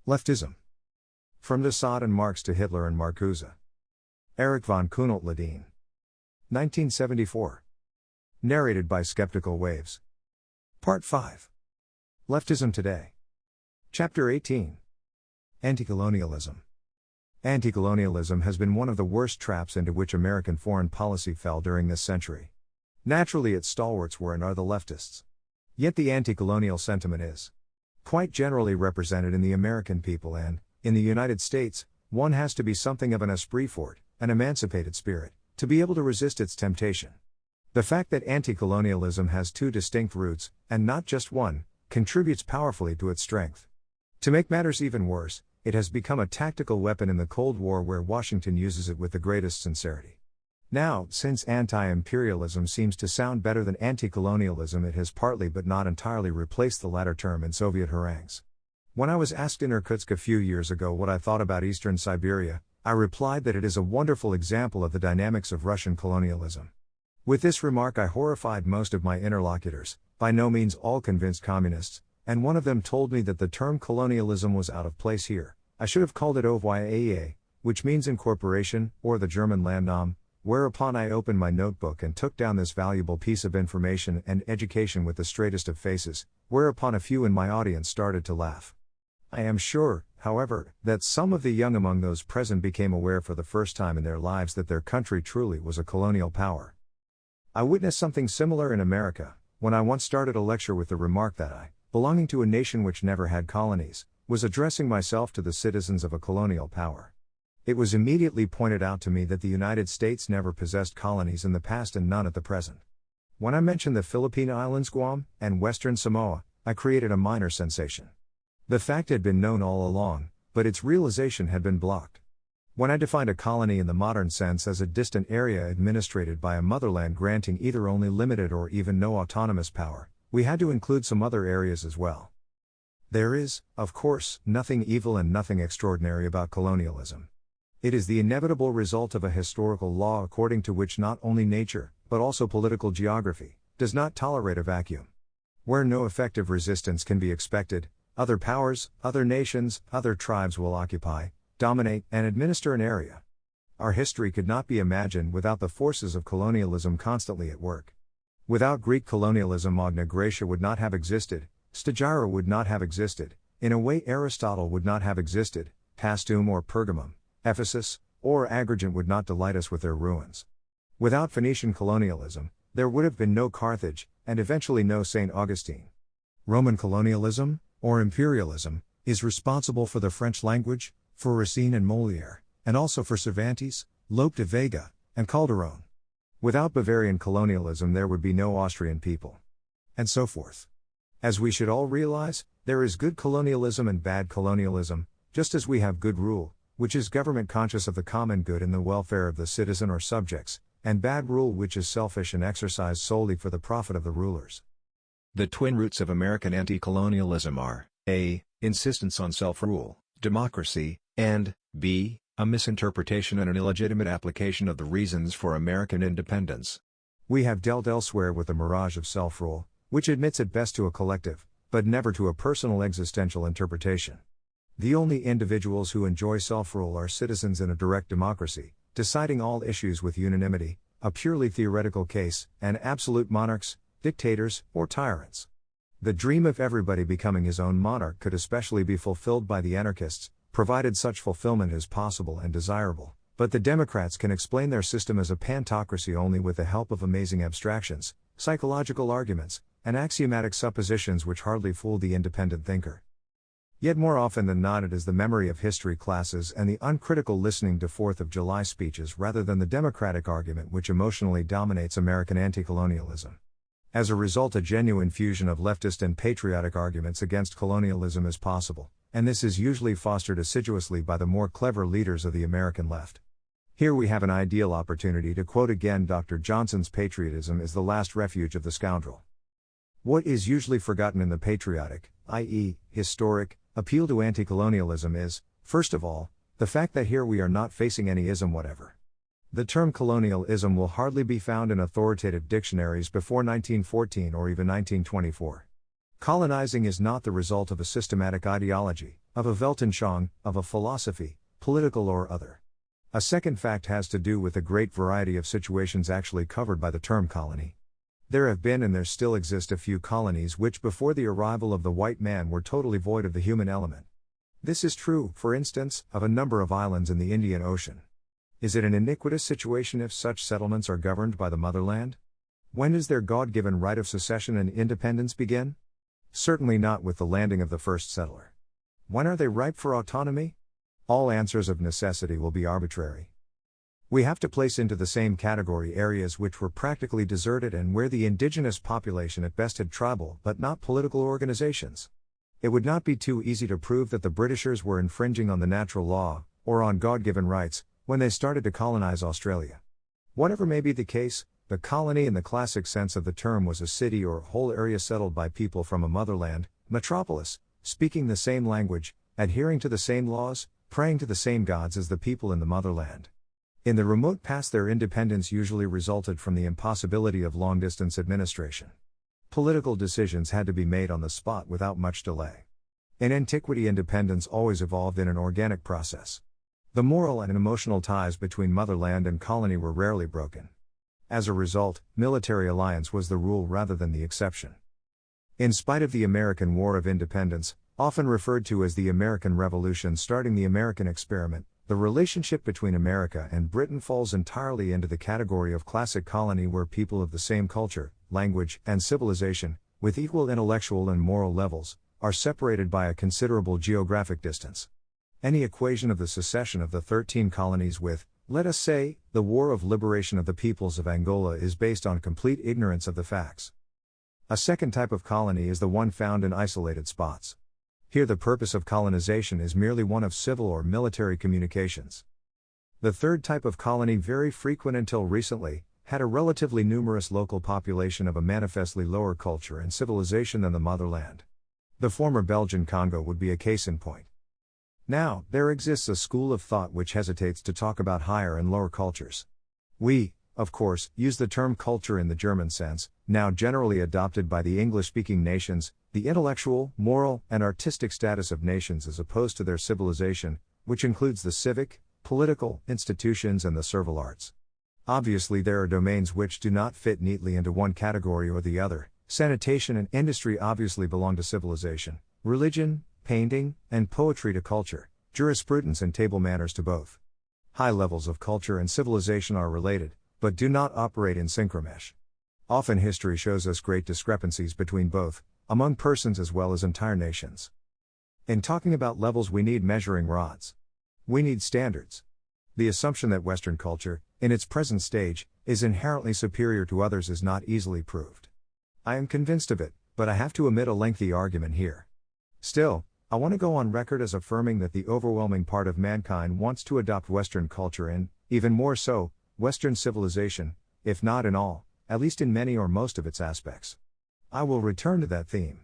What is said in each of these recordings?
Leftism. From Sade and Marx to Hitler and Marcuse. Erik von Kuehnelt-Leddihn. 1974. Narrated by Skeptical Waves. Part 5. Leftism Today. Chapter 18. Anti-Colonialism. Anti-colonialism has been one of the worst traps into which American foreign policy fell during this century. Naturally, its stalwarts were and are the leftists. Yet the anti-colonial sentiment is quite generally represented in the American people, and, in the United States, one has to be something of an esprit fort, an emancipated spirit, to be able to resist its temptation. The fact that anti-colonialism has two distinct roots, and not just one, contributes powerfully to its strength. To make matters even worse, it has become a tactical weapon in the Cold War where Washington uses it with the greatest sincerity. Now, since anti-imperialism seems to sound better than anti-colonialism, it has partly but not entirely replaced the latter term in Soviet harangues. When I was asked in Irkutsk a few years ago what I thought about Eastern Siberia, I replied that it is a wonderful example of the dynamics of Russian colonialism. With this remark I horrified most of my interlocutors, by no means all convinced communists, and one of them told me that the term colonialism was out of place here. I should have called it Ovaea, which means incorporation, or the German Landnahme, whereupon I opened my notebook and took down this valuable piece of information and education with the straightest of faces, whereupon a few in my audience started to laugh. I am sure, however, that some of the young among those present became aware for the first time in their lives that their country truly was a colonial power. I witnessed something similar in America, when I once started a lecture with the remark that I, belonging to a nation which never had colonies, was addressing myself to the citizens of a colonial power. It was immediately pointed out to me that the United States never possessed colonies in the past and none at the present. When I mentioned the Philippine Islands, Guam, and Western Samoa, I created a minor sensation. The fact had been known all along, but its realization had been blocked. When I defined a colony in the modern sense as a distant area administrated by a motherland granting either only limited or even no autonomous power, we had to include some other areas as well. There is, of course, nothing evil and nothing extraordinary about colonialism. It is the inevitable result of a historical law according to which not only nature, but also political geography, does not tolerate a vacuum. Where no effective resistance can be expected, other powers, other nations, other tribes will occupy, dominate, and administer an area. Our history could not be imagined without the forces of colonialism constantly at work. Without Greek colonialism, Magna Graecia would not have existed, Stagira would not have existed, in a way Aristotle would not have existed, Paestum or Pergamum, Ephesus, or Agrigent would not delight us with their ruins. Without Phoenician colonialism, there would have been no Carthage, and eventually no St. Augustine. Roman colonialism, or imperialism, is responsible for the French language, for Racine and Molière, and also for Cervantes, Lope de Vega, and Calderón. Without Bavarian colonialism there would be no Austrian people. And so forth. As we should all realize, there is good colonialism and bad colonialism, just as we have good rule, which is government conscious of the common good and the welfare of the citizen or subjects, and bad rule which is selfish and exercised solely for the profit of the rulers. The twin roots of American anti-colonialism are, A. Insistence on self-rule, democracy, and, B. A misinterpretation and an illegitimate application of the reasons for American independence. We have dealt elsewhere with the mirage of self-rule, which admits at best to a collective, but never to a personal existential interpretation. The only individuals who enjoy self-rule are citizens in a direct democracy, deciding all issues with unanimity, a purely theoretical case, and absolute monarchs, dictators, or tyrants. The dream of everybody becoming his own monarch could especially be fulfilled by the anarchists, provided such fulfillment is possible and desirable, but the Democrats can explain their system as a pantocracy only with the help of amazing abstractions, psychological arguments, and axiomatic suppositions which hardly fool the independent thinker. Yet more often than not it is the memory of history classes and the uncritical listening to 4th of July speeches rather than the democratic argument which emotionally dominates American anti-colonialism. As a result, a genuine fusion of leftist and patriotic arguments against colonialism is possible, and this is usually fostered assiduously by the more clever leaders of the American left. Here we have an ideal opportunity to quote again Dr. Johnson's "Patriotism is the last refuge of the scoundrel." What is usually forgotten in the patriotic, i.e., historic, appeal to anti-colonialism is, first of all, the fact that here we are not facing any ism whatever. The term colonialism will hardly be found in authoritative dictionaries before 1914 or even 1924. Colonizing is not the result of a systematic ideology, of a Weltanschauung, of a philosophy, political or other. A second fact has to do with the great variety of situations actually covered by the term colony. There have been and there still exist a few colonies which before the arrival of the white man were totally void of the human element. This is true, for instance, of a number of islands in the Indian Ocean. Is it an iniquitous situation if such settlements are governed by the motherland? When does their God-given right of secession and independence begin? Certainly not with the landing of the first settler. When are they ripe for autonomy? All answers of necessity will be arbitrary. We have to place into the same category areas which were practically deserted and where the indigenous population at best had tribal but not political organizations. It would not be too easy to prove that the Britishers were infringing on the natural law, or on God-given rights, when they started to colonize Australia. Whatever may be the case, the colony in the classic sense of the term was a city or whole area settled by people from a motherland, metropolis, speaking the same language, adhering to the same laws, praying to the same gods as the people in the motherland. In the remote past their independence usually resulted from the impossibility of long-distance administration. Political decisions had to be made on the spot without much delay. In antiquity, independence always evolved in an organic process. The moral and emotional ties between motherland and colony were rarely broken. As a result, military alliance was the rule rather than the exception. In spite of the American War of Independence, often referred to as the American Revolution starting the American experiment, the relationship between America and Britain falls entirely into the category of classic colony where people of the same culture, language, and civilization, with equal intellectual and moral levels, are separated by a considerable geographic distance. Any equation of the secession of the 13 colonies with, let us say, the War of Liberation of the Peoples of Angola is based on complete ignorance of the facts. A second type of colony is the one found in isolated spots. Here the purpose of colonization is merely one of civil or military communications. The third type of colony, very frequent until recently, had a relatively numerous local population of a manifestly lower culture and civilization than the motherland. The former Belgian Congo would be a case in point. Now, there exists a school of thought which hesitates to talk about higher and lower cultures. We, of course, use the term culture in the German sense, now generally adopted by the English-speaking nations, the intellectual, moral, and artistic status of nations as opposed to their civilization, which includes the civic, political, institutions and the servile arts. Obviously there are domains which do not fit neatly into one category or the other. Sanitation and industry obviously belong to civilization, religion, painting, and poetry to culture, jurisprudence and table manners to both. High levels of culture and civilization are related, but do not operate in synchromesh. Often history shows us great discrepancies between both, among persons as well as entire nations. In talking about levels we need measuring rods. We need standards. The assumption that Western culture, in its present stage, is inherently superior to others is not easily proved. I am convinced of it, but I have to omit a lengthy argument here. Still, I want to go on record as affirming that the overwhelming part of mankind wants to adopt Western culture and, even more so, Western civilization, if not in all, at least in many or most of its aspects. I will return to that theme.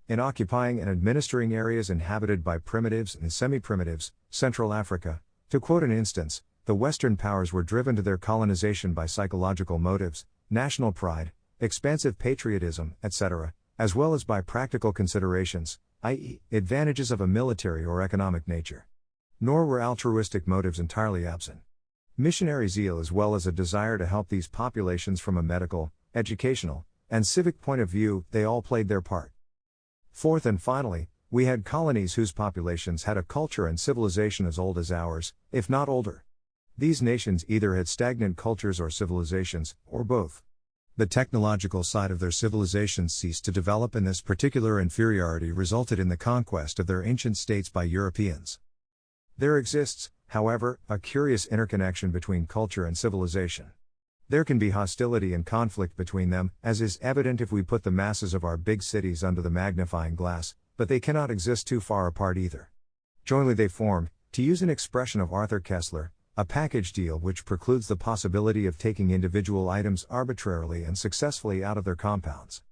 In occupying and administering areas inhabited by primitives and semi-primitives, Central Africa, to quote an instance, the Western powers were driven to their colonization by psychological motives, national pride, expansive patriotism, etc., as well as by practical considerations, i.e., advantages of a military or economic nature. Nor were altruistic motives entirely absent. Missionary zeal as well as a desire to help these populations from a medical, educational, and civic point of view, they all played their part. Fourth and finally, we had colonies whose populations had a culture and civilization as old as ours, if not older. These nations either had stagnant cultures or civilizations, or both. The technological side of their civilizations ceased to develop, and this particular inferiority resulted in the conquest of their ancient states by Europeans. There exists, however, a curious interconnection between culture and civilization. There can be hostility and conflict between them, as is evident if we put the masses of our big cities under the magnifying glass, but they cannot exist too far apart either. Jointly they form, to use an expression of Arthur Koestler, a package deal which precludes the possibility of taking individual items arbitrarily and successfully out of their compounds.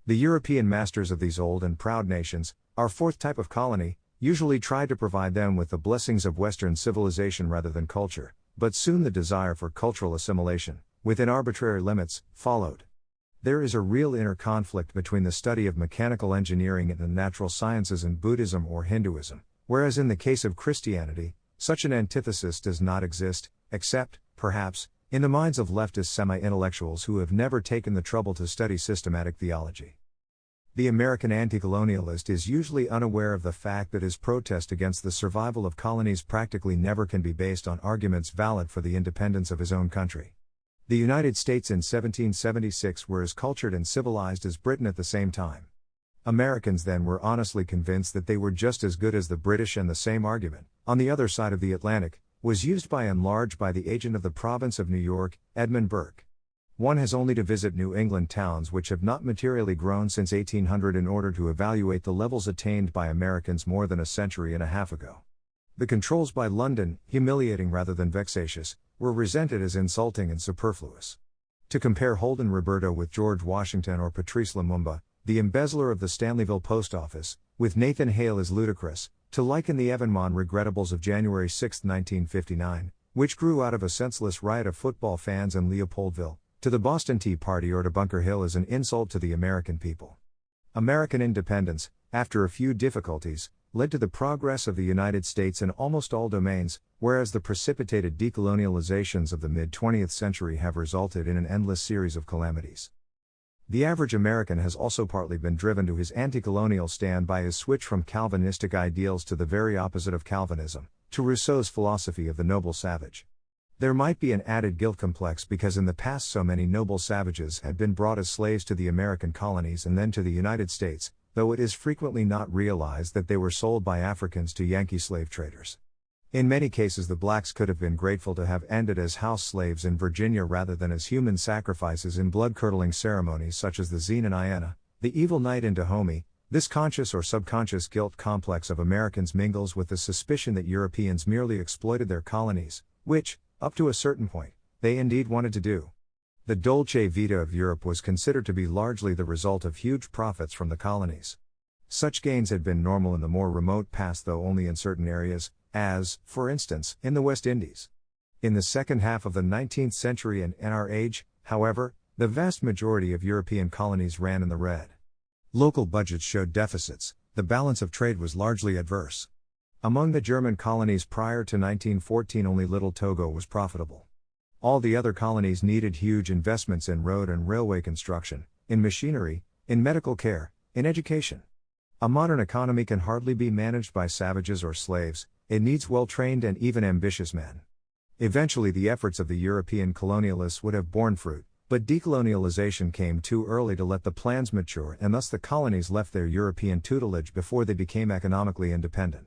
The European masters of these old and proud nations, our fourth type of colony, usually tried to provide them with the blessings of Western civilization rather than culture, but soon the desire for cultural assimilation, within arbitrary limits, followed. There is a real inner conflict between the study of mechanical engineering and the natural sciences and Buddhism or Hinduism, Whereas in the case of Christianity, such an antithesis does not exist, except, perhaps, in the minds of leftist semi-intellectuals who have never taken the trouble to study systematic theology. The American anti-colonialist is usually unaware of the fact that his protest against the survival of colonies practically never can be based on arguments valid for the independence of his own country. The United States in 1776 were as cultured and civilized as Britain at the same time. Americans then were honestly convinced that they were just as good as the British, and the same argument, on the other side of the Atlantic, was used by and large by the agent of the province of New York, Edmund Burke. One has only to visit New England towns which have not materially grown since 1800 in order to evaluate the levels attained by Americans more than a century and a half ago. The controls by London, humiliating rather than vexatious, were resented as insulting and superfluous. To compare Holden Roberto with George Washington or Patrice Lumumba, the embezzler of the Stanleyville post office, with Nathan Hale is ludicrous. To liken the Evenmon regretables of January 6, 1959, which grew out of a senseless riot of football fans in Leopoldville, to the Boston Tea Party or to Bunker Hill is an insult to the American people. American independence, after a few difficulties, led to the progress of the United States in almost all domains, whereas the precipitated decolonializations of the mid-20th century have resulted in an endless series of calamities. The average American has also partly been driven to his anti-colonial stand by his switch from Calvinistic ideals to the very opposite of Calvinism, to Rousseau's philosophy of the noble savage. There might be an added guilt complex because in the past so many noble savages had been brought as slaves to the American colonies and then to the United States, though it is frequently not realized that they were sold by Africans to Yankee slave traders. In many cases the blacks could have been grateful to have ended as house slaves in Virginia rather than as human sacrifices in blood-curdling ceremonies such as the Zine and Iana, the Evil Night in Dahomey. This conscious or subconscious guilt complex of Americans mingles with the suspicion that Europeans merely exploited their colonies, which, up to a certain point, they indeed wanted to do. The Dolce Vita of Europe was considered to be largely the result of huge profits from the colonies. Such gains had been normal in the more remote past, though only in certain areas, as, for instance, in the West Indies. In the second half of the 19th century and in our age, however, the vast majority of European colonies ran in the red. Local budgets showed deficits, the balance of trade was largely adverse. Among the German colonies prior to 1914 only Little Togo was profitable. All the other colonies needed huge investments in road and railway construction, in machinery, in medical care, in education. A modern economy can hardly be managed by savages or slaves, it needs well-trained and even ambitious men. Eventually the efforts of the European colonialists would have borne fruit, but decolonialization came too early to let the plans mature, and thus the colonies left their European tutelage before they became economically independent.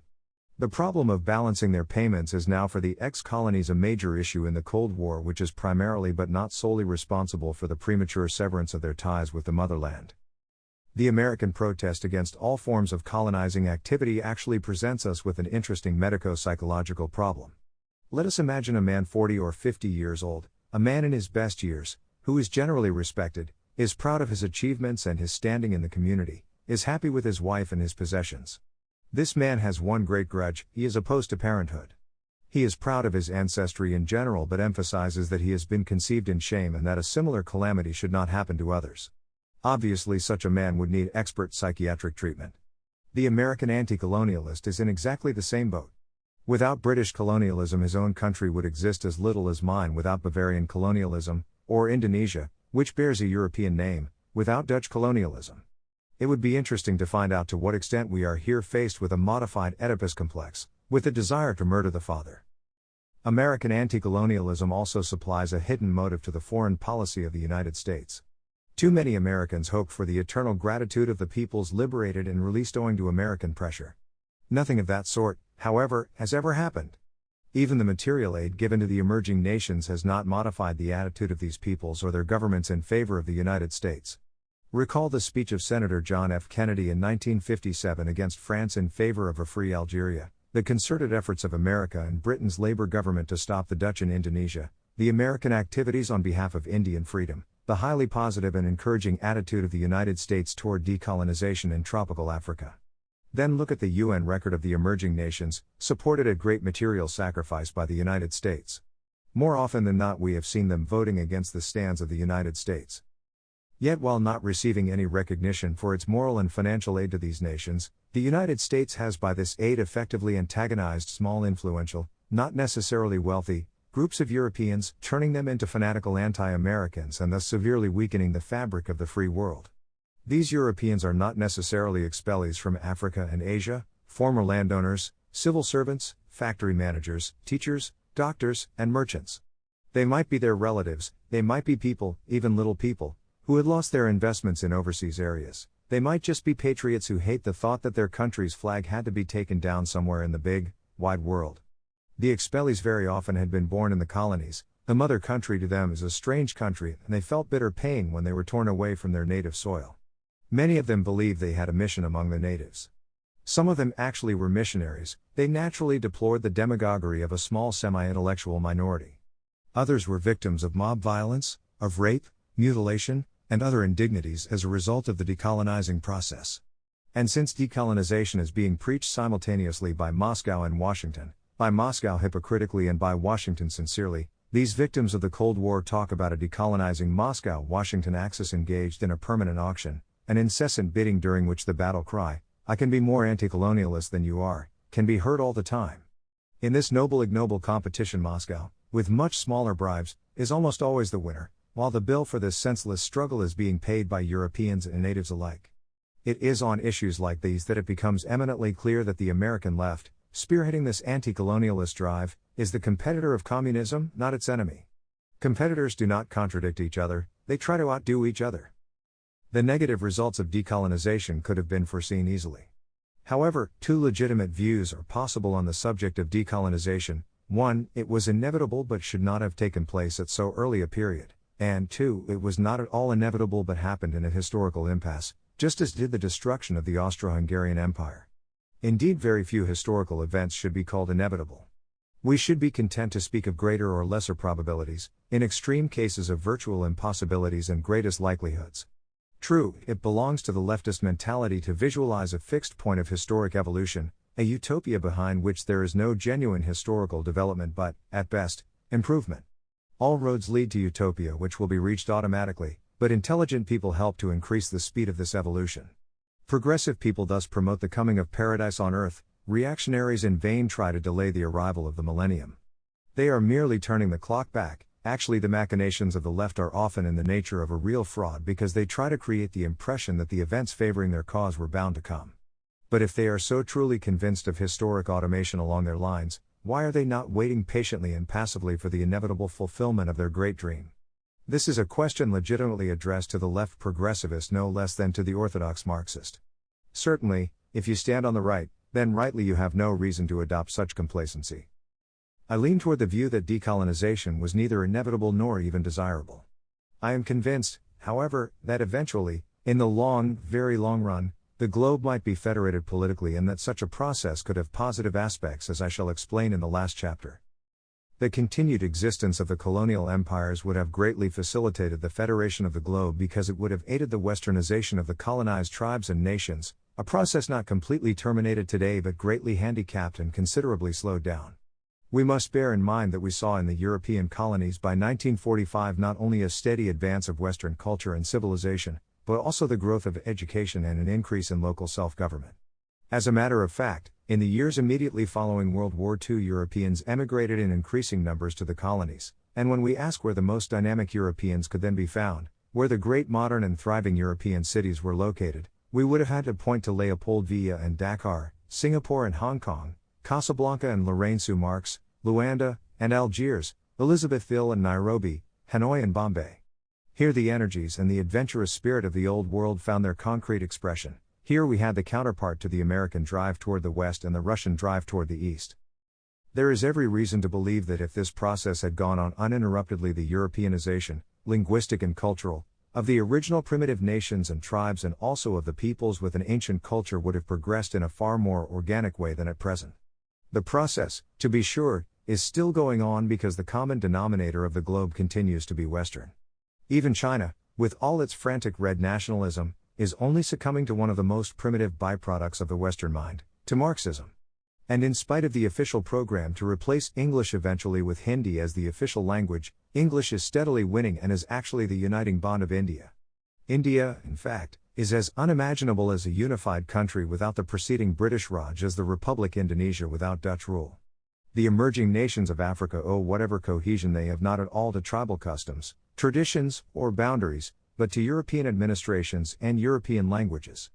The problem of balancing their payments is now for the ex-colonies a major issue in the Cold War, which is primarily but not solely responsible for the premature severance of their ties with the motherland. The American protest against all forms of colonizing activity actually presents us with an interesting medico-psychological problem. Let us imagine a man 40 or 50 years old, a man in his best years, who is generally respected, is proud of his achievements and his standing in the community, is happy with his wife and his possessions. This man has one great grudge: he is opposed to parenthood. He is proud of his ancestry in general but emphasizes that he has been conceived in shame and that a similar calamity should not happen to others. Obviously such a man would need expert psychiatric treatment. The American anti-colonialist is in exactly the same boat. Without British colonialism his own country would exist as little as mine without Bavarian colonialism, or Indonesia, which bears a European name, without Dutch colonialism. It would be interesting to find out to what extent we are here faced with a modified Oedipus complex, with the desire to murder the father. American anti-colonialism also supplies a hidden motive to the foreign policy of the United States. Too many Americans hoped for the eternal gratitude of the peoples liberated and released owing to American pressure. Nothing of that sort, however, has ever happened. Even the material aid given to the emerging nations has not modified the attitude of these peoples or their governments in favor of the United States. Recall the speech of Senator John F. Kennedy in 1957 against France in favor of a free Algeria, the concerted efforts of America and Britain's Labour government to stop the Dutch in Indonesia, the American activities on behalf of Indian freedom, the highly positive and encouraging attitude of the United States toward decolonization in tropical Africa. Then look at the UN record of the emerging nations, supported at great material sacrifice by the United States. More often than not we have seen them voting against the stands of the United States. Yet while not receiving any recognition for its moral and financial aid to these nations, The United States has by this aid effectively antagonized small influential, not necessarily wealthy, groups of Europeans, turning them into fanatical anti-Americans and thus severely weakening the fabric of the free world. These Europeans are not necessarily expellees from Africa and Asia, former landowners, civil servants, factory managers, teachers, doctors, and merchants. They might be their relatives, they might be people, even little people, who had lost their investments in overseas areas. They might just be patriots who hate the thought that their country's flag had to be taken down somewhere in the big, wide world. The expellees very often had been born in the colonies. The mother country to them is a strange country, and they felt bitter pain when they were torn away from their native soil. Many of them believed they had a mission among the natives. Some of them actually were missionaries. They naturally deplored the demagoguery of a small semi-intellectual minority. Others were victims of mob violence, of rape, mutilation, and other indignities as a result of the decolonizing process. And since decolonization is being preached simultaneously by Moscow and Washington, by Moscow hypocritically and by Washington sincerely, these victims of the Cold War talk about a decolonizing Moscow-Washington axis engaged in a permanent auction, an incessant bidding during which the battle cry, "I can be more anti-colonialist than you are," can be heard all the time. In this ignoble competition, Moscow, with much smaller bribes, is almost always the winner, while the bill for this senseless struggle is being paid by Europeans and natives alike. It is on issues like these that it becomes eminently clear that the American left, spearheading this anti-colonialist drive, is the competitor of communism, not its enemy. Competitors do not contradict each other, they try to outdo each other. The negative results of decolonization could have been foreseen easily. However, two legitimate views are possible on the subject of decolonization. 1, it was inevitable but should not have taken place at so early a period. And 2, it was not at all inevitable but happened in a historical impasse, just as did the destruction of the Austro-Hungarian Empire. Indeed, very few historical events should be called inevitable. We should be content to speak of greater or lesser probabilities, in extreme cases of virtual impossibilities and greatest likelihoods. True, it belongs to the leftist mentality to visualize a fixed point of historic evolution, a utopia behind which there is no genuine historical development but, at best, improvement. All roads lead to utopia which will be reached automatically, but intelligent people help to increase the speed of this evolution. Progressive people thus promote the coming of paradise on earth, reactionaries in vain try to delay the arrival of the millennium. They are merely turning the clock back. Actually, the machinations of the left are often in the nature of a real fraud because they try to create the impression that the events favoring their cause were bound to come. But if they are so truly convinced of historic automation along their lines, why are they not waiting patiently and passively for the inevitable fulfillment of their great dream? This is a question legitimately addressed to the left progressivist no less than to the orthodox Marxist. Certainly, if you stand on the right, then rightly you have no reason to adopt such complacency. I lean toward the view that decolonization was neither inevitable nor even desirable. I am convinced, however, that eventually, in the long, very long run, the globe might be federated politically and that such a process could have positive aspects as I shall explain in the last chapter. The continued existence of the colonial empires would have greatly facilitated the federation of the globe because it would have aided the westernization of the colonized tribes and nations, a process not completely terminated today but greatly handicapped and considerably slowed down. We must bear in mind that we saw in the European colonies by 1945 not only a steady advance of Western culture and civilization, but also the growth of education and an increase in local self-government. As a matter of fact, in the years immediately following World War II, Europeans emigrated in increasing numbers to the colonies, and when we ask where the most dynamic Europeans could then be found, where the great modern and thriving European cities were located, we would have had to point to Leopoldville and Dakar, Singapore and Hong Kong, Casablanca and Lorraine-sur-Marne, Luanda and Algiers, Elizabethville and Nairobi, Hanoi and Bombay. Here the energies and the adventurous spirit of the old world found their concrete expression. Here we had the counterpart to the American drive toward the west and the Russian drive toward the east. There is every reason to believe that if this process had gone on uninterruptedly, the Europeanization, linguistic and cultural, of the original primitive nations and tribes and also of the peoples with an ancient culture would have progressed in a far more organic way than at present. The process, to be sure, is still going on because the common denominator of the globe continues to be Western. Even China, with all its frantic red nationalism, is only succumbing to one of the most primitive byproducts of the Western mind, to Marxism. And in spite of the official program to replace English eventually with Hindi as the official language, English is steadily winning and is actually the uniting bond of India. India, in fact, is as unimaginable as a unified country without the preceding British Raj as the Republic Indonesia without Dutch rule. The emerging nations of Africa owe whatever cohesion they have not at all to tribal customs, traditions, or boundaries, but to European administrations and European languages.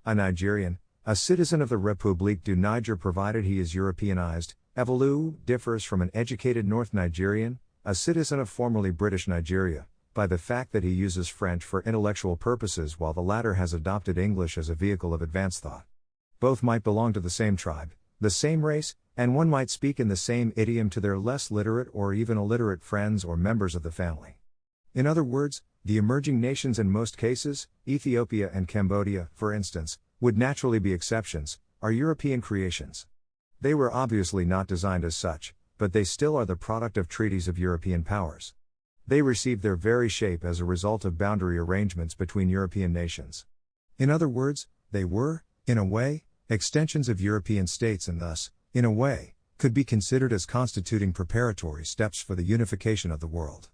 A Nigerian, a citizen of the République du Niger provided he is Europeanized, Evolue, differs from an educated North Nigerian, a citizen of formerly British Nigeria, by the fact that he uses French for intellectual purposes while the latter has adopted English as a vehicle of advanced thought. Both might belong to the same tribe, the same race, and one might speak in the same idiom to their less literate or even illiterate friends or members of the family. In other words, the emerging nations in most cases, Ethiopia and Cambodia, for instance, would naturally be exceptions, are European creations. They were obviously not designed as such, but they still are the product of treaties of European powers. They received their very shape as a result of boundary arrangements between European nations. In other words, they were, in a way, extensions of European states and thus, in a way, could be considered as constituting preparatory steps for the unification of the world.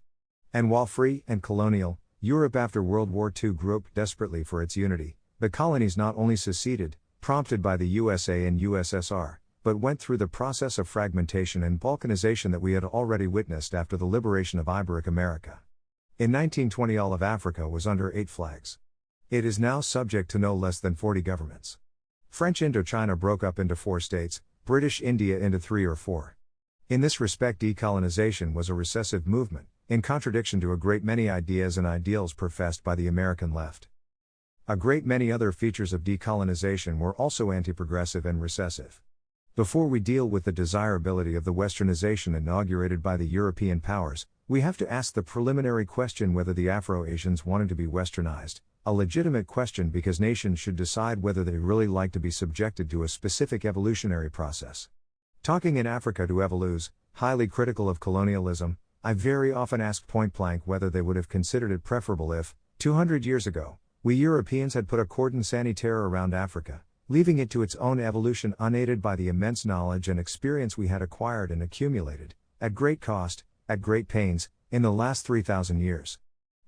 And while free and colonial, Europe after World War II groped desperately for its unity, the colonies not only seceded, prompted by the USA and USSR, but went through the process of fragmentation and balkanization that we had already witnessed after the liberation of Iberic America. In 1920 all of Africa was under 8 flags. It is now subject to no less than 40 governments. French Indochina broke up into 4 states, British India into 3 or 4. In this respect decolonization was a recessive movement, in contradiction to a great many ideas and ideals professed by the American left. A great many other features of decolonization were also anti-progressive and recessive. Before we deal with the desirability of the westernization inaugurated by the European powers, we have to ask the preliminary question whether the Afro-Asians wanted to be westernized, a legitimate question because nations should decide whether they really like to be subjected to a specific evolutionary process. Talking in Africa to Evolues, highly critical of colonialism, I very often ask point-blank whether they would have considered it preferable if, 200 years ago, we Europeans had put a cordon sanitaire around Africa, leaving it to its own evolution unaided by the immense knowledge and experience we had acquired and accumulated, at great cost, at great pains, in the last 3,000 years.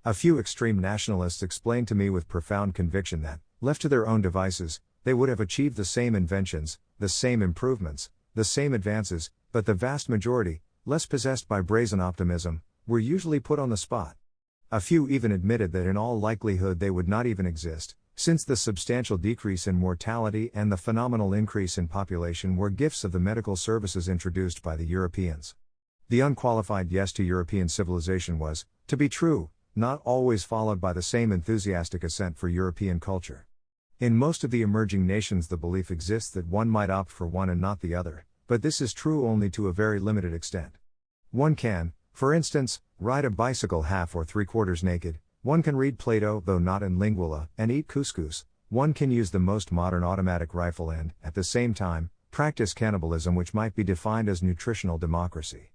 A few extreme nationalists explained to me with profound conviction that, left to their own devices, they would have achieved the same inventions, the same improvements, the same advances, but the vast majority, less possessed by brazen optimism, were usually put on the spot. A few even admitted that in all likelihood they would not even exist, since the substantial decrease in mortality and the phenomenal increase in population were gifts of the medical services introduced by the Europeans. The unqualified yes to European civilization was, to be true, not always followed by the same enthusiastic assent for European culture. In most of the emerging nations the belief exists that one might opt for one and not the other, but this is true only to a very limited extent. One can, for instance, ride a bicycle half or 3/4 naked, one can read Plato though not in Lingua, and eat couscous, one can use the most modern automatic rifle and, at the same time, practice cannibalism which might be defined as nutritional democracy.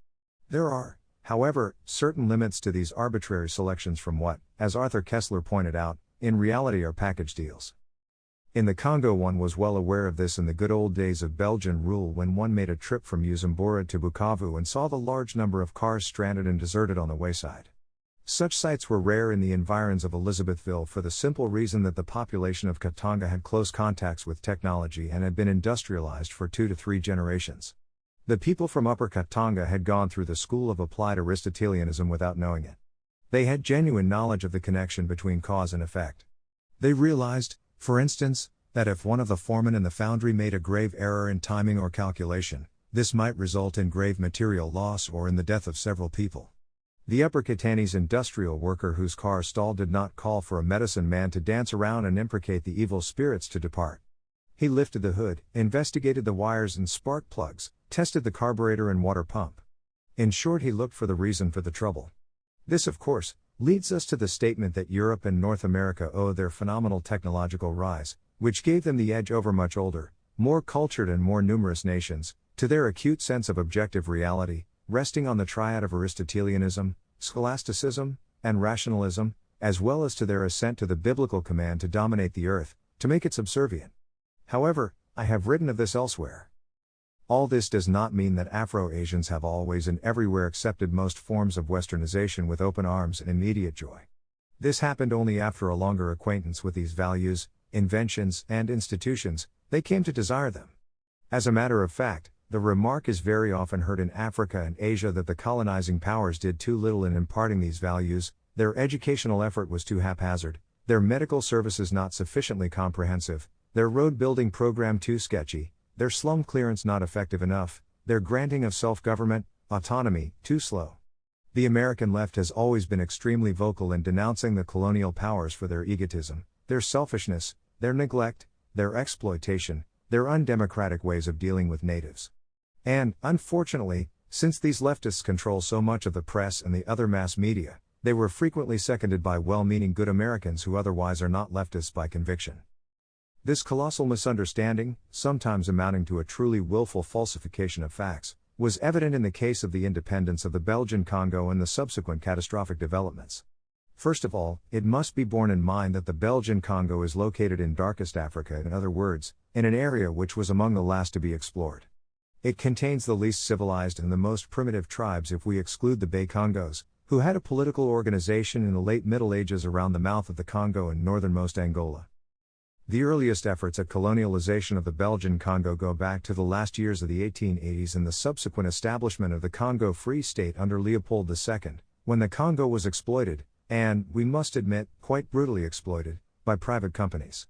There are, however, certain limits to these arbitrary selections from what, as Arthur Kessler pointed out, in reality are package deals. In the Congo one was well aware of this in the good old days of Belgian rule when one made a trip from Bujumbura to Bukavu and saw the large number of cars stranded and deserted on the wayside. Such sights were rare in the environs of Elizabethville for the simple reason that the population of Katanga had close contacts with technology and had been industrialized for 2 to 3 generations. The people from Upper Katanga had gone through the school of applied Aristotelianism without knowing it. They had genuine knowledge of the connection between cause and effect. They realized, for instance, that if one of the foremen in the foundry made a grave error in timing or calculation, this might result in grave material loss or in the death of several people. The Upper Katanese industrial worker whose car stalled did not call for a medicine man to dance around and imprecate the evil spirits to depart. He lifted the hood, investigated the wires and spark plugs, tested the carburetor and water pump. In short, he looked for the reason for the trouble. This, of course, leads us to the statement that Europe and North America owe their phenomenal technological rise, which gave them the edge over much older, more cultured and more numerous nations, to their acute sense of objective reality, resting on the triad of Aristotelianism, Scholasticism, and Rationalism, as well as to their assent to the biblical command to dominate the earth, to make it subservient. However, I have written of this elsewhere. All this does not mean that Afro-Asians have always and everywhere accepted most forms of westernization with open arms and immediate joy. This happened only after a longer acquaintance with these values, inventions, and institutions, they came to desire them. As a matter of fact, the remark is very often heard in Africa and Asia that the colonizing powers did too little in imparting these values, their educational effort was too haphazard, their medical services not sufficiently comprehensive, their road building program too sketchy, their slum clearance not effective enough, their granting of self-government, autonomy, too slow. The American left has always been extremely vocal in denouncing the colonial powers for their egotism, their selfishness, their neglect, their exploitation, their undemocratic ways of dealing with natives. And, unfortunately, since these leftists control so much of the press and the other mass media, they were frequently seconded by well-meaning good Americans who otherwise are not leftists by conviction. This colossal misunderstanding, sometimes amounting to a truly willful falsification of facts, was evident in the case of the independence of the Belgian Congo and the subsequent catastrophic developments. First of all, it must be borne in mind that the Belgian Congo is located in darkest Africa, in other words, in an area which was among the last to be explored. It contains the least civilized and the most primitive tribes if we exclude the Bay Congos, who had a political organization in the late Middle Ages around the mouth of the Congo and northernmost Angola. The earliest efforts at colonialization of the Belgian Congo go back to the last years of the 1880s and the subsequent establishment of the Congo Free State under Leopold II, when the Congo was exploited, and, we must admit, quite brutally exploited, by private companies.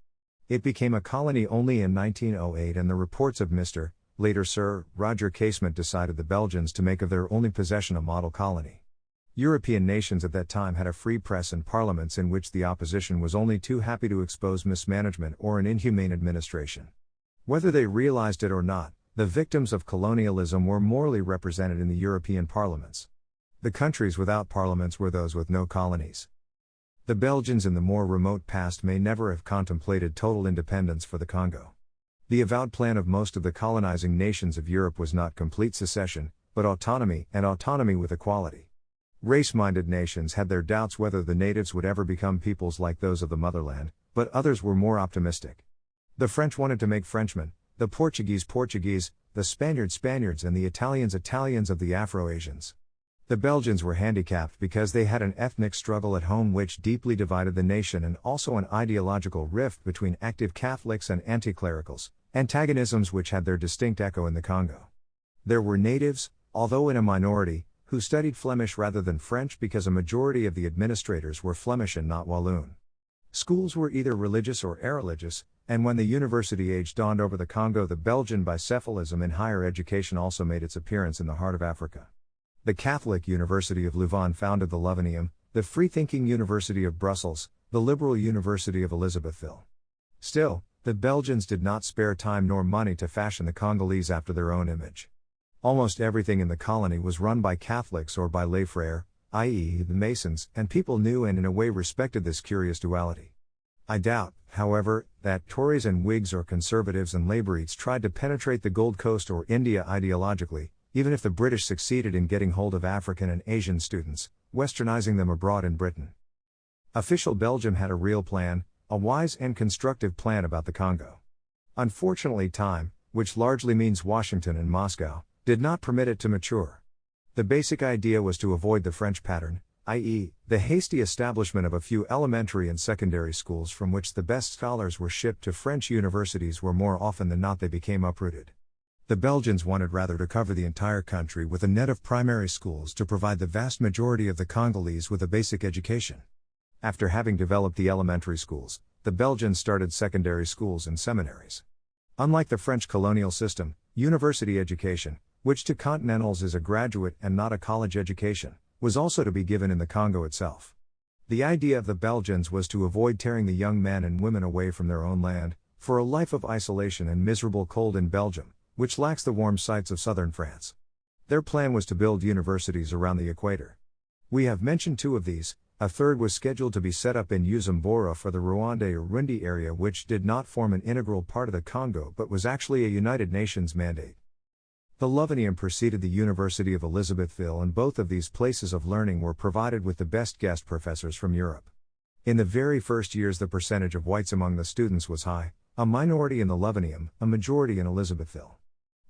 It became a colony only in 1908, and the reports of Mr. later Sir Roger Casement decided the Belgians to make of their only possession a model colony. European nations at that time had a free press and parliaments in which the opposition was only too happy to expose mismanagement or an inhumane administration. Whether they realized it or not, the victims of colonialism were morally represented in the European parliaments. The countries without parliaments were those with no colonies. The Belgians in the more remote past may never have contemplated total independence for the Congo. The avowed plan of most of the colonizing nations of Europe was not complete secession, but autonomy, and autonomy with equality. Race-minded nations had their doubts whether the natives would ever become peoples like those of the motherland, but others were more optimistic. The French wanted to make Frenchmen, the Portuguese Portuguese, the Spaniards Spaniards, and the Italians Italians of the Afro-Asians. The Belgians were handicapped because they had an ethnic struggle at home which deeply divided the nation and also an ideological rift between active Catholics and anti-clericals, antagonisms which had their distinct echo in the Congo. There were natives, although in a minority, who studied Flemish rather than French because a majority of the administrators were Flemish and not Walloon. Schools were either religious or irreligious, and when the university age dawned over the Congo, the Belgian bicephalism in higher education also made its appearance in the heart of Africa. The Catholic University of Louvain founded the Lovenium, the free-thinking University of Brussels, the liberal University of Elizabethville. Still, the Belgians did not spare time nor money to fashion the Congolese after their own image. Almost everything in the colony was run by Catholics or by lay frères, i.e. the Masons, and people knew and in a way respected this curious duality. I doubt, however, that Tories and Whigs or Conservatives and Labourites tried to penetrate the Gold Coast or India ideologically, even if the British succeeded in getting hold of African and Asian students, westernizing them abroad in Britain. Official Belgium had a real plan, a wise and constructive plan about the Congo. Unfortunately, time, which largely means Washington and Moscow, did not permit it to mature. The basic idea was to avoid the French pattern, i.e., the hasty establishment of a few elementary and secondary schools from which the best scholars were shipped to French universities where more often than not they became uprooted. The Belgians wanted rather to cover the entire country with a net of primary schools to provide the vast majority of the Congolese with a basic education. After having developed the elementary schools, the Belgians started secondary schools and seminaries. Unlike the French colonial system, university education, which to continentals is a graduate and not a college education, was also to be given in the Congo itself. The idea of the Belgians was to avoid tearing the young men and women away from their own land, for a life of isolation and miserable cold in Belgium, which lacks the warm sights of southern France. Their plan was to build universities around the equator. We have mentioned two of these, a third was scheduled to be set up in Uzumbura for the Rwanda-Urundi area, which did not form an integral part of the Congo but was actually a United Nations mandate. The Lovenium preceded the University of Elizabethville, and both of these places of learning were provided with the best guest professors from Europe. In the very first years the percentage of whites among the students was high, a minority in the Lovenium, a majority in Elizabethville.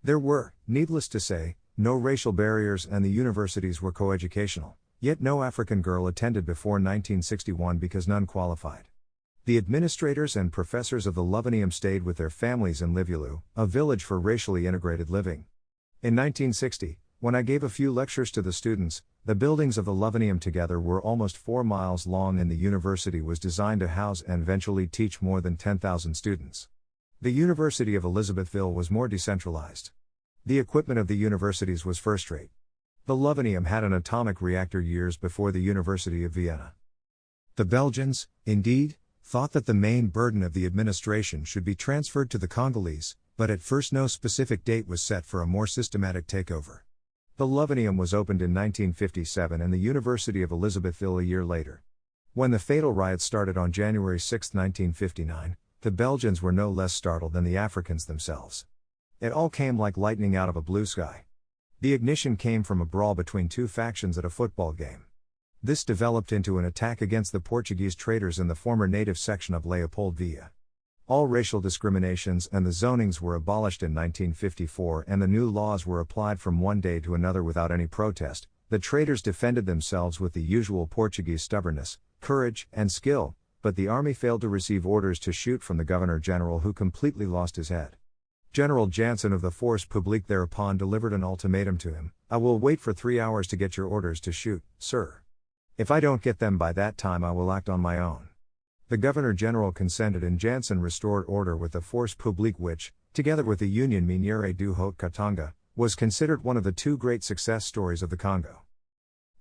There were, needless to say, no racial barriers and the universities were coeducational, Yet no African girl attended before 1961 because none qualified. The administrators and professors of the Leftism stayed with their families in Livulu, a village for racially integrated living. In 1960, when I gave a few lectures to the students, the buildings of the Leftism together were almost 4 miles long, and the university was designed to house and eventually teach more than 10,000 students. The University of Elizabethville was more decentralized. The equipment of the universities was first-rate. The Leftism had an atomic reactor years before the University of Vienna. The Belgians, indeed, thought that the main burden of the administration should be transferred to the Congolese, but at first no specific date was set for a more systematic takeover. The Leftism was opened in 1957 and the University of Elizabethville a year later. When the fatal riots started on January 6, 1959, the Belgians were no less startled than the Africans themselves. It all came like lightning out of a blue sky. The ignition came from a brawl between two factions at a football game. This developed into an attack against the Portuguese traders in the former native section of Leopoldville. All racial discriminations and the zonings were abolished in 1954, and the new laws were applied from one day to another without any protest. The traders defended themselves with the usual Portuguese stubbornness, courage, and skill, but the army failed to receive orders to shoot from the Governor-General, who completely lost his head. General Jansen of the Force Publique thereupon delivered an ultimatum to him: "I will wait for 3 hours to get your orders to shoot, sir. If I don't get them by that time, I will act on my own." The Governor-General consented, and Jansen restored order with the Force Publique, which, together with the Union Miniere du Haut-Katanga, was considered one of the two great success stories of the Congo.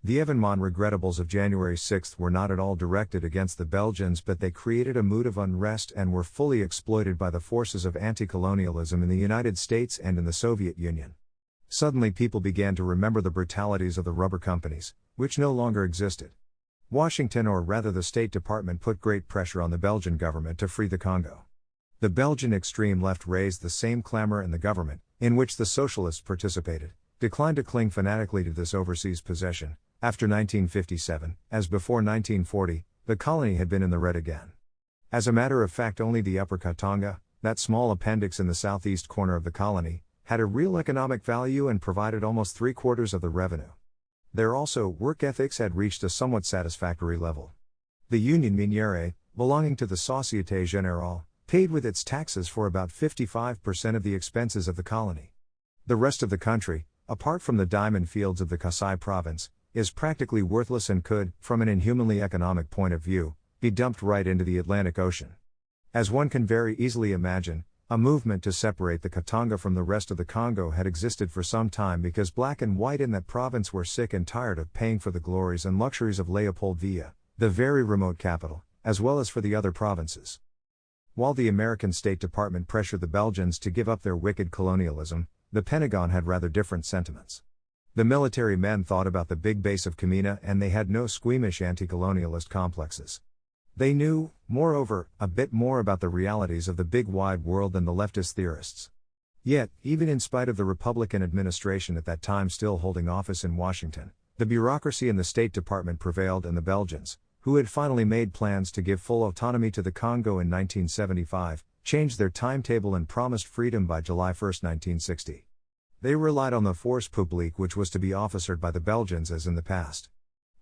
The événements regrettables of January 6 were not at all directed against the Belgians, but they created a mood of unrest and were fully exploited by the forces of anti-colonialism in the United States and in the Soviet Union. Suddenly people began to remember the brutalities of the rubber companies, which no longer existed. Washington, or rather the State Department, put great pressure on the Belgian government to free the Congo. The Belgian extreme left raised the same clamor, and the government, in which the socialists participated, declined to cling fanatically to this overseas possession. After 1957, as before 1940, the colony had been in the red again. As a matter of fact, only the Upper Katanga, that small appendix in the southeast corner of the colony, had a real economic value and provided almost 3/4 of the revenue. There also, work ethics had reached a somewhat satisfactory level. The Union Miniere, belonging to the Société Générale, paid with its taxes for about 55% of the expenses of the colony. The rest of the country, apart from the diamond fields of the Kasai province, is practically worthless and could, from an inhumanly economic point of view, be dumped right into the Atlantic Ocean. As one can very easily imagine, a movement to separate the Katanga from the rest of the Congo had existed for some time, because black and white in that province were sick and tired of paying for the glories and luxuries of Leopoldville, the very remote capital, as well as for the other provinces. While the American State Department pressured the Belgians to give up their wicked colonialism, the Pentagon had rather different sentiments. The military men thought about the big base of Kamina, and they had no squeamish anti-colonialist complexes. They knew, moreover, a bit more about the realities of the big wide world than the leftist theorists. Yet, even in spite of the Republican administration at that time still holding office in Washington, the bureaucracy in the State Department prevailed, and the Belgians, who had finally made plans to give full autonomy to the Congo in 1975, changed their timetable and promised freedom by July 1, 1960. They relied on the Force Publique, which was to be officered by the Belgians as in the past.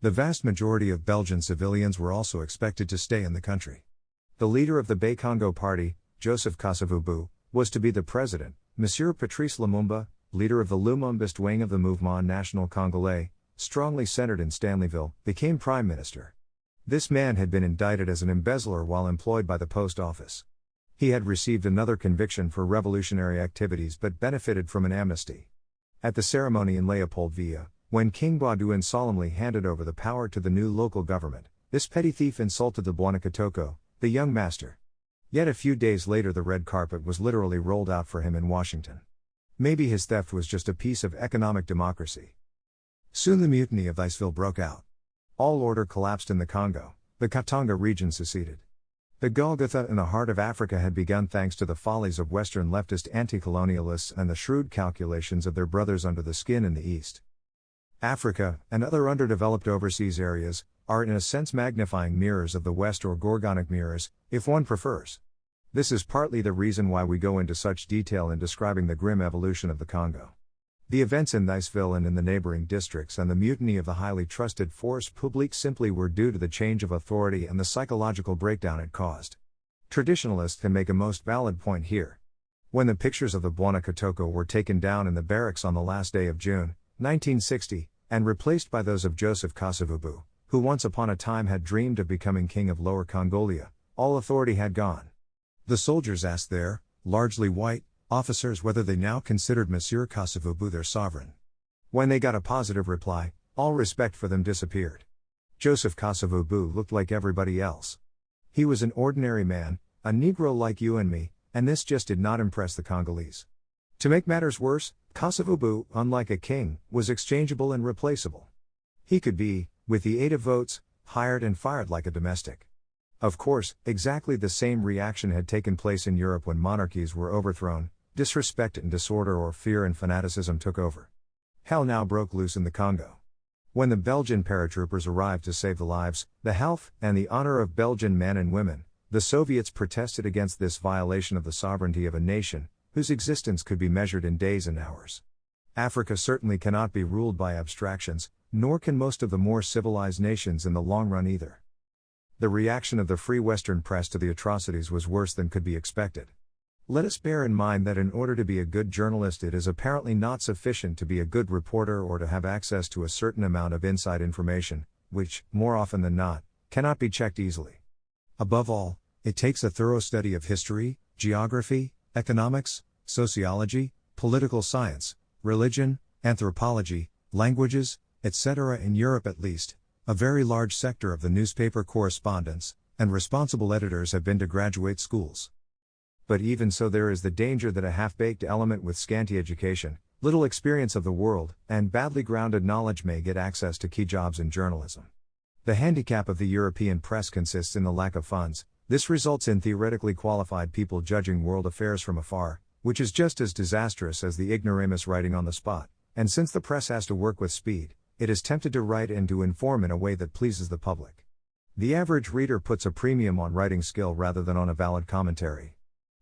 The vast majority of Belgian civilians were also expected to stay in the country. The leader of the Bay-Congo Party, Joseph Kasavubu, was to be the president. Monsieur Patrice Lumumba, leader of the Lumumbist wing of the Mouvement National Congolais, strongly centered in Stanleyville, became prime minister. This man had been indicted as an embezzler while employed by the post office. He had received another conviction for revolutionary activities but benefited from an amnesty. At the ceremony in Leopoldville, when King Baudouin solemnly handed over the power to the new local government, this petty thief insulted the Bwana Kitoko, the young master. Yet a few days later the red carpet was literally rolled out for him in Washington. Maybe his theft was just a piece of economic democracy. Soon the mutiny of Viceville broke out. All order collapsed in the Congo. The Katanga region seceded. The Golgotha in the heart of Africa had begun thanks to the follies of Western leftist anti-colonialists and the shrewd calculations of their brothers under the skin in the East. Africa, and other underdeveloped overseas areas, are in a sense magnifying mirrors of the West, or gorgonic mirrors, if one prefers. This is partly the reason why we go into such detail in describing the grim evolution of the Congo. The events in Niceville and in the neighboring districts and the mutiny of the highly trusted force publique simply were due to the change of authority and the psychological breakdown it caused. Traditionalists can make a most valid point here. When the pictures of the Bwana Kitoko were taken down in the barracks on the last day of June, 1960, and replaced by those of Joseph Kasavubu, who once upon a time had dreamed of becoming king of Lower Congolia, all authority had gone. The soldiers asked their, largely white, officers whether they now considered Monsieur Kasavubu their sovereign. When they got a positive reply, all respect for them disappeared. Joseph Kasavubu looked like everybody else. He was an ordinary man, a Negro like you and me, and this just did not impress the Congolese. To make matters worse, Kasavubu, unlike a king, was exchangeable and replaceable. He could be, with the aid of votes, hired and fired like a domestic. Of course, exactly the same reaction had taken place in Europe when monarchies were overthrown, disrespect and disorder or fear and fanaticism took over. Hell now broke loose in the Congo. When the Belgian paratroopers arrived to save the lives, the health, and the honor of Belgian men and women, the Soviets protested against this violation of the sovereignty of a nation, whose existence could be measured in days and hours. Africa certainly cannot be ruled by abstractions, nor can most of the more civilized nations in the long run either. The reaction of the free Western press to the atrocities was worse than could be expected. Let us bear in mind that in order to be a good journalist, it is apparently not sufficient to be a good reporter or to have access to a certain amount of inside information, which, more often than not, cannot be checked easily. Above all, it takes a thorough study of history, geography, economics, sociology, political science, religion, anthropology, languages, etc. In Europe at least, a very large sector of the newspaper correspondents and responsible editors have been to graduate schools. But even so, there is the danger that a half-baked element with scanty education, little experience of the world, and badly grounded knowledge may get access to key jobs in journalism. The handicap of the European press consists in the lack of funds. This results in theoretically qualified people judging world affairs from afar, which is just as disastrous as the ignoramus writing on the spot, and since the press has to work with speed, it is tempted to write and to inform in a way that pleases the public. The average reader puts a premium on writing skill rather than on a valid commentary.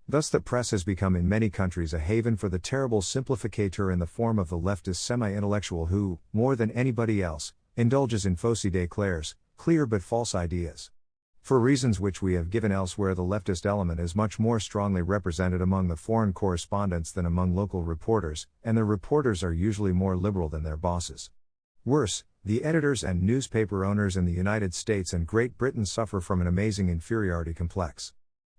Thus the press has become in many countries a haven for the terrible simplificateur in the form of the leftist semi-intellectual who, more than anybody else, indulges in fausses d'éclairs, clear but false ideas. For reasons which we have given elsewhere, the leftist element is much more strongly represented among the foreign correspondents than among local reporters, and the reporters are usually more liberal than their bosses. Worse, the editors and newspaper owners in the United States and Great Britain suffer from an amazing inferiority complex.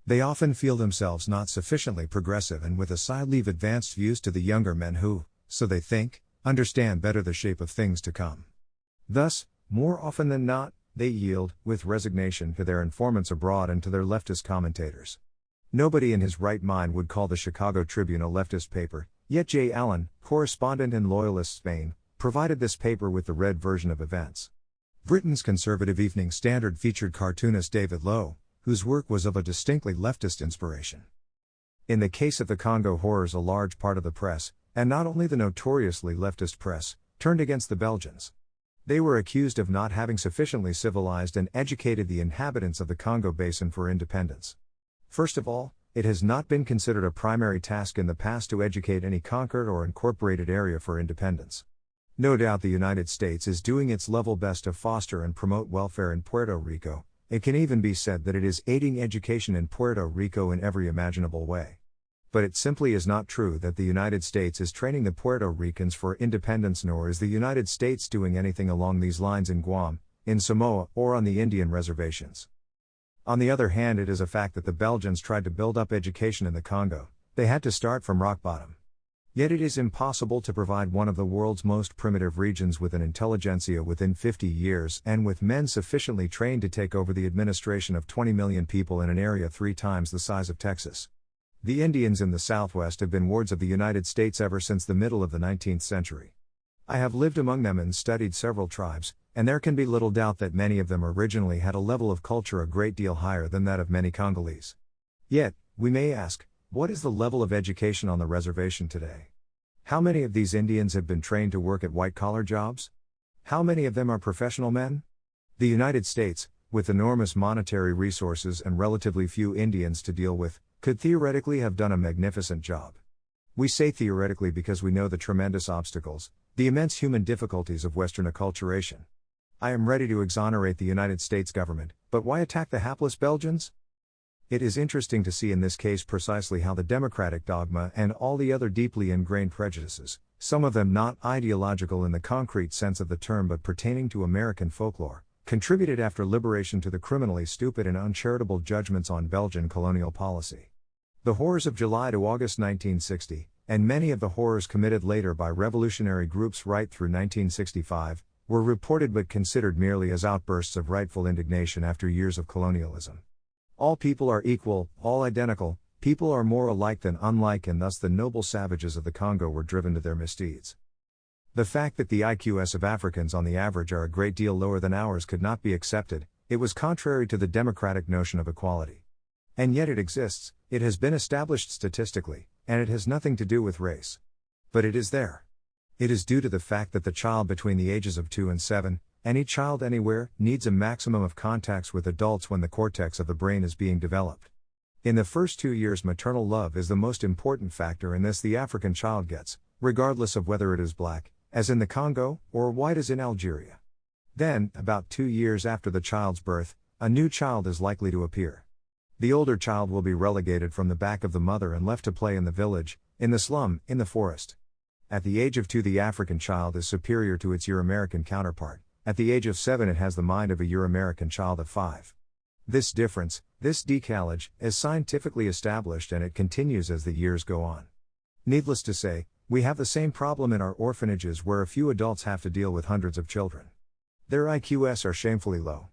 They often feel themselves not sufficiently progressive and with a side leave advanced views to the younger men who, so they think, understand better the shape of things to come. Thus, more often than not, they yield, with resignation, to their informants abroad and to their leftist commentators. Nobody in his right mind would call the Chicago Tribune a leftist paper, yet J. Allen, correspondent in Loyalist Spain, provided this paper with the red version of events. Britain's conservative Evening Standard featured cartoonist David Lowe, whose work was of a distinctly leftist inspiration. In the case of the Congo horrors, a large part of the press, and not only the notoriously leftist press, turned against the Belgians. They were accused of not having sufficiently civilized and educated the inhabitants of the Congo Basin for independence. First of all, it has not been considered a primary task in the past to educate any conquered or incorporated area for independence. No doubt the United States is doing its level best to foster and promote welfare in Puerto Rico. It can even be said that it is aiding education in Puerto Rico in every imaginable way. But it simply is not true that the United States is training the Puerto Ricans for independence, nor is the United States doing anything along these lines in Guam, in Samoa, or on the Indian reservations. On the other hand, it is a fact that the Belgians tried to build up education in the Congo. They had to start from rock bottom. Yet it is impossible to provide one of the world's most primitive regions with an intelligentsia within 50 years and with men sufficiently trained to take over the administration of 20 million people in an area 3 times the size of Texas. The Indians in the Southwest have been wards of the United States ever since the middle of the 19th century. I have lived among them and studied several tribes, and there can be little doubt that many of them originally had a level of culture a great deal higher than that of many Congolese. Yet, we may ask, what is the level of education on the reservation today? How many of these Indians have been trained to work at white-collar jobs? How many of them are professional men? The United States, with enormous monetary resources and relatively few Indians to deal with, could theoretically have done a magnificent job. We say theoretically because we know the tremendous obstacles, the immense human difficulties of Western acculturation. I am ready to exonerate the United States government, but why attack the hapless Belgians? It is interesting to see in this case precisely how the democratic dogma and all the other deeply ingrained prejudices, some of them not ideological in the concrete sense of the term but pertaining to American folklore, contributed after liberation to the criminally stupid and uncharitable judgments on Belgian colonial policy. The horrors of July to August 1960, and many of the horrors committed later by revolutionary groups right through 1965, were reported but considered merely as outbursts of rightful indignation after years of colonialism. All people are equal, all identical, people are more alike than unlike, and thus the noble savages of the Congo were driven to their misdeeds. The fact that the IQs of Africans on the average are a great deal lower than ours could not be accepted. It was contrary to the democratic notion of equality. And yet it exists, it has been established statistically, and it has nothing to do with race. But it is there. It is due to the fact that the child between the ages of 2 and 7, any child anywhere, needs a maximum of contacts with adults when the cortex of the brain is being developed. In the first 2 years, maternal love is the most important factor, and this the African child gets, regardless of whether it is black, as in the Congo, or white as in Algeria. Then, about 2 years after the child's birth, a new child is likely to appear. The older child will be relegated from the back of the mother and left to play in the village, in the slum, in the forest. At the age of 2, the African child is superior to its Euro-American counterpart. At the age of 7, it has the mind of a Euro-American child of 5. This difference, this decalage, is scientifically established, and it continues as the years go on. Needless to say, we have the same problem in our orphanages, where a few adults have to deal with hundreds of children. Their IQs are shamefully low.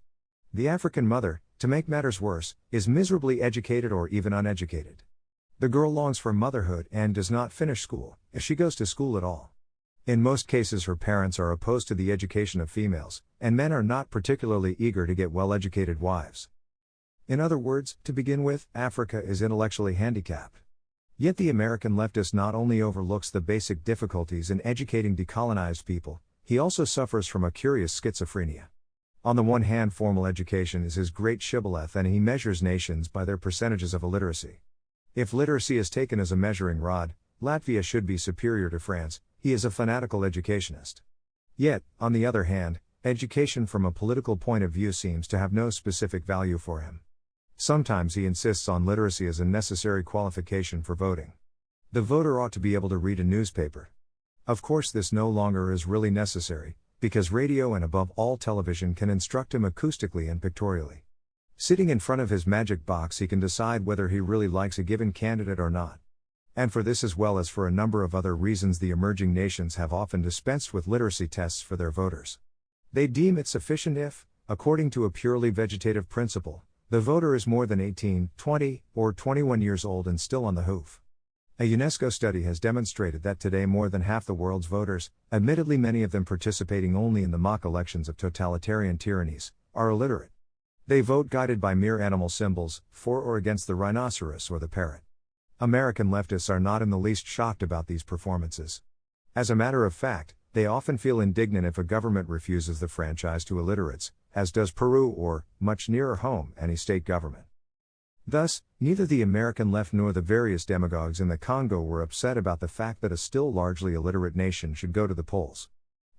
The African mother, to make matters worse, is miserably educated or even uneducated. The girl longs for motherhood and does not finish school, if she goes to school at all. In most cases, her parents are opposed to the education of females, and men are not particularly eager to get well-educated wives. In other words, to begin with, Africa is intellectually handicapped. Yet the American leftist not only overlooks the basic difficulties in educating decolonized people, he also suffers from a curious schizophrenia. On the one hand, formal education is his great shibboleth, and he measures nations by their percentages of illiteracy. If literacy is taken as a measuring rod, Latvia should be superior to France. He is a fanatical educationist. Yet, on the other hand, education from a political point of view seems to have no specific value for him. Sometimes he insists on literacy as a necessary qualification for voting. The voter ought to be able to read a newspaper. Of course, this no longer is really necessary, because radio and above all television can instruct him acoustically and pictorially. Sitting in front of his magic box, he can decide whether he really likes a given candidate or not. And for this, as well as for a number of other reasons, the emerging nations have often dispensed with literacy tests for their voters. They deem it sufficient if, according to a purely vegetative principle, the voter is more than 18, 20, or 21 years old and still on the hoof. A UNESCO study has demonstrated that today more than half the world's voters, admittedly many of them participating only in the mock elections of totalitarian tyrannies, are illiterate. They vote guided by mere animal symbols, for or against the rhinoceros or the parrot. American leftists are not in the least shocked about these performances. As a matter of fact, they often feel indignant if a government refuses the franchise to illiterates, as does Peru or, much nearer home, any state government. Thus, neither the American left nor the various demagogues in the Congo were upset about the fact that a still largely illiterate nation should go to the polls.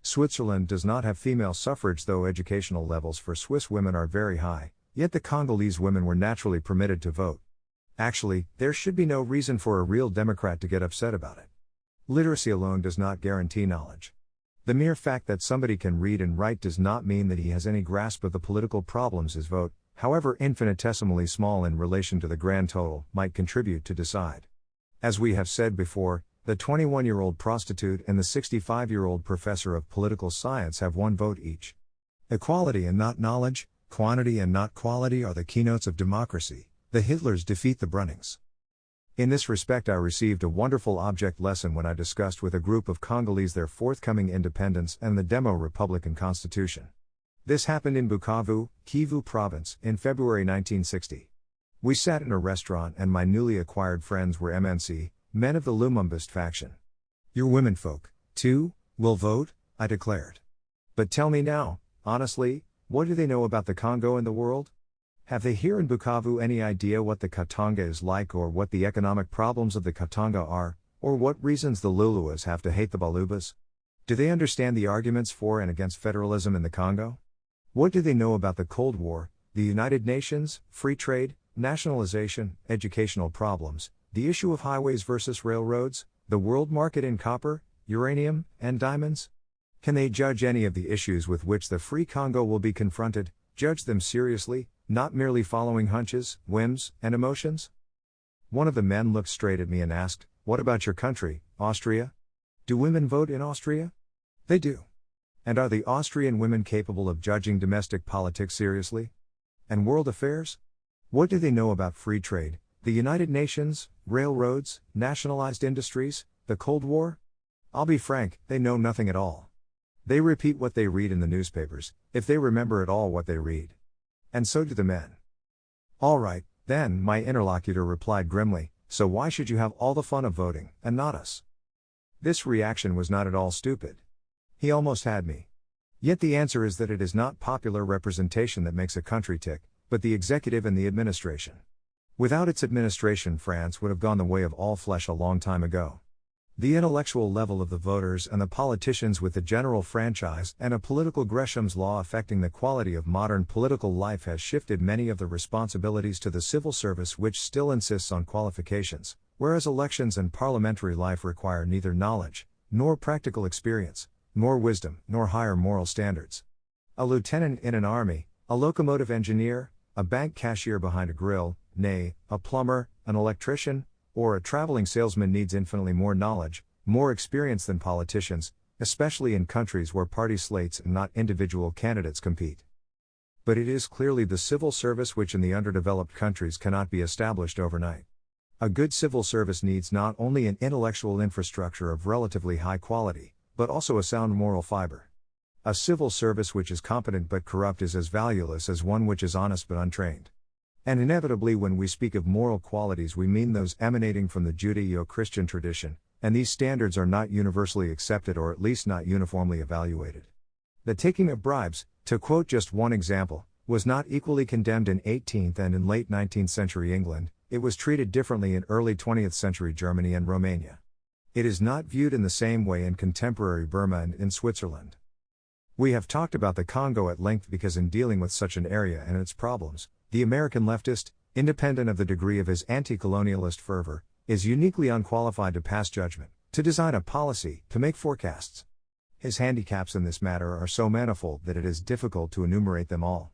Switzerland does not have female suffrage, though educational levels for Swiss women are very high, yet the Congolese women were naturally permitted to vote. Actually, there should be no reason for a real Democrat to get upset about it. Literacy alone does not guarantee knowledge. The mere fact that somebody can read and write does not mean that he has any grasp of the political problems his vote, however infinitesimally small in relation to the grand total, might contribute to decide. As we have said before, the 21-year-old prostitute and the 65-year-old professor of political science have 1 vote each. Equality and not knowledge, quantity and not quality are the keynotes of democracy. The Hitlers defeat the Brunnings. In this respect, I received a wonderful object lesson when I discussed with a group of Congolese their forthcoming independence and the Demo Republican Constitution. This happened in Bukavu, Kivu Province, in February 1960. We sat in a restaurant and my newly acquired friends were MNC, men of the Lumumbist faction. "Your womenfolk, too, will vote," I declared. "But tell me now, honestly, what do they know about the Congo and the world? Have they here in Bukavu any idea what the Katanga is like or what the economic problems of the Katanga are, Or what reasons the Luluas have to hate the Balubas? Do they understand the arguments for and against federalism in the Congo? What do they know about the Cold War, the United Nations, free trade, nationalization, educational problems, the issue of highways versus railroads, the world market in copper, uranium, and diamonds? Can they judge any of the issues with which the Free Congo will be confronted, judge them seriously, not merely following hunches, whims, and emotions? One of the men looked straight at me and asked, "What about your country, Austria? Do women vote in Austria?" They do. And are the Austrian women capable of judging domestic politics seriously? And world affairs? What do they know about free trade, the United Nations, railroads, nationalized industries, the Cold War? I'll be frank, they know nothing at all. They repeat what they read in the newspapers, if they remember at all what they read. And so do the men. All right, then, my interlocutor replied grimly, so why should you have all the fun of voting, and not us? This reaction was not at all stupid. He almost had me. Yet the answer is that it is not popular representation that makes a country tick, but the executive and the administration. Without its administration, France would have gone the way of all flesh a long time ago. The intellectual level of the voters and the politicians with the general franchise and a political Gresham's law affecting the quality of modern political life has shifted many of the responsibilities to the civil service, which still insists on qualifications, whereas elections and parliamentary life require neither knowledge, nor practical experience, nor wisdom, nor higher moral standards. A lieutenant in an army, a locomotive engineer, a bank cashier behind a grill, nay, a plumber, an electrician, or a traveling salesman needs infinitely more knowledge, more experience than politicians, especially in countries where party slates and not individual candidates compete. But it is clearly the civil service which in the underdeveloped countries cannot be established overnight. A good civil service needs not only an intellectual infrastructure of relatively high quality, but also a sound moral fiber. A civil service which is competent but corrupt is as valueless as one which is honest but untrained. And inevitably when we speak of moral qualities we mean those emanating from the Judeo-Christian tradition, and these standards are not universally accepted or at least not uniformly evaluated. The taking of bribes, to quote just one example, was not equally condemned in 18th and in late 19th century England, it was treated differently in early 20th century Germany and Romania. It is not viewed in the same way in contemporary Burma and in Switzerland. We have talked about the Congo at length because in dealing with such an area and its problems, the American leftist, independent of the degree of his anti-colonialist fervor, is uniquely unqualified to pass judgment, to design a policy, to make forecasts. His handicaps in this matter are so manifold that it is difficult to enumerate them all.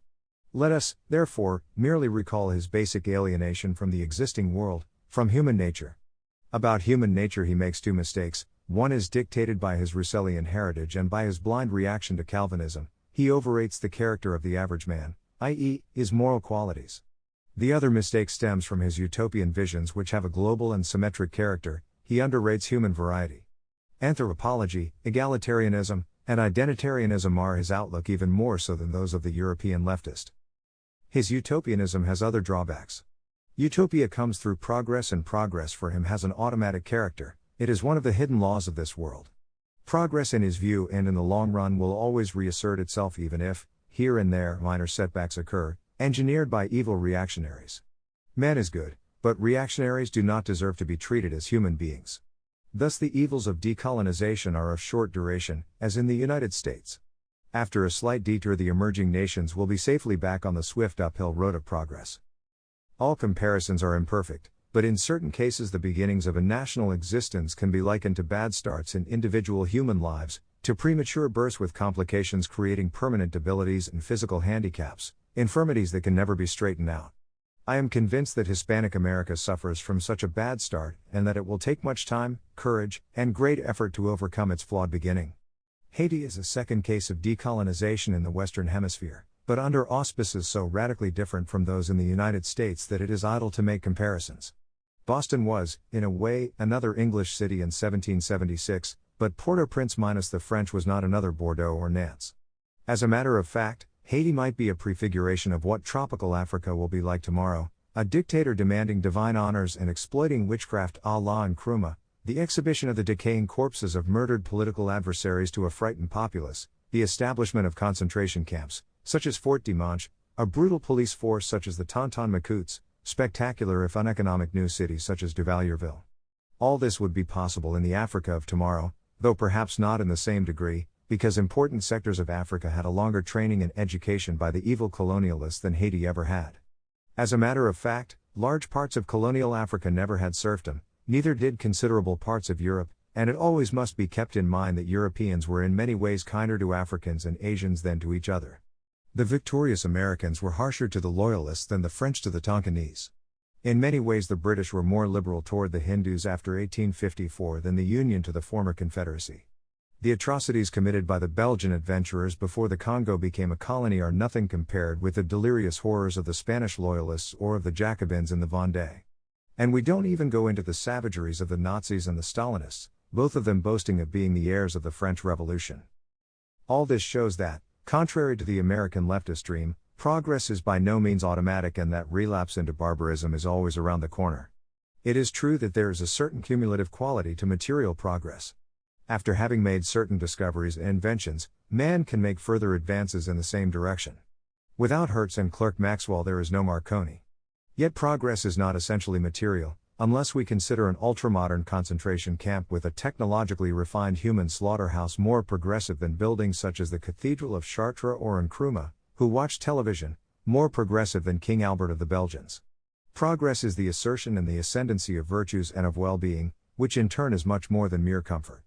Let us, therefore, merely recall his basic alienation from the existing world, from human nature. About human nature he makes two mistakes: one is dictated by his Russellian heritage and by his blind reaction to Calvinism. He overrates the character of the average man, i.e., his moral qualities. The other mistake stems from his utopian visions which have a global and symmetric character. He underrates human variety. Anthropology, egalitarianism, and identitarianism are his outlook even more so than those of the European leftist. His utopianism has other drawbacks. Utopia comes through progress, and progress for him has an automatic character. It is one of the hidden laws of this world. Progress in his view and in the long run will always reassert itself even if, here and there, minor setbacks occur, engineered by evil reactionaries. Man is good, but reactionaries do not deserve to be treated as human beings. Thus the evils of decolonization are of short duration, as in the United States. After a slight detour the emerging nations will be safely back on the swift uphill road of progress. All comparisons are imperfect, but in certain cases the beginnings of a national existence can be likened to bad starts in individual human lives, to premature births with complications creating permanent debilities and physical handicaps, infirmities that can never be straightened out. I am convinced that Hispanic America suffers from such a bad start, and that it will take much time, courage, and great effort to overcome its flawed beginning. Haiti is a second case of decolonization in the Western Hemisphere, but under auspices so radically different from those in the United States that it is idle to make comparisons. Boston was, in a way, another English city in 1776, but Port-au-Prince minus the French was not another Bordeaux or Nantes. As a matter of fact, Haiti might be a prefiguration of what tropical Africa will be like tomorrow, a dictator demanding divine honors and exploiting witchcraft à la Nkrumah, the exhibition of the decaying corpses of murdered political adversaries to a frightened populace, the establishment of concentration camps, such as Fort Dimanche, a brutal police force such as the Tonton Macoutes, spectacular if uneconomic new cities such as Duvallierville. All this would be possible in the Africa of tomorrow, though perhaps not in the same degree, because important sectors of Africa had a longer training and education by the evil colonialists than Haiti ever had. As a matter of fact, large parts of colonial Africa never had serfdom, neither did considerable parts of Europe, and it always must be kept in mind that Europeans were in many ways kinder to Africans and Asians than to each other. The victorious Americans were harsher to the Loyalists than the French to the Tonkinese. In many ways the British were more liberal toward the Hindus after 1854 than the Union to the former Confederacy. The atrocities committed by the Belgian adventurers before the Congo became a colony are nothing compared with the delirious horrors of the Spanish Loyalists or of the Jacobins in the Vendée. And we don't even go into the savageries of the Nazis and the Stalinists, both of them boasting of being the heirs of the French Revolution. All this shows that, contrary to the American leftist dream, progress is by no means automatic and that relapse into barbarism is always around the corner. It is true that there is a certain cumulative quality to material progress. After having made certain discoveries and inventions, man can make further advances in the same direction. Without Hertz and Clerk Maxwell there is no Marconi. Yet progress is not essentially material, unless we consider an ultramodern concentration camp with a technologically refined human slaughterhouse more progressive than buildings such as the Cathedral of Chartres or Nkrumah, who watch television, more progressive than King Albert of the Belgians. Progress is the assertion and the ascendancy of virtues and of well-being, which in turn is much more than mere comfort.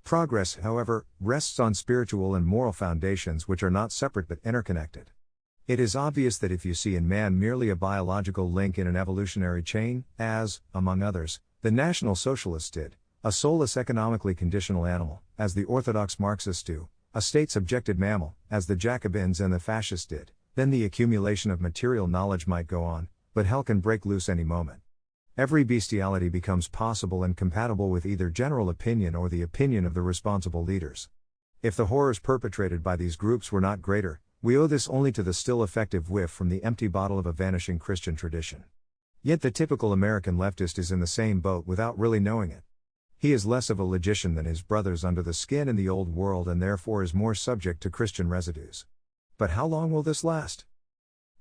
Progress, however, rests on spiritual and moral foundations which are not separate but interconnected. It is obvious that if you see in man merely a biological link in an evolutionary chain, as, among others, the National Socialists did, a soulless economically conditional animal, as the orthodox Marxists do, a state-subjected mammal, as the Jacobins and the Fascists did, then the accumulation of material knowledge might go on, but hell can break loose any moment. Every bestiality becomes possible and compatible with either general opinion or the opinion of the responsible leaders. If the horrors perpetrated by these groups were not greater, we owe this only to the still effective whiff from the empty bottle of a vanishing Christian tradition. Yet the typical American leftist is in the same boat without really knowing it. He is less of a logician than his brothers under the skin in the old world and therefore is more subject to Christian residues. But how long will this last?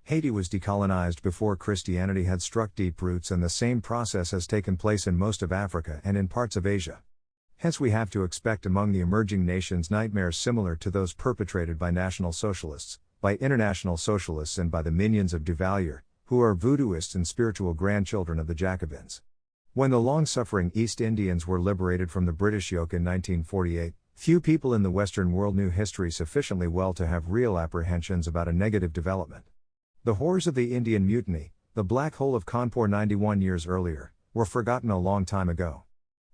Haiti was decolonized before Christianity had struck deep roots, and the same process has taken place in most of Africa and in parts of Asia. Hence we have to expect among the emerging nations nightmares similar to those perpetrated by National Socialists, by International Socialists and by the minions of Duvalier, who are voodooists and spiritual grandchildren of the Jacobins. When the long-suffering East Indians were liberated from the British yoke in 1948, few people in the Western world knew history sufficiently well to have real apprehensions about a negative development. The horrors of the Indian Mutiny, the Black Hole of Cawnpore 91 years earlier, were forgotten a long time ago.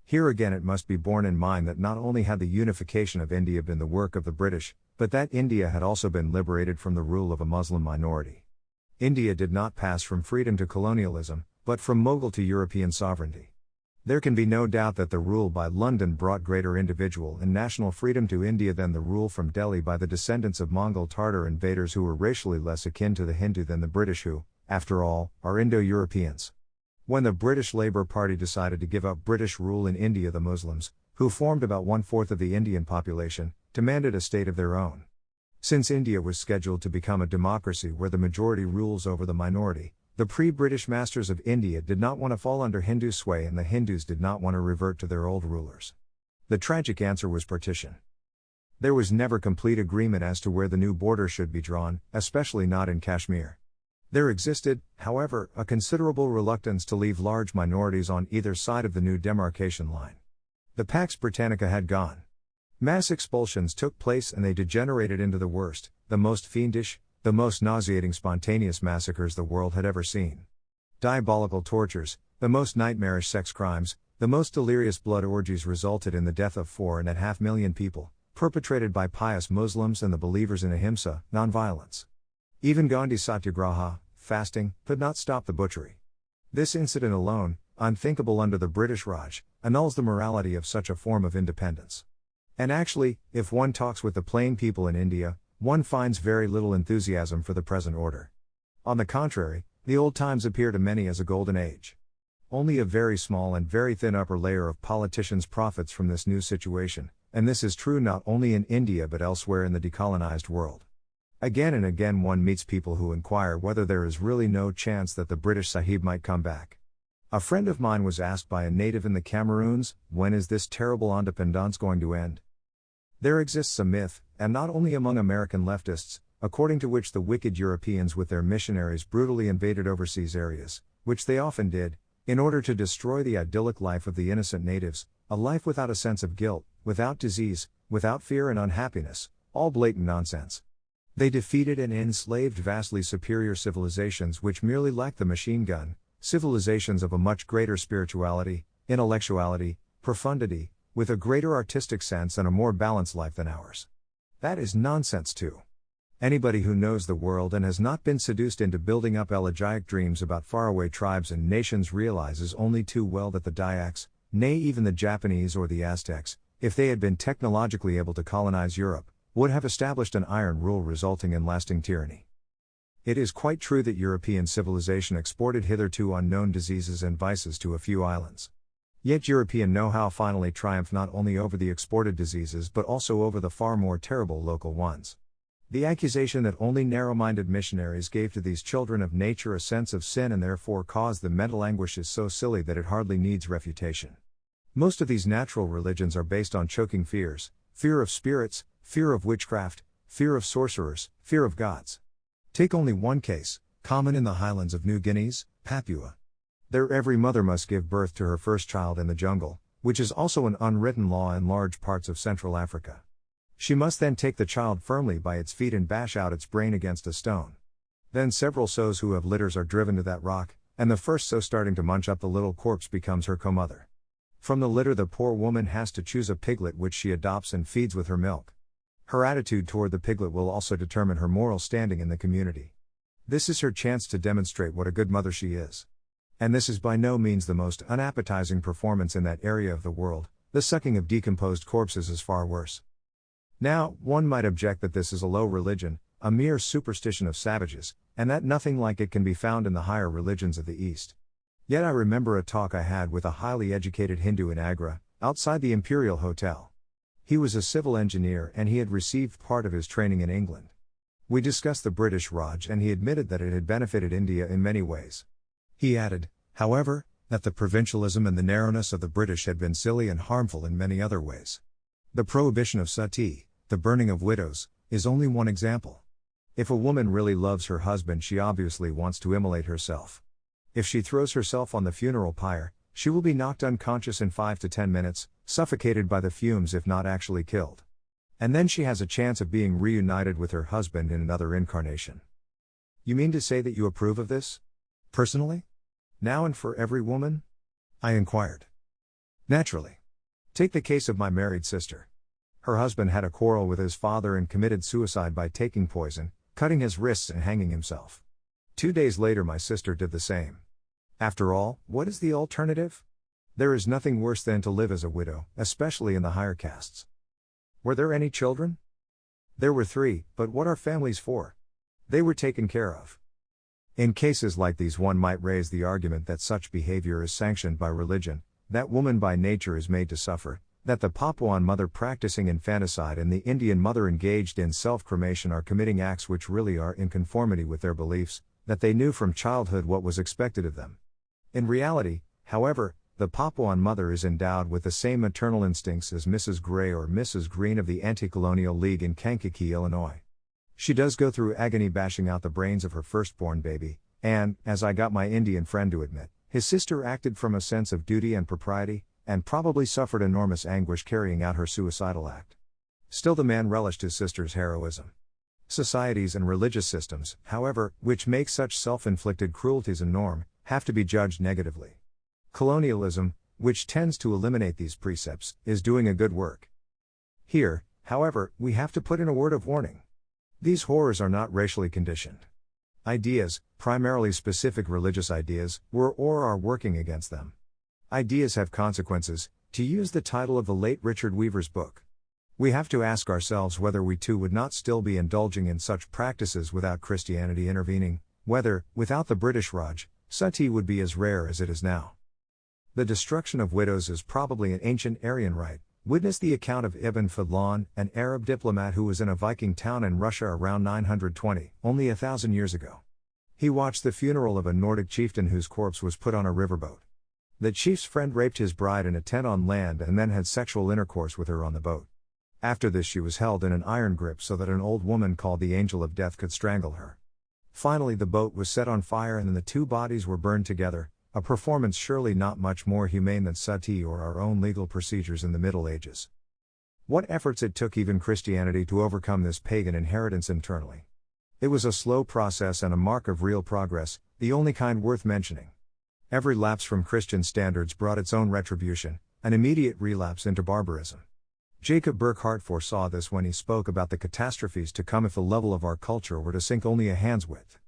Here again it must be borne in mind that not only had the unification of India been the work of the British, but that India had also been liberated from the rule of a Muslim minority. India did not pass from freedom to colonialism, but from Mughal to European sovereignty. There can be no doubt that the rule by London brought greater individual and national freedom to India than the rule from Delhi by the descendants of Mongol Tartar invaders who were racially less akin to the Hindu than the British who, after all, are Indo-Europeans. When the British Labour Party decided to give up British rule in India, the Muslims, who formed about 1/4 of the Indian population, demanded a state of their own. Since India was scheduled to become a democracy where the majority rules over the minority, the pre-British masters of India did not want to fall under Hindu sway and the Hindus did not want to revert to their old rulers. The tragic answer was partition. There was never complete agreement as to where the new border should be drawn, especially not in Kashmir. There existed, however, a considerable reluctance to leave large minorities on either side of the new demarcation line. The Pax Britannica had gone. Mass expulsions took place and they degenerated into the worst, the most fiendish, the most nauseating spontaneous massacres the world had ever seen. Diabolical tortures, the most nightmarish sex crimes, the most delirious blood orgies resulted in the death of 4.5 million people, perpetrated by pious Muslims and the believers in ahimsa, nonviolence. Even Gandhi's satyagraha, fasting, could not stop the butchery. This incident alone, unthinkable under the British Raj, annuls the morality of such a form of independence. And actually, if one talks with the plain people in India, one finds very little enthusiasm for the present order. On the contrary, the old times appear to many as a golden age. Only a very small and very thin upper layer of politicians profits from this new situation, and this is true not only in India but elsewhere in the decolonized world. Again and again one meets people who inquire whether there is really no chance that the British Sahib might come back. A friend of mine was asked by a native in the Cameroons, when is this terrible independence going to end? There exists a myth, and not only among American leftists, according to which the wicked Europeans with their missionaries brutally invaded overseas areas, which they often did, in order to destroy the idyllic life of the innocent natives, a life without a sense of guilt, without disease, without fear and unhappiness, all blatant nonsense. They defeated and enslaved vastly superior civilizations which merely lacked the machine gun, civilizations of a much greater spirituality, intellectuality, profundity, with a greater artistic sense and a more balanced life than ours. That is nonsense too. Anybody who knows the world and has not been seduced into building up elegiac dreams about faraway tribes and nations realizes only too well that the Dayaks, nay even the Japanese or the Aztecs, if they had been technologically able to colonize Europe, would have established an iron rule resulting in lasting tyranny. It is quite true that European civilization exported hitherto unknown diseases and vices to a few islands. Yet European know-how finally triumphed not only over the exported diseases but also over the far more terrible local ones. The accusation that only narrow-minded missionaries gave to these children of nature a sense of sin and therefore caused the mental anguish is so silly that it hardly needs refutation. Most of these natural religions are based on choking fears: fear of spirits, fear of witchcraft, fear of sorcerers, fear of gods. Take only one case, common in the highlands of New Guinea, Papua. There every mother must give birth to her first child in the jungle, which is also an unwritten law in large parts of Central Africa. She must then take the child firmly by its feet and bash out its brain against a stone. Then several sows who have litters are driven to that rock, and the first sow starting to munch up the little corpse becomes her co-mother. From the litter the poor woman has to choose a piglet which she adopts and feeds with her milk. Her attitude toward the piglet will also determine her moral standing in the community. This is her chance to demonstrate what a good mother she is. And this is by no means the most unappetizing performance in that area of the world. The sucking of decomposed corpses is far worse. Now, one might object that this is a low religion, a mere superstition of savages, and that nothing like it can be found in the higher religions of the East. Yet I remember a talk I had with a highly educated Hindu in Agra, outside the Imperial Hotel. He was a civil engineer and he had received part of his training in England. We discussed the British Raj and he admitted that it had benefited India in many ways. He added, however, that the provincialism and the narrowness of the British had been silly and harmful in many other ways. The prohibition of sati, the burning of widows, is only one example. If a woman really loves her husband, she obviously wants to immolate herself. If she throws herself on the funeral pyre, she will be knocked unconscious in 5 to 10 minutes, suffocated by the fumes if not actually killed. And then she has a chance of being reunited with her husband in another incarnation. You mean to say that you approve of this? Personally? Now and for every woman? I inquired. Naturally. Take the case of my married sister. Her husband had a quarrel with his father and committed suicide by taking poison, cutting his wrists and hanging himself. 2 days later my sister did the same. After all, what is the alternative? There is nothing worse than to live as a widow, especially in the higher castes. Were there any children? There were 3, but what are families for? They were taken care of. In cases like these one might raise the argument that such behavior is sanctioned by religion, that woman by nature is made to suffer, that the Papuan mother practicing infanticide and the Indian mother engaged in self-cremation are committing acts which really are in conformity with their beliefs, that they knew from childhood what was expected of them. In reality, however, the Papuan mother is endowed with the same maternal instincts as Mrs. Gray or Mrs. Green of the Anti-Colonial League in Kankakee, Illinois. She does go through agony bashing out the brains of her firstborn baby, and, as I got my Indian friend to admit, his sister acted from a sense of duty and propriety, and probably suffered enormous anguish carrying out her suicidal act. Still the man relished his sister's heroism. Societies and religious systems, however, which make such self-inflicted cruelties a norm, have to be judged negatively. Colonialism, which tends to eliminate these precepts, is doing a good work. Here, however, we have to put in a word of warning. These horrors are not racially conditioned. Ideas, primarily specific religious ideas, were or are working against them. Ideas have consequences, to use the title of the late Richard Weaver's book. We have to ask ourselves whether we too would not still be indulging in such practices without Christianity intervening, whether, without the British Raj, sati would be as rare as it is now. The destruction of widows is probably an ancient Aryan rite. Witness the account of Ibn Fadlan, an Arab diplomat who was in a Viking town in Russia around 920, only 1,000 years ago. He watched the funeral of a Nordic chieftain whose corpse was put on a riverboat. The chief's friend raped his bride in a tent on land and then had sexual intercourse with her on the boat. After this, she was held in an iron grip so that an old woman called the Angel of Death could strangle her. Finally, the boat was set on fire and then the two bodies were burned together, a performance surely not much more humane than sati or our own legal procedures in the Middle Ages. What efforts it took even Christianity to overcome this pagan inheritance internally. It was a slow process and a mark of real progress, the only kind worth mentioning. Every lapse from Christian standards brought its own retribution, an immediate relapse into barbarism. Jacob Burckhardt foresaw this when he spoke about the catastrophes to come if the level of our culture were to sink only a hand's width.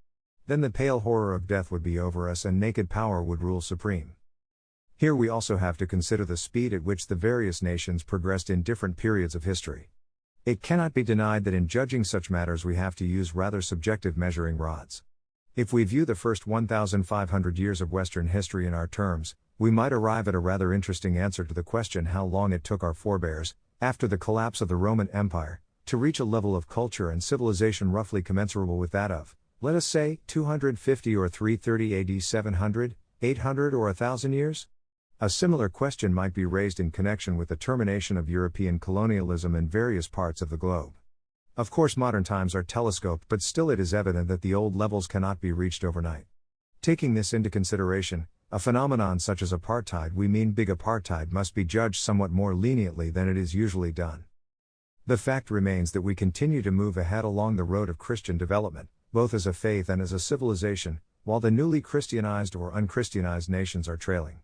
Then the pale horror of death would be over us and naked power would rule supreme. Here we also have to consider the speed at which the various nations progressed in different periods of history. It cannot be denied that in judging such matters we have to use rather subjective measuring rods. If we view the first 1,500 years of Western history in our terms, we might arrive at a rather interesting answer to the question how long it took our forebears, after the collapse of the Roman Empire, to reach a level of culture and civilization roughly commensurable with that of, let us say, 250 or 330 AD 700, 800 or 1,000 years? A similar question might be raised in connection with the termination of European colonialism in various parts of the globe. Of course, modern times are telescoped, but still it is evident that the old levels cannot be reached overnight. Taking this into consideration, a phenomenon such as apartheid, we mean big apartheid, must be judged somewhat more leniently than it is usually done. The fact remains that we continue to move ahead along the road of Christian development, both as a faith and as a civilization, while the newly Christianized or unchristianized nations are trailing.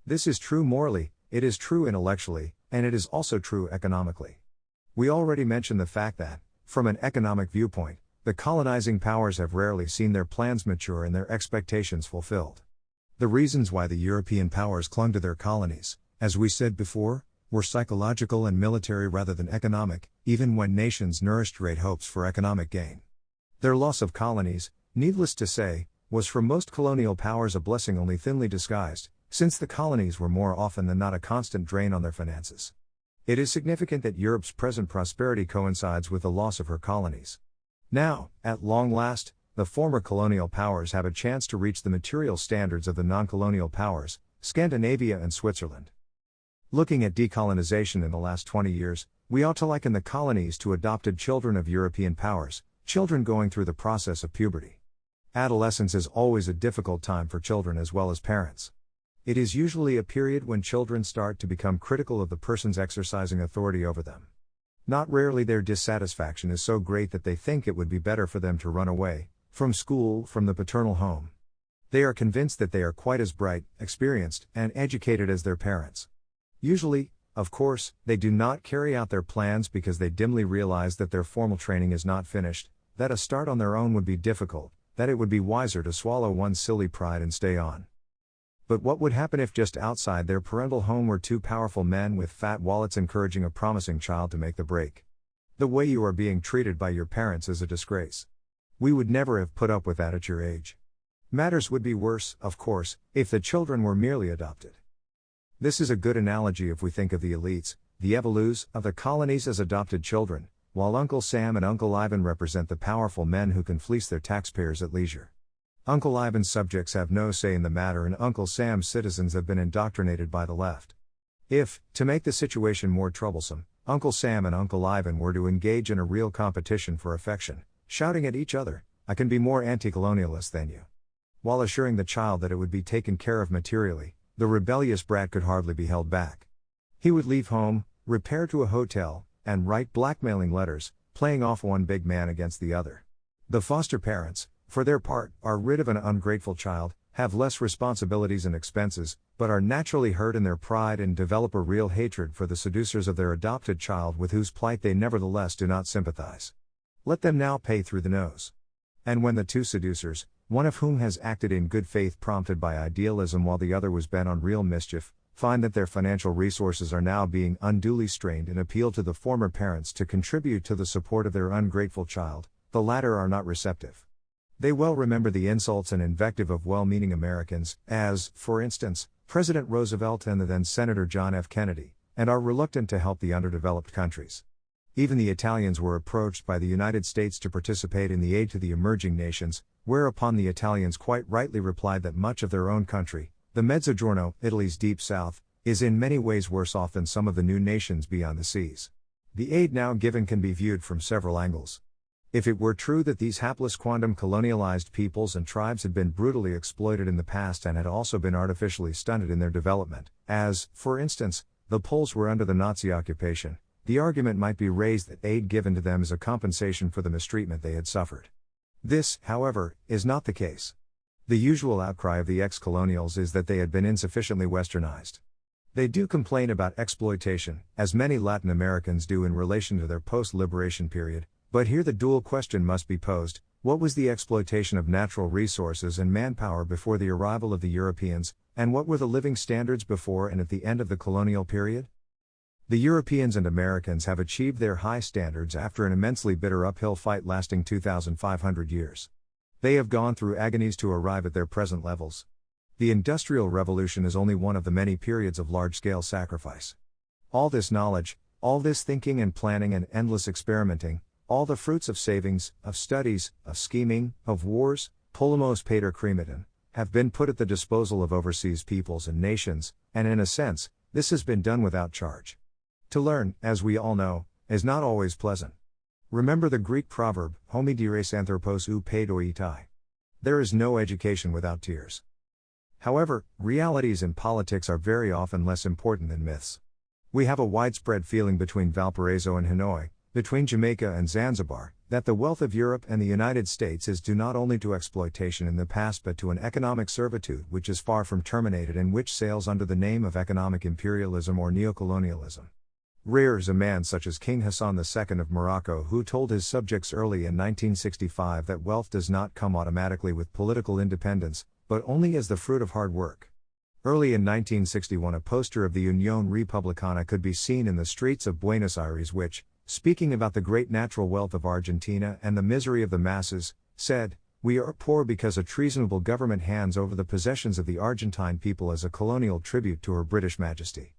This is true morally, it is true intellectually, and it is also true economically. We already mentioned the fact that, from an economic viewpoint, the colonizing powers have rarely seen their plans mature and their expectations fulfilled. The reasons why the European powers clung to their colonies, as we said before, were psychological and military rather than economic, even when nations nourished great hopes for economic gain. Their loss of colonies, needless to say, was for most colonial powers a blessing only thinly disguised, since the colonies were more often than not a constant drain on their finances. It is significant that Europe's present prosperity coincides with the loss of her colonies. Now, at long last, the former colonial powers have a chance to reach the material standards of the non-colonial powers, Scandinavia and Switzerland. Looking at decolonization in the last 20 years, we ought to liken the colonies to adopted children of European powers, children going through the process of puberty. Adolescence is always a difficult time for children as well as parents. It is usually a period when children start to become critical of the persons exercising authority over them. Not rarely their dissatisfaction is so great that they think it would be better for them to run away, from school, from the paternal home. They are convinced that they are quite as bright, experienced, and educated as their parents. Usually, of course, they do not carry out their plans because they dimly realize that their formal training is not finished, that a start on their own would be difficult, that it would be wiser to swallow one's silly pride and stay on. But what would happen if just outside their parental home were two powerful men with fat wallets encouraging a promising child to make the break? The way you are being treated by your parents is a disgrace. We would never have put up with that at your age. Matters would be worse, of course, if the children were merely adopted. This is a good analogy if we think of the elites, the evolus, of the colonies as adopted children, while Uncle Sam and Uncle Ivan represent the powerful men who can fleece their taxpayers at leisure. Uncle Ivan's subjects have no say in the matter and Uncle Sam's citizens have been indoctrinated by the left. If, to make the situation more troublesome, Uncle Sam and Uncle Ivan were to engage in a real competition for affection, shouting at each other, "I can be more anti-colonialist than you," while assuring the child that it would be taken care of materially, the rebellious brat could hardly be held back. He would leave home, repair to a hotel, and write blackmailing letters, playing off one big man against the other. The foster parents, for their part, are rid of an ungrateful child, have less responsibilities and expenses, but are naturally hurt in their pride and develop a real hatred for the seducers of their adopted child with whose plight they nevertheless do not sympathize. Let them now pay through the nose. And when the two seducers, one of whom has acted in good faith prompted by idealism while the other was bent on real mischief, find that their financial resources are now being unduly strained and appeal to the former parents to contribute to the support of their ungrateful child, the latter are not receptive. They well remember the insults and invective of well-meaning Americans, as, for instance, President Roosevelt and the then Senator John F. Kennedy, and are reluctant to help the underdeveloped countries. Even the Italians were approached by the United States to participate in the aid to the emerging nations, whereupon the Italians quite rightly replied that much of their own country, The Mezzogiorno, Italy's deep south, is in many ways worse off than some of the new nations beyond the seas. The aid now given can be viewed from several angles. If it were true that these hapless quondam colonialized peoples and tribes had been brutally exploited in the past and had also been artificially stunted in their development, as, for instance, the Poles were under the Nazi occupation, the argument might be raised that aid given to them is a compensation for the mistreatment they had suffered. This, however, is not the case. The usual outcry of the ex-colonials is that they had been insufficiently westernized. They do complain about exploitation, as many Latin Americans do in relation to their post-liberation period, but here the dual question must be posed: what was the exploitation of natural resources and manpower before the arrival of the Europeans, and what were the living standards before and at the end of the colonial period? The Europeans and Americans have achieved their high standards after an immensely bitter uphill fight lasting 2,500 years. They have gone through agonies to arrive at their present levels. The Industrial Revolution is only one of the many periods of large-scale sacrifice. All this knowledge, all this thinking and planning and endless experimenting, all the fruits of savings, of studies, of scheming, of wars, polemos pater crematin, have been put at the disposal of overseas peoples and nations, and in a sense, this has been done without charge. To learn, as we all know, is not always pleasant. Remember the Greek proverb, homi dires anthropos ou paidoitai. There is no education without tears. However, realities in politics are very often less important than myths. We have a widespread feeling between Valparaiso and Hanoi, between Jamaica and Zanzibar, that the wealth of Europe and the United States is due not only to exploitation in the past but to an economic servitude which is far from terminated and which sails under the name of economic imperialism or neocolonialism. Rare is a man such as King Hassan II of Morocco who told his subjects early in 1965 that wealth does not come automatically with political independence, but only as the fruit of hard work. Early in 1961 a poster of the Unión Republicana could be seen in the streets of Buenos Aires which, speaking about the great natural wealth of Argentina and the misery of the masses, said, "We are poor because a treasonable government hands over the possessions of the Argentine people as a colonial tribute to Her British Majesty."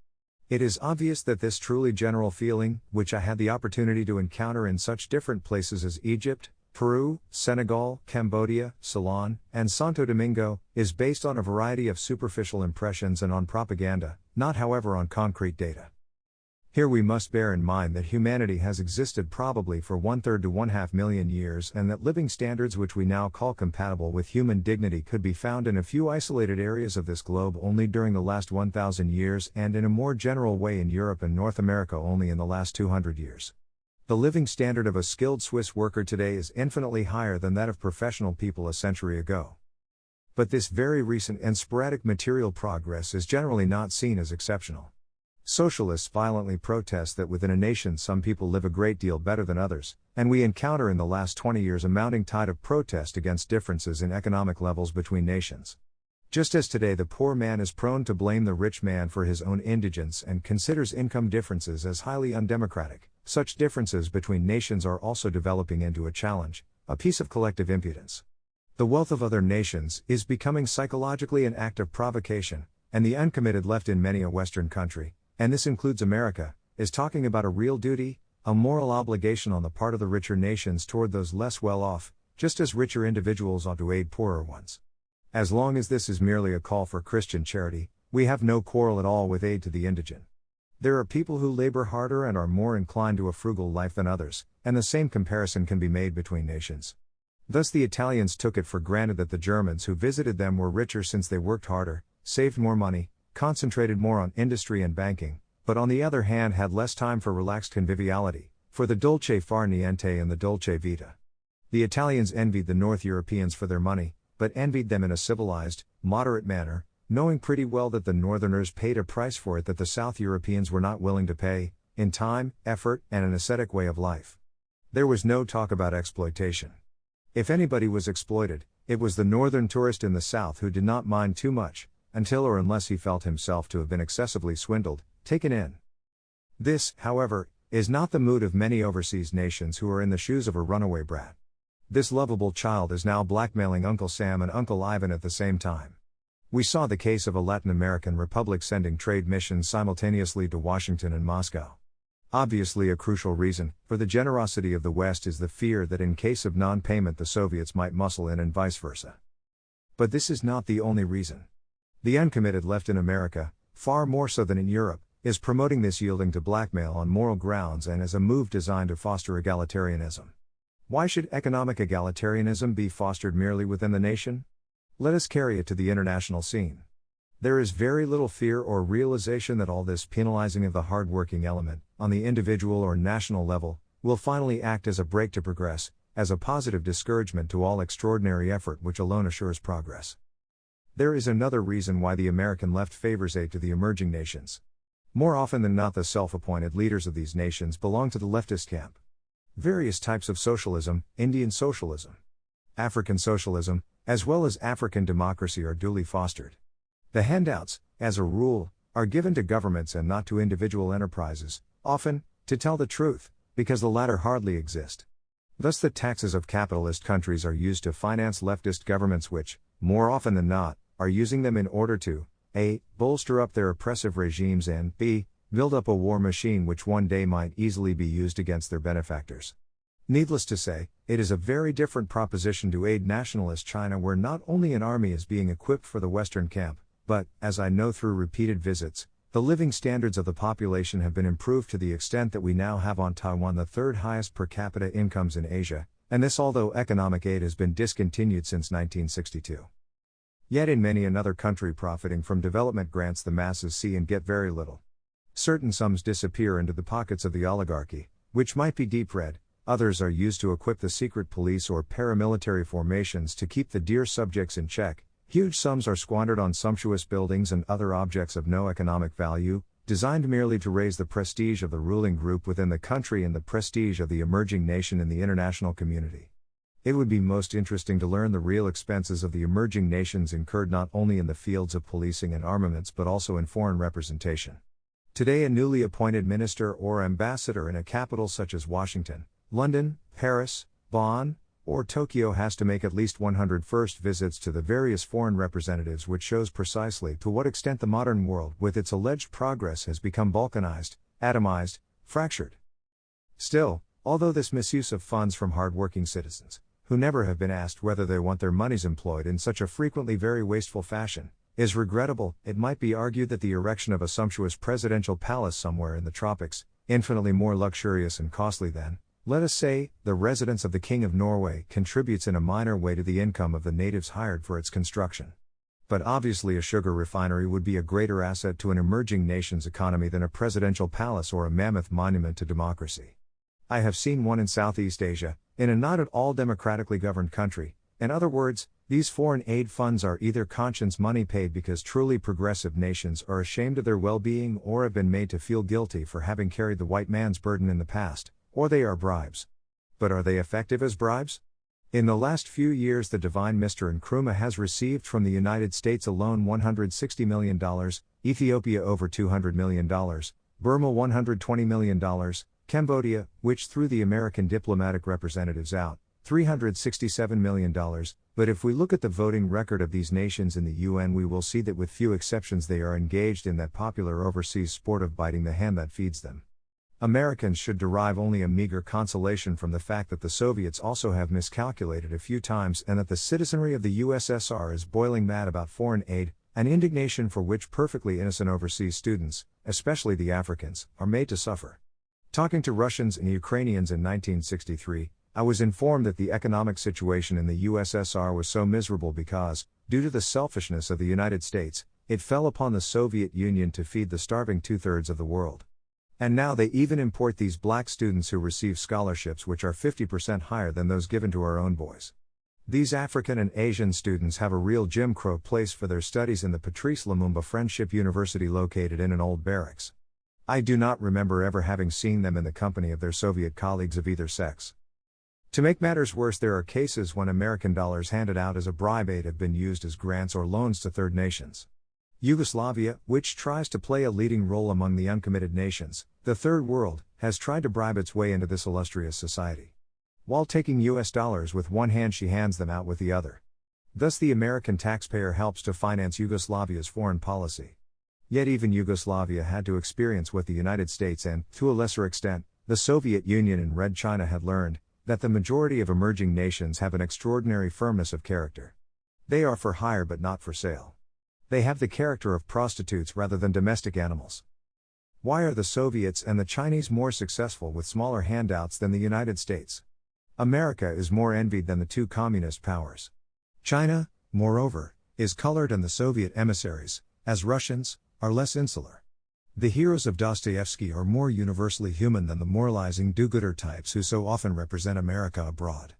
It is obvious that this truly general feeling, which I had the opportunity to encounter in such different places as Egypt, Peru, Senegal, Cambodia, Ceylon, and Santo Domingo, is based on a variety of superficial impressions and on propaganda, not however on concrete data. Here we must bear in mind that humanity has existed probably for 1/3 to 1/2 million years and that living standards which we now call compatible with human dignity could be found in a few isolated areas of this globe only during the last 1,000 years and in a more general way in Europe and North America only in the last 200 years. The living standard of a skilled Swiss worker today is infinitely higher than that of professional people a century ago. But this very recent and sporadic material progress is generally not seen as exceptional. Socialists violently protest that within a nation some people live a great deal better than others, and we encounter in the last 20 years a mounting tide of protest against differences in economic levels between nations. Just as today the poor man is prone to blame the rich man for his own indigence and considers income differences as highly undemocratic, such differences between nations are also developing into a challenge, a piece of collective impudence. The wealth of other nations is becoming psychologically an act of provocation, and the uncommitted left in many a Western country, and this includes America, is talking about a real duty, a moral obligation on the part of the richer nations toward those less well off, just as richer individuals ought to aid poorer ones. As long as this is merely a call for Christian charity, we have no quarrel at all with aid to the indigent. There are people who labor harder and are more inclined to a frugal life than others, and the same comparison can be made between nations. Thus the Italians took it for granted that the Germans who visited them were richer since they worked harder, saved more money, concentrated more on industry and banking, but on the other hand had less time for relaxed conviviality, for the dolce far niente and the dolce vita. The Italians envied the North Europeans for their money, but envied them in a civilized, moderate manner, knowing pretty well that the Northerners paid a price for it that the South Europeans were not willing to pay, in time, effort, and an ascetic way of life. There was no talk about exploitation. If anybody was exploited, it was the Northern tourist in the South who did not mind too much, until or unless he felt himself to have been excessively swindled, taken in. This, however, is not the mood of many overseas nations who are in the shoes of a runaway brat. This lovable child is now blackmailing Uncle Sam and Uncle Ivan at the same time. We saw the case of a Latin American republic sending trade missions simultaneously to Washington and Moscow. Obviously, a crucial reason for the generosity of the West is the fear that in case of non-payment the Soviets might muscle in and vice versa. But this is not the only reason. The uncommitted left in America, far more so than in Europe, is promoting this yielding to blackmail on moral grounds and as a move designed to foster egalitarianism. Why should economic egalitarianism be fostered merely within the nation? Let us carry it to the international scene. There is very little fear or realization that all this penalizing of the hard-working element, on the individual or national level, will finally act as a brake to progress, as a positive discouragement to all extraordinary effort which alone assures progress. There is another reason why the American left favors aid to the emerging nations. More often than not, the self-appointed leaders of these nations belong to the leftist camp. Various types of socialism, Indian socialism, African socialism, as well as African democracy are duly fostered. The handouts, as a rule, are given to governments and not to individual enterprises, often, to tell the truth, because the latter hardly exist. Thus the taxes of capitalist countries are used to finance leftist governments which, more often than not, are using them in order to a. bolster up their oppressive regimes and b. build up a war machine which one day might easily be used against their benefactors. Needless to say, it is a very different proposition to aid nationalist China, where not only an army is being equipped for the Western camp, but, as I know through repeated visits, the living standards of the population have been improved to the extent that we now have on Taiwan the third highest per capita incomes in Asia, and this although economic aid has been discontinued since 1962. Yet in many another country profiting from development grants the masses see and get very little. Certain sums disappear into the pockets of the oligarchy, which might be deep red, others are used to equip the secret police or paramilitary formations to keep the dear subjects in check, huge sums are squandered on sumptuous buildings and other objects of no economic value, designed merely to raise the prestige of the ruling group within the country and the prestige of the emerging nation in the international community. It would be most interesting to learn the real expenses of the emerging nations incurred not only in the fields of policing and armaments but also in foreign representation. Today a newly appointed minister or ambassador in a capital such as Washington, London, Paris, Bonn, or Tokyo has to make at least 100 first visits to the various foreign representatives, which shows precisely to what extent the modern world with its alleged progress has become balkanized, atomized, fractured. Still, although this misuse of funds from hard-working citizens, who never have been asked whether they want their monies employed in such a frequently very wasteful fashion, is regrettable, it might be argued that the erection of a sumptuous presidential palace somewhere in the tropics, infinitely more luxurious and costly than, let us say, the residence of the King of Norway, contributes in a minor way to the income of the natives hired for its construction. But obviously a sugar refinery would be a greater asset to an emerging nation's economy than a presidential palace or a mammoth monument to democracy. I have seen one in Southeast Asia, in a not at all democratically governed country. In other words, these foreign aid funds are either conscience money paid because truly progressive nations are ashamed of their well-being or have been made to feel guilty for having carried the white man's burden in the past, or they are bribes. But are they effective as bribes? In the last few years the divine Mr. Nkrumah has received from the United States alone $160 million, Ethiopia over $200 million, Burma $120 million, Cambodia, which threw the American diplomatic representatives out, $367 million, but if we look at the voting record of these nations in the UN we will see that with few exceptions they are engaged in that popular overseas sport of biting the hand that feeds them. Americans should derive only a meager consolation from the fact that the Soviets also have miscalculated a few times and that the citizenry of the USSR is boiling mad about foreign aid, an indignation for which perfectly innocent overseas students, especially the Africans, are made to suffer. Talking to Russians and Ukrainians in 1963, I was informed that the economic situation in the USSR was so miserable because, due to the selfishness of the United States, it fell upon the Soviet Union to feed the starving two-thirds of the world. And now they even import these black students who receive scholarships which are 50% higher than those given to our own boys. These African and Asian students have a real Jim Crow place for their studies in the Patrice Lumumba Friendship University located in an old barracks. I do not remember ever having seen them in the company of their Soviet colleagues of either sex. To make matters worse, there are cases when American dollars handed out as a bribe aid have been used as grants or loans to third nations. Yugoslavia, which tries to play a leading role among the uncommitted nations, the Third World, has tried to bribe its way into this illustrious society. While taking US dollars with one hand she hands them out with the other. Thus the American taxpayer helps to finance Yugoslavia's foreign policy. Yet even Yugoslavia had to experience what the United States and, to a lesser extent, the Soviet Union and Red China had learned, that the majority of emerging nations have an extraordinary firmness of character. They are for hire but not for sale. They have the character of prostitutes rather than domestic animals. Why are the Soviets and the Chinese more successful with smaller handouts than the United States? America is more envied than the two communist powers. China, moreover, is colored, and the Soviet emissaries, as Russians, are less insular. The heroes of Dostoevsky are more universally human than the moralizing do-gooder types who so often represent America abroad.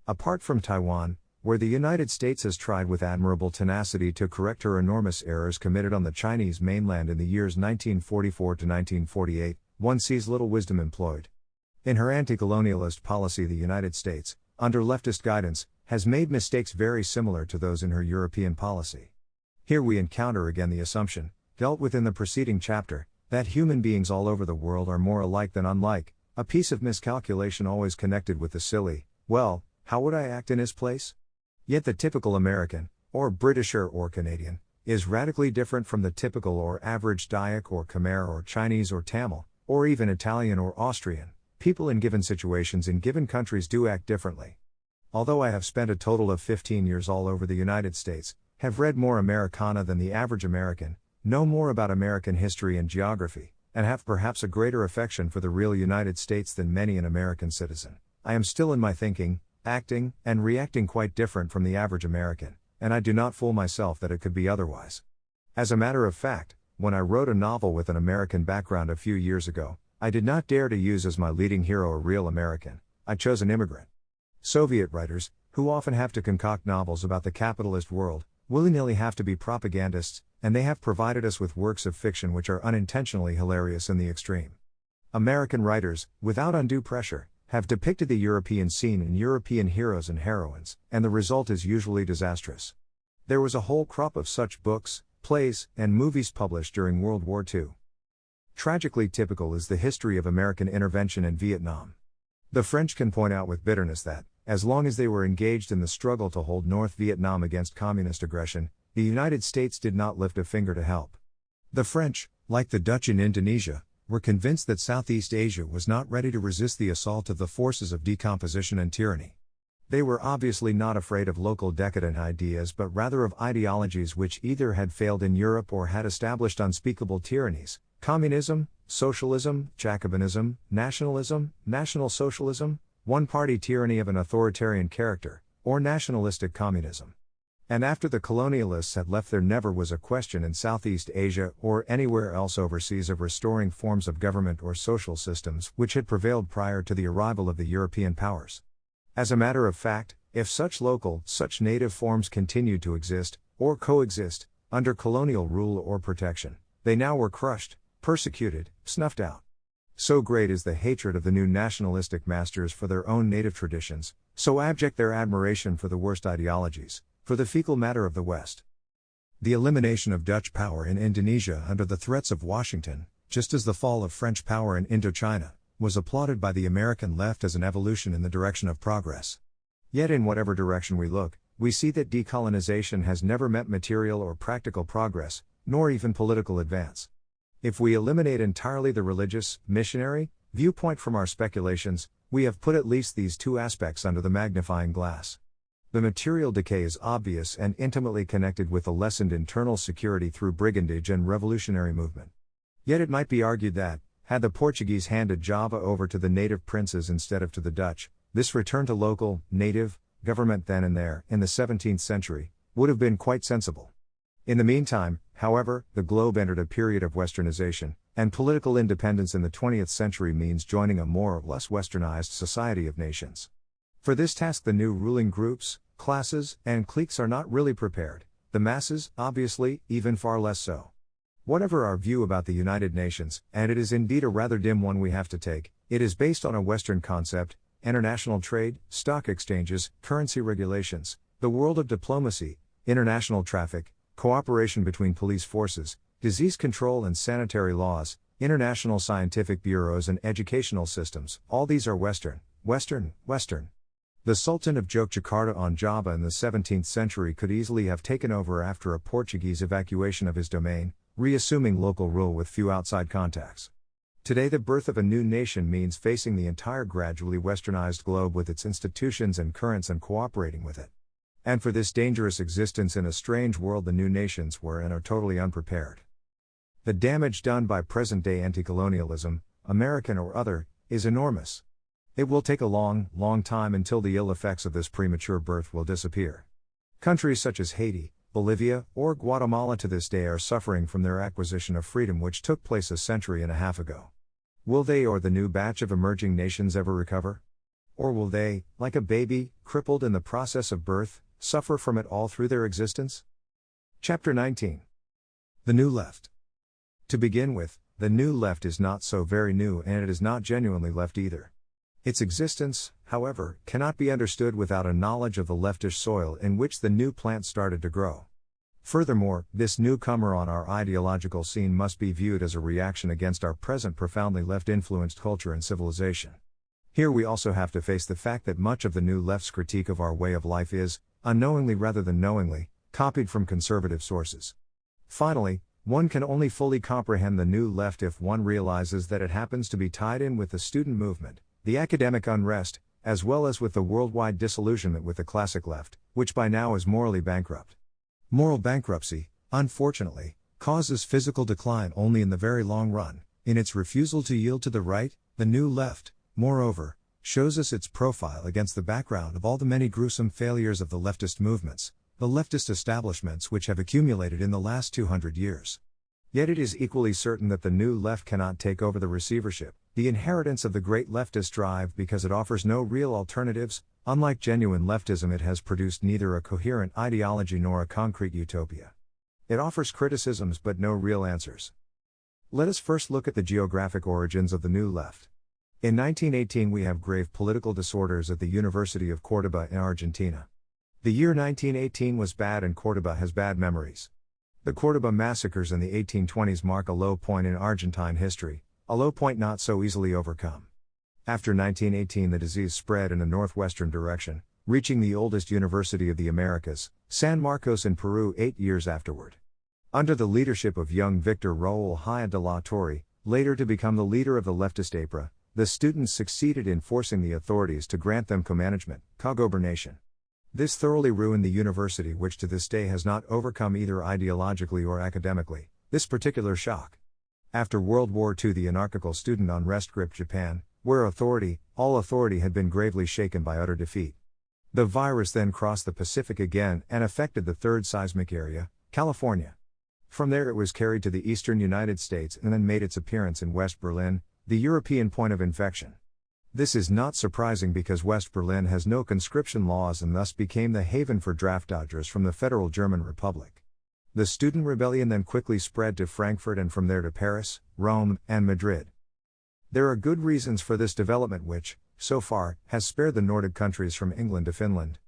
Apart from Taiwan, where the United States has tried with admirable tenacity to correct her enormous errors committed on the Chinese mainland in the years 1944 to 1948, one sees little wisdom employed. In her anti-colonialist policy, the United States, under leftist guidance, has made mistakes very similar to those in her European policy. Here we encounter again the assumption, dealt with in the preceding chapter, that human beings all over the world are more alike than unlike, a piece of miscalculation always connected with the silly, well, how would I act in his place? Yet the typical American, or Britisher or Canadian, is radically different from the typical or average Dayak or Khmer or Chinese or Tamil, or even Italian or Austrian. People in given situations in given countries do act differently. Although I have spent a total of 15 years all over the United States, have read more Americana than the average American, know more about American history and geography, and have perhaps a greater affection for the real United States than many an American citizen, I am still in my thinking, acting, and reacting quite different from the average American, and I do not fool myself that it could be otherwise. As a matter of fact, when I wrote a novel with an American background a few years ago, I did not dare to use as my leading hero a real American, I chose an immigrant. Soviet writers, who often have to concoct novels about the capitalist world, willy-nilly have to be propagandists, and they have provided us with works of fiction which are unintentionally hilarious in the extreme. American writers, without undue pressure, have depicted the European scene in European heroes and heroines, and the result is usually disastrous. There was a whole crop of such books, plays, and movies published during World War II. Tragically typical is the history of American intervention in Vietnam. The French can point out with bitterness that, as long as they were engaged in the struggle to hold North Vietnam against communist aggression, the United States did not lift a finger to help. The French, like the Dutch in Indonesia, were convinced that Southeast Asia was not ready to resist the assault of the forces of decomposition and tyranny. They were obviously not afraid of local decadent ideas but rather of ideologies which either had failed in Europe or had established unspeakable tyrannies: communism, socialism, Jacobinism, nationalism, National Socialism, one-party tyranny of an authoritarian character, or nationalistic communism. And after the colonialists had left, there never was a question in Southeast Asia or anywhere else overseas of restoring forms of government or social systems which had prevailed prior to the arrival of the European powers. As a matter of fact, if such native forms continued to exist, or coexist, under colonial rule or protection, they now were crushed, persecuted, snuffed out. So great is the hatred of the new nationalistic masters for their own native traditions, so abject their admiration for the worst ideologies, for the fecal matter of the West. The elimination of Dutch power in Indonesia under the threats of Washington, just as the fall of French power in Indochina, was applauded by the American left as an evolution in the direction of progress. Yet in whatever direction we look, we see that decolonization has never meant material or practical progress, nor even political advance. If we eliminate entirely the religious, missionary, viewpoint from our speculations, we have put at least these two aspects under the magnifying glass. The material decay is obvious and intimately connected with the lessened internal security through brigandage and revolutionary movement. Yet it might be argued that, had the Portuguese handed Java over to the native princes instead of to the Dutch, this return to local, native, government then and there, in the 17th century, would have been quite sensible. In the meantime, however, the globe entered a period of westernization, and political independence in the 20th century means joining a more or less westernized society of nations. For this task the new ruling groups, classes, and cliques are not really prepared, the masses, obviously, even far less so. Whatever our view about the United Nations, and it is indeed a rather dim one we have to take, it is based on a Western concept: international trade, stock exchanges, currency regulations, the world of diplomacy, international traffic, cooperation between police forces, disease control and sanitary laws, international scientific bureaus and educational systems. All these are Western. The Sultan of Yogyakarta on Java in the 17th century could easily have taken over after a Portuguese evacuation of his domain, reassuming local rule with few outside contacts. Today the birth of a new nation means facing the entire gradually westernized globe with its institutions and currents and cooperating with it. And for this dangerous existence in a strange world the new nations were and are totally unprepared. The damage done by present-day anti-colonialism, American or other, is enormous. It will take a long, long time until the ill effects of this premature birth will disappear. Countries such as Haiti, Bolivia, or Guatemala to this day are suffering from their acquisition of freedom which took place a century and a half ago. Will they or the new batch of emerging nations ever recover? Or will they, like a baby, crippled in the process of birth, suffer from it all through their existence? Chapter 19. The New Left. To begin with, the New Left is not so very new and it is not genuinely left either. Its existence, however, cannot be understood without a knowledge of the leftish soil in which the new plant started to grow. Furthermore, this newcomer on our ideological scene must be viewed as a reaction against our present profoundly left-influenced culture and civilization. Here we also have to face the fact that much of the New Left's critique of our way of life is, unknowingly rather than knowingly, copied from conservative sources. Finally, one can only fully comprehend the New Left if one realizes that it happens to be tied in with the student movement, the academic unrest, as well as with the worldwide disillusionment with the classic left, which by now is morally bankrupt. Moral bankruptcy, unfortunately, causes physical decline only in the very long run. In its refusal to yield to the right, the New Left, moreover, shows us its profile against the background of all the many gruesome failures of the leftist movements, the leftist establishments which have accumulated in the last 200 years. Yet it is equally certain that the New Left cannot take over the receivership, the inheritance of the great leftist drive because it offers no real alternatives. Unlike genuine leftism, it has produced neither a coherent ideology nor a concrete utopia. It offers criticisms but no real answers. Let us first look at the geographic origins of the New Left. In 1918 we have grave political disorders at the University of Córdoba in Argentina. The year 1918 was bad and Córdoba has bad memories. The Córdoba massacres in the 1820s mark a low point in Argentine history, a low point not so easily overcome. After 1918 the disease spread in a northwestern direction, reaching the oldest university of the Americas, San Marcos in Peru 8 years afterward. Under the leadership of young Victor Raúl Haya de la Torre, later to become the leader of the leftist APRA, the students succeeded in forcing the authorities to grant them co-management, co-gobernation. This thoroughly ruined the university, which to this day has not overcome either ideologically or academically, this particular shock. After World War II the anarchical student unrest gripped Japan, where all authority had been gravely shaken by utter defeat. The virus then crossed the Pacific again and affected the third seismic area, California. From there it was carried to the eastern United States and then made its appearance in West Berlin, the European point of infection. This is not surprising because West Berlin has no conscription laws and thus became the haven for draft dodgers from the Federal German Republic. The student rebellion then quickly spread to Frankfurt and from there to Paris, Rome, and Madrid. There are good reasons for this development which, so far, has spared the Nordic countries from England to Finland.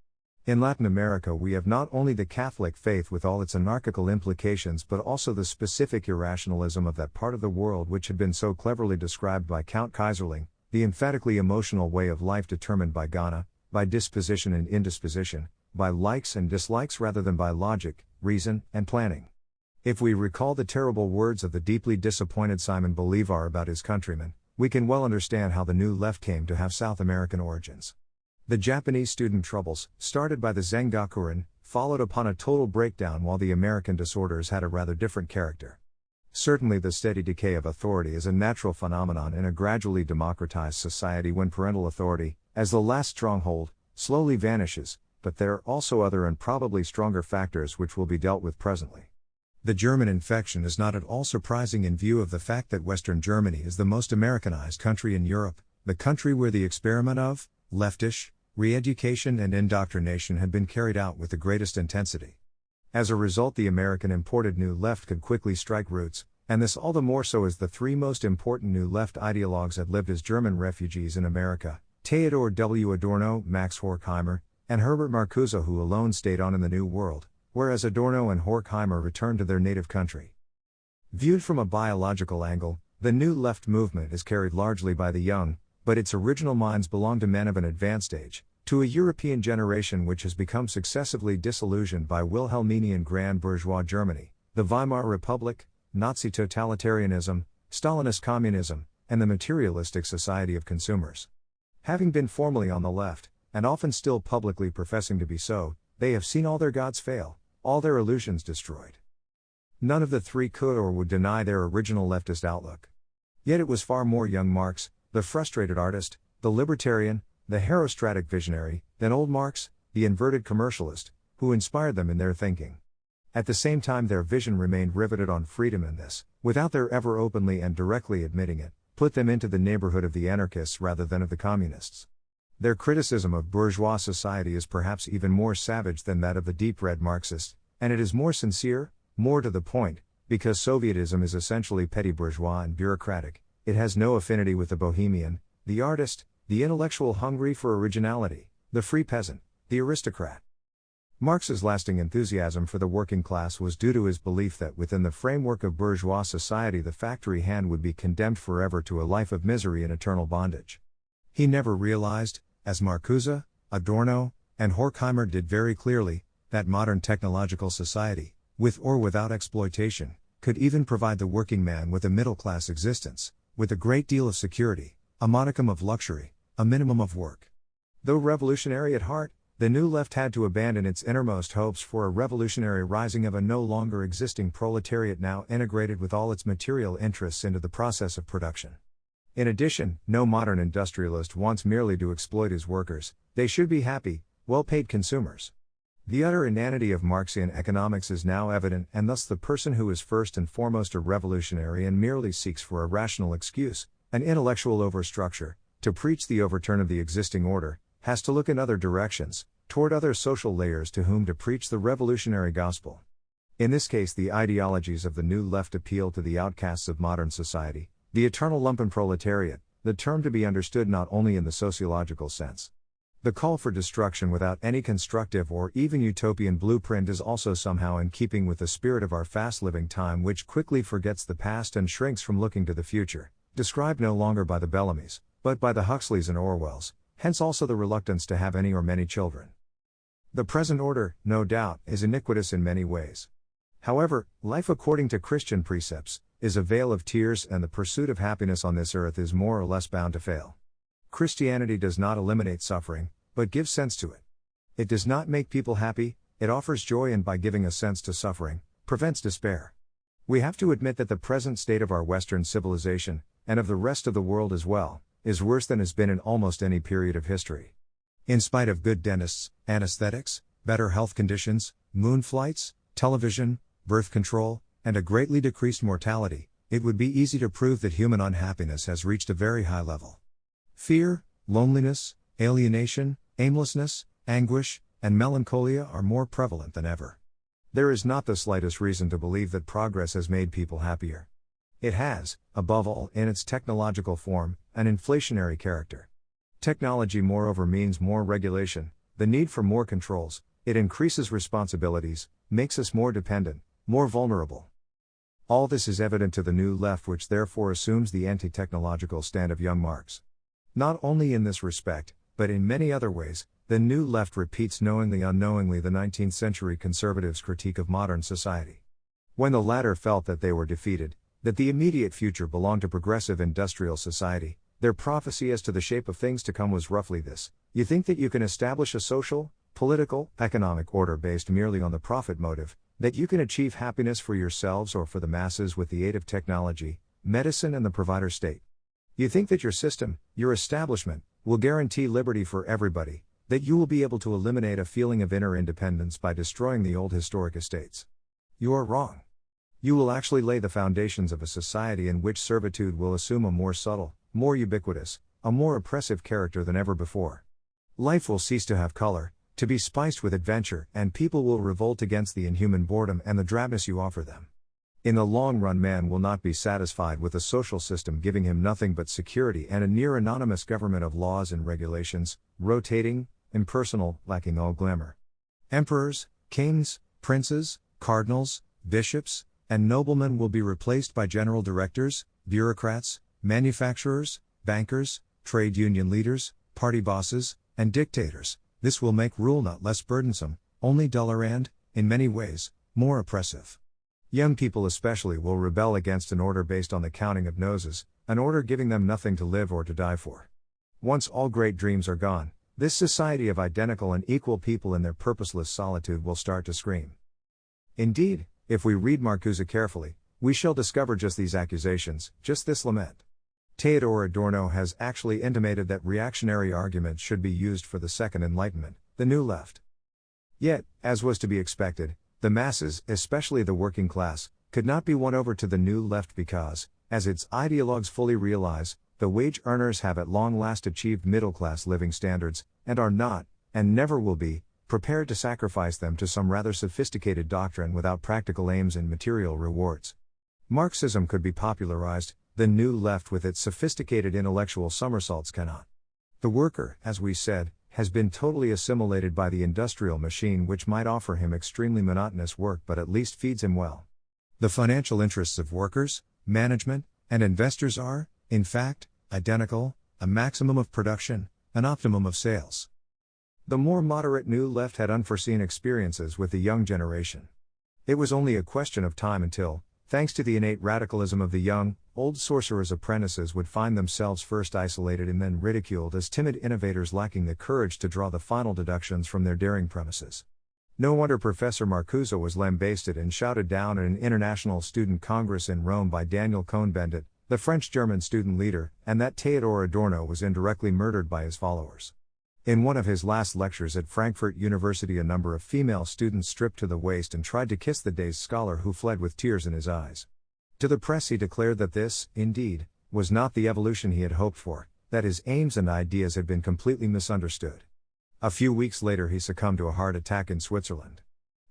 In Latin America we have not only the Catholic faith with all its anarchical implications but also the specific irrationalism of that part of the world which had been so cleverly described by Count Kaiserling, the emphatically emotional way of life determined by Ghana, by disposition and indisposition, by likes and dislikes rather than by logic, reason, and planning. If we recall the terrible words of the deeply disappointed Simon Bolivar about his countrymen, we can well understand how the New Left came to have South American origins. The Japanese student troubles, started by the Zengakuren, followed upon a total breakdown while the American disorders had a rather different character. Certainly the steady decay of authority is a natural phenomenon in a gradually democratized society when parental authority, as the last stronghold, slowly vanishes, but there are also other and probably stronger factors which will be dealt with presently. The German infection is not at all surprising in view of the fact that Western Germany is the most Americanized country in Europe, the country where the experiment of leftish re-education and indoctrination had been carried out with the greatest intensity. As a result, the American imported New Left could quickly strike roots, and this all the more so as the three most important New Left ideologues had lived as German refugees in America: Theodor W. Adorno, Max Horkheimer, and Herbert Marcuse, who alone stayed on in the New World, whereas Adorno and Horkheimer returned to their native country. Viewed from a biological angle, the New Left movement is carried largely by the young, but its original minds belong to men of an advanced age, to a European generation which has become successively disillusioned by Wilhelminian grand bourgeois Germany, the Weimar Republic, Nazi totalitarianism, Stalinist communism, and the materialistic society of consumers. Having been formerly on the left, and often still publicly professing to be so, they have seen all their gods fail, all their illusions destroyed. None of the three could or would deny their original leftist outlook. Yet it was far more young Marx, the frustrated artist, the libertarian, the herostratic visionary, than old Marx, the inverted commercialist, who inspired them in their thinking. At the same time, their vision remained riveted on freedom, and this, without their ever openly and directly admitting it, put them into the neighborhood of the anarchists rather than of the communists. Their criticism of bourgeois society is perhaps even more savage than that of the deep-red Marxist, and it is more sincere, more to the point, because Sovietism is essentially petty bourgeois and bureaucratic. It has no affinity with the bohemian, the artist, the intellectual hungry for originality, the free peasant, the aristocrat. Marx's lasting enthusiasm for the working class was due to his belief that within the framework of bourgeois society the factory hand would be condemned forever to a life of misery and eternal bondage. He never realized, as Marcuse, Adorno, and Horkheimer did very clearly, that modern technological society, with or without exploitation, could even provide the working man with a middle-class existence, with a great deal of security, a modicum of luxury, a minimum of work. Though revolutionary at heart, the New Left had to abandon its innermost hopes for a revolutionary rising of a no longer existing proletariat now integrated with all its material interests into the process of production. In addition, no modern industrialist wants merely to exploit his workers, they should be happy, well-paid consumers. The utter inanity of Marxian economics is now evident, and thus the person who is first and foremost a revolutionary and merely seeks for a rational excuse, an intellectual overstructure, to preach the overturn of the existing order, has to look in other directions, toward other social layers to whom to preach the revolutionary gospel. In this case, the ideologies of the New Left appeal to the outcasts of modern society, the eternal lumpenproletariat, the term to be understood not only in the sociological sense. The call for destruction without any constructive or even utopian blueprint is also somehow in keeping with the spirit of our fast-living time, which quickly forgets the past and shrinks from looking to the future, described no longer by the Bellamys, but by the Huxleys and Orwells, hence also the reluctance to have any or many children. The present order, no doubt, is iniquitous in many ways. However, life according to Christian precepts, is a vale of tears, and the pursuit of happiness on this earth is more or less bound to fail. Christianity does not eliminate suffering, but gives sense to it. It does not make people happy, it offers joy, and by giving a sense to suffering, prevents despair. We have to admit that the present state of our Western civilization, and of the rest of the world as well, is worse than has been in almost any period of history. In spite of good dentists, anesthetics, better health conditions, moon flights, television, birth control, and a greatly decreased mortality, it would be easy to prove that human unhappiness has reached a very high level. Fear, loneliness, alienation, aimlessness, anguish, and melancholia are more prevalent than ever. There is not the slightest reason to believe that progress has made people happier. It has, above all in its technological form, an inflationary character. Technology moreover means more regulation, the need for more controls, it increases responsibilities, makes us more dependent, more vulnerable. All this is evident to the New Left, which therefore assumes the anti-technological stand of young Marx. Not only in this respect, but in many other ways, the New Left repeats knowingly-unknowingly the 19th century conservatives' critique of modern society. When the latter felt that they were defeated, that the immediate future belonged to progressive industrial society, their prophecy as to the shape of things to come was roughly this: you think that you can establish a social, political, economic order based merely on the profit motive, that you can achieve happiness for yourselves or for the masses with the aid of technology, medicine and the provider state. You think that your system, your establishment, will guarantee liberty for everybody, that you will be able to eliminate a feeling of inner independence by destroying the old historic estates. You are wrong. You will actually lay the foundations of a society in which servitude will assume a more subtle, more ubiquitous, a more oppressive character than ever before. Life will cease to have color, to be spiced with adventure, and people will revolt against the inhuman boredom and the drabness you offer them. In the long run, man will not be satisfied with a social system giving him nothing but security and a near anonymous government of laws and regulations, rotating, impersonal, lacking all glamour. Emperors, kings, princes, cardinals, bishops, and noblemen will be replaced by general directors, bureaucrats, manufacturers, bankers, trade union leaders, party bosses, and dictators. This will make rule not less burdensome, only duller and, in many ways, more oppressive. Young people especially will rebel against an order based on the counting of noses, an order giving them nothing to live or to die for. Once all great dreams are gone, This society of identical and equal people in their purposeless solitude will start to scream. Indeed, if we read Marcuse carefully, we shall discover just these accusations, just this lament. Theodor Adorno has actually intimated that reactionary arguments should be used for the Second Enlightenment, the New Left. Yet, as was to be expected, the masses, especially the working class, could not be won over to the New Left because, as its ideologues fully realize, the wage earners have at long last achieved middle-class living standards, and are not, and never will be, prepared to sacrifice them to some rather sophisticated doctrine without practical aims and material rewards. Marxism could be popularized, the New Left with its sophisticated intellectual somersaults cannot. The worker, as we said, has been totally assimilated by the industrial machine, which might offer him extremely monotonous work but at least feeds him well. The financial interests of workers, management, and investors are, in fact, identical: a maximum of production, an optimum of sales. The more moderate New Left had unforeseen experiences with the young generation. It was only a question of time until, thanks to the innate radicalism of the young, old sorcerers' apprentices would find themselves first isolated and then ridiculed as timid innovators lacking the courage to draw the final deductions from their daring premises. No wonder Professor Marcuse was lambasted and shouted down at an international student congress in Rome by Daniel Cohn-Bendit, the French-German student leader, and that Theodor Adorno was indirectly murdered by his followers. In one of his last lectures at Frankfurt University, a number of female students stripped to the waist and tried to kiss the dazed scholar, who fled with tears in his eyes. To the press he declared that this, indeed, was not the evolution he had hoped for, that his aims and ideas had been completely misunderstood. A few weeks later he succumbed to a heart attack in Switzerland.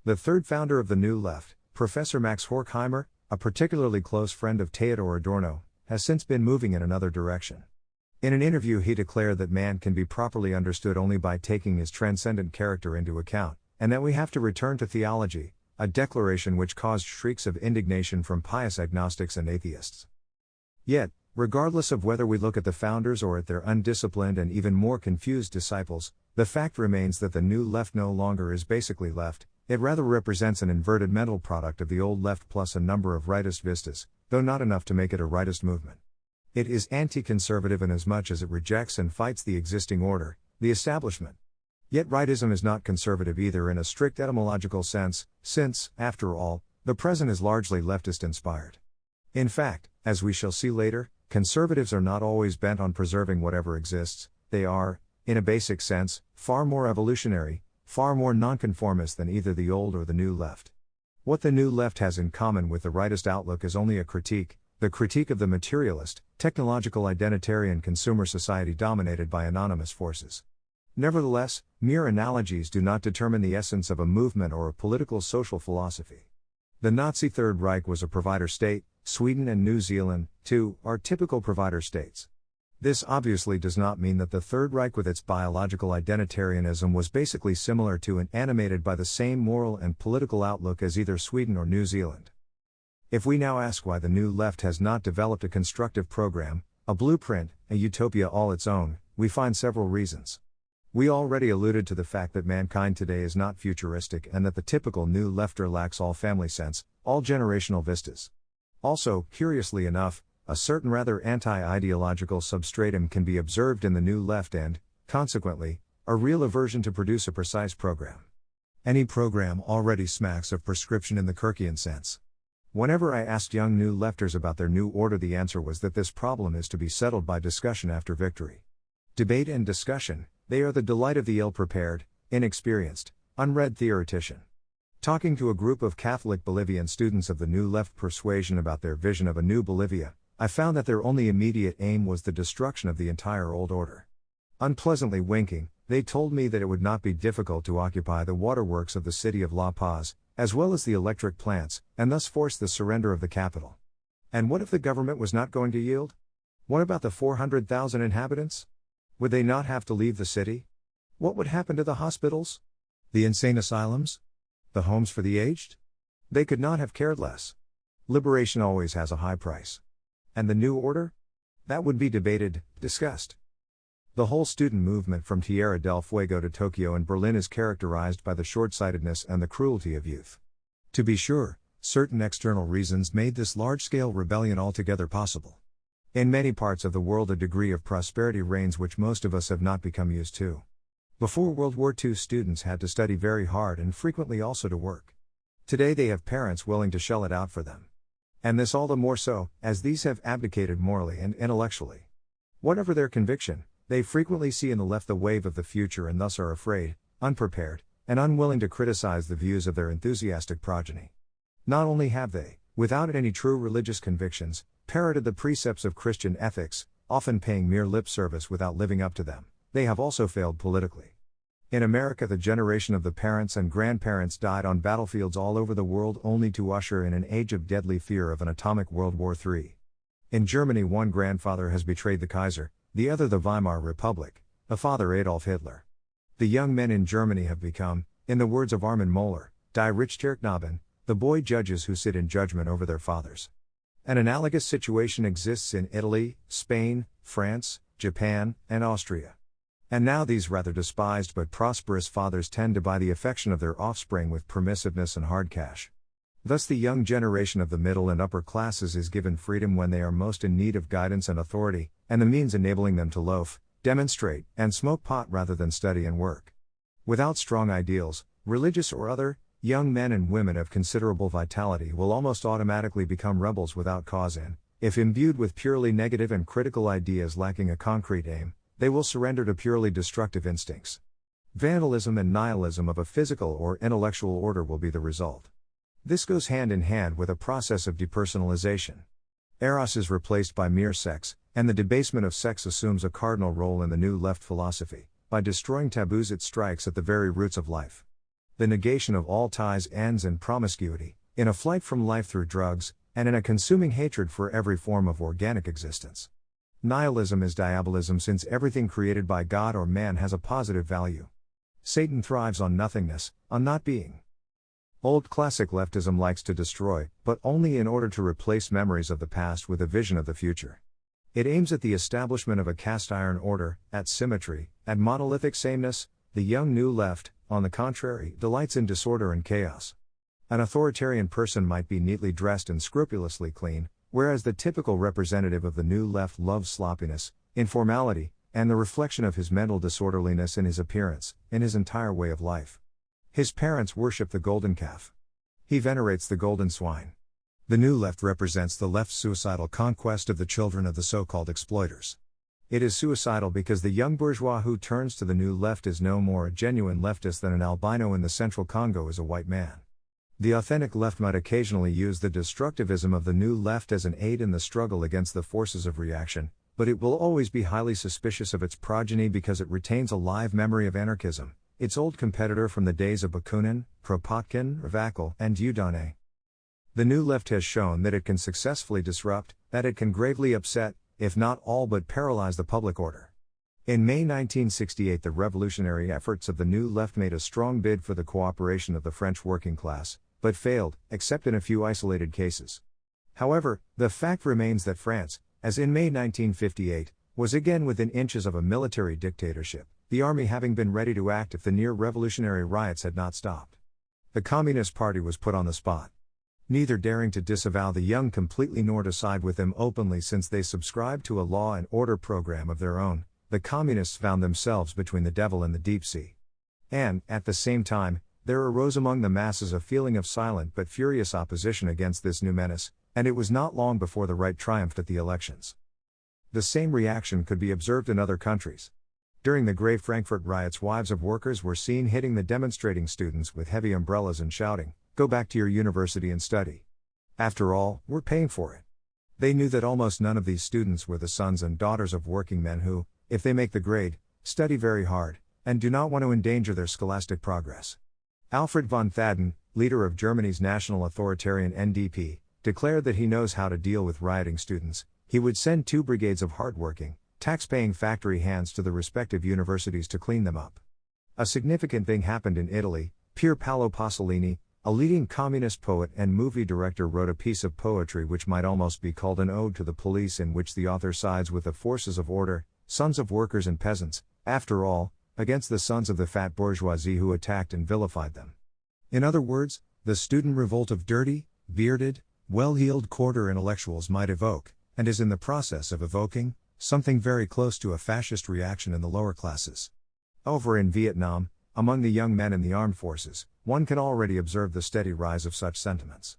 The third founder of the New Left, Professor Max Horkheimer, a particularly close friend of Theodor Adorno, has since been moving in another direction. In an interview he declared that man can be properly understood only by taking his transcendent character into account, and that we have to return to theology, a declaration which caused shrieks of indignation from pious agnostics and atheists. Yet, regardless of whether we look at the founders or at their undisciplined and even more confused disciples, the fact remains that the New Left no longer is basically left, it rather represents an inverted mental product of the old left plus a number of rightist vistas, though not enough to make it a rightist movement. It is anti-conservative inasmuch as it rejects and fights the existing order, the establishment. Yet rightism is not conservative either in a strict etymological sense, since, after all, the present is largely leftist-inspired. In fact, as we shall see later, conservatives are not always bent on preserving whatever exists, they are, in a basic sense, far more evolutionary, far more nonconformist than either the old or the New Left. What the New Left has in common with the rightist outlook is only a critique, the critique of the materialist, technological identitarian consumer society dominated by anonymous forces. Nevertheless, mere analogies do not determine the essence of a movement or a political social philosophy. The Nazi Third Reich was a provider state, Sweden and New Zealand, too, are typical provider states. This obviously does not mean that the Third Reich with its biological identitarianism was basically similar to and animated by the same moral and political outlook as either Sweden or New Zealand. If we now ask why the New Left has not developed a constructive program, a blueprint, a utopia all its own, we find several reasons. We already alluded to the fact that mankind today is not futuristic and that the typical New Lefter lacks all family sense, all generational vistas. Also, curiously enough, a certain rather anti-ideological substratum can be observed in the New Left and, consequently, a real aversion to produce a precise program. Any program already smacks of prescription in the Kirkian sense. Whenever I asked young New Lefters about their new order, the answer was that this problem is to be settled by discussion after victory. Debate and discussion, they are the delight of the ill-prepared, inexperienced, unread theoretician. Talking to a group of Catholic Bolivian students of the New Left persuasion about their vision of a new Bolivia, I found that their only immediate aim was the destruction of the entire old order. Unpleasantly winking, they told me that it would not be difficult to occupy the waterworks of the city of La Paz, as well as the electric plants, and thus force the surrender of the capital. And what if the government was not going to yield? What about the 400,000 inhabitants? Would they not have to leave the city? What would happen to the hospitals? The insane asylums? The homes for the aged? They could not have cared less. Liberation always has a high price. And the new order? That would be debated, discussed. The whole student movement from Tierra del Fuego to Tokyo and Berlin is characterized by the short-sightedness and the cruelty of youth. To be sure, certain external reasons made this large-scale rebellion altogether possible. In many parts of the world a degree of prosperity reigns which most of us have not become used to. Before World War II, students had to study very hard and frequently also to work. Today they have parents willing to shell it out for them. And this all the more so, as these have abdicated morally and intellectually. Whatever their conviction, they frequently see in the left the wave of the future and thus are afraid, unprepared, and unwilling to criticize the views of their enthusiastic progeny. Not only have they, without any true religious convictions, parroted the precepts of Christian ethics, often paying mere lip service without living up to them, they have also failed politically. In America, the generation of the parents and grandparents died on battlefields all over the world only to usher in an age of deadly fear of an atomic World War III. In Germany, one grandfather has betrayed the Kaiser, the other the Weimar Republic, the father Adolf Hitler. The young men in Germany have become, in the words of Armin Mohler, Die Richterknaben, the boy judges who sit in judgment over their fathers. An analogous situation exists in Italy, Spain, France, Japan, and Austria. And now these rather despised but prosperous fathers tend to buy the affection of their offspring with permissiveness and hard cash. Thus the young generation of the middle and upper classes is given freedom when they are most in need of guidance and authority, and the means enabling them to loaf, demonstrate, and smoke pot rather than study and work. Without strong ideals, religious or other, young men and women of considerable vitality will almost automatically become rebels without cause and, if imbued with purely negative and critical ideas lacking a concrete aim, they will surrender to purely destructive instincts. Vandalism and nihilism of a physical or intellectual order will be the result. This goes hand in hand with a process of depersonalization. Eros is replaced by mere sex, and the debasement of sex assumes a cardinal role in the new left philosophy. By destroying taboos, it strikes at the very roots of life. The negation of all ties ends in promiscuity, in a flight from life through drugs, and in a consuming hatred for every form of organic existence. Nihilism is diabolism, since everything created by God or man has a positive value. Satan thrives on nothingness, on not being. Old classic leftism likes to destroy, but only in order to replace memories of the past with a vision of the future. It aims at the establishment of a cast-iron order, at symmetry, at monolithic sameness. The young new left, on the contrary, delights in disorder and chaos. An authoritarian person might be neatly dressed and scrupulously clean, whereas the typical representative of the new left loves sloppiness, informality, and the reflection of his mental disorderliness in his appearance, in his entire way of life. His parents worship the golden calf. He venerates the golden swine. The new left represents the left's suicidal conquest of the children of the so-called exploiters. It is suicidal because the young bourgeois who turns to the new left is no more a genuine leftist than an albino in the central Congo is a white man. The authentic left might occasionally use the destructivism of the new left as an aid in the struggle against the forces of reaction, but it will always be highly suspicious of its progeny because it retains a live memory of anarchism, its old competitor from the days of Bakunin, Kropotkin, Ravacle, and Dieudonné. The new left has shown that it can successfully disrupt, that it can gravely upset, if not all but paralyze the public order. In May 1968, the revolutionary efforts of the new left made a strong bid for the cooperation of the French working class, but failed, except in a few isolated cases. However, the fact remains that France, as in May 1958, was again within inches of a military dictatorship, the army having been ready to act if the near-revolutionary riots had not stopped. The Communist Party was put on the spot. Neither daring to disavow the young completely nor to side with them openly since they subscribed to a law and order program of their own, the Communists found themselves between the devil and the deep sea. And, at the same time, there arose among the masses a feeling of silent but furious opposition against this new menace, and it was not long before the right triumphed at the elections. The same reaction could be observed in other countries. During the grave Frankfurt riots, wives of workers were seen hitting the demonstrating students with heavy umbrellas and shouting, "Go back to your university and study. After all, we're paying for it." They knew that almost none of these students were the sons and daughters of working men who, if they make the grade, study very hard, and do not want to endanger their scholastic progress. Alfred von Thaden, leader of Germany's national authoritarian NDP, declared that he knows how to deal with rioting students. He would send 2 brigades of hardworking, tax-paying factory hands to the respective universities to clean them up. A significant thing happened in Italy. Pier Paolo Pasolini, a leading communist poet and movie director, wrote a piece of poetry which might almost be called an ode to the police, in which the author sides with the forces of order, sons of workers and peasants, after all, against the sons of the fat bourgeoisie who attacked and vilified them. In other words, the student revolt of dirty, bearded, well-heeled quarter intellectuals might evoke, and is in the process of evoking, something very close to a fascist reaction in the lower classes. Over in Vietnam, among the young men in the armed forces, one can already observe the steady rise of such sentiments.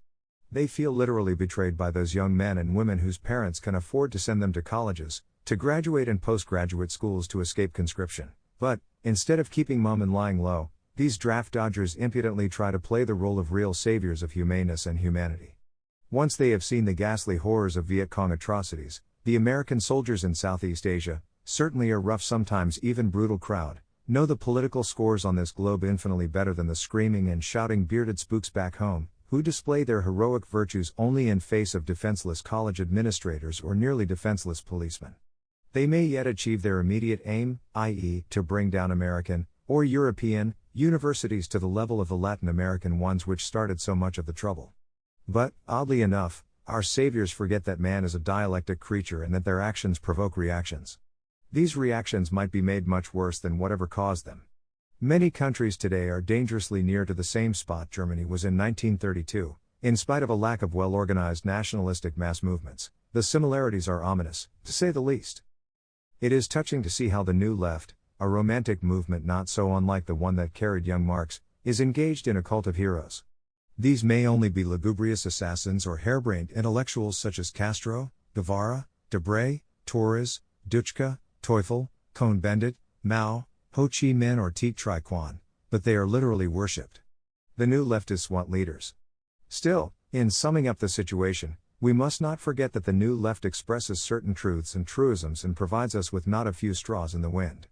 They feel literally betrayed by those young men and women whose parents can afford to send them to colleges, to graduate and postgraduate schools to escape conscription. But, instead of keeping mum and lying low, these draft dodgers impudently try to play the role of real saviors of humaneness and humanity. Once they have seen the ghastly horrors of Viet Cong atrocities, the American soldiers in Southeast Asia, certainly a rough, sometimes even brutal crowd, know the political scores on this globe infinitely better than the screaming and shouting bearded spooks back home, who display their heroic virtues only in face of defenseless college administrators or nearly defenseless policemen. They may yet achieve their immediate aim, i.e., to bring down American, or European, universities to the level of the Latin American ones which started so much of the trouble. But, oddly enough, our saviors forget that man is a dialectic creature and that their actions provoke reactions. These reactions might be made much worse than whatever caused them. Many countries today are dangerously near to the same spot Germany was in 1932, in spite of a lack of well-organized nationalistic mass movements. The similarities are ominous, to say the least. It is touching to see how the New Left, a romantic movement not so unlike the one that carried young Marx, is engaged in a cult of heroes. These may only be lugubrious assassins or harebrained intellectuals such as Castro, Guevara, Debré, Torres, Duchka, Teufel, Cohn-Bendit, Mao, Ho Chi Minh or Tiet Tri Quan, but they are literally worshipped. The new leftists want leaders. Still, in summing up the situation, we must not forget that the new left expresses certain truths and truisms and provides us with not a few straws in the wind.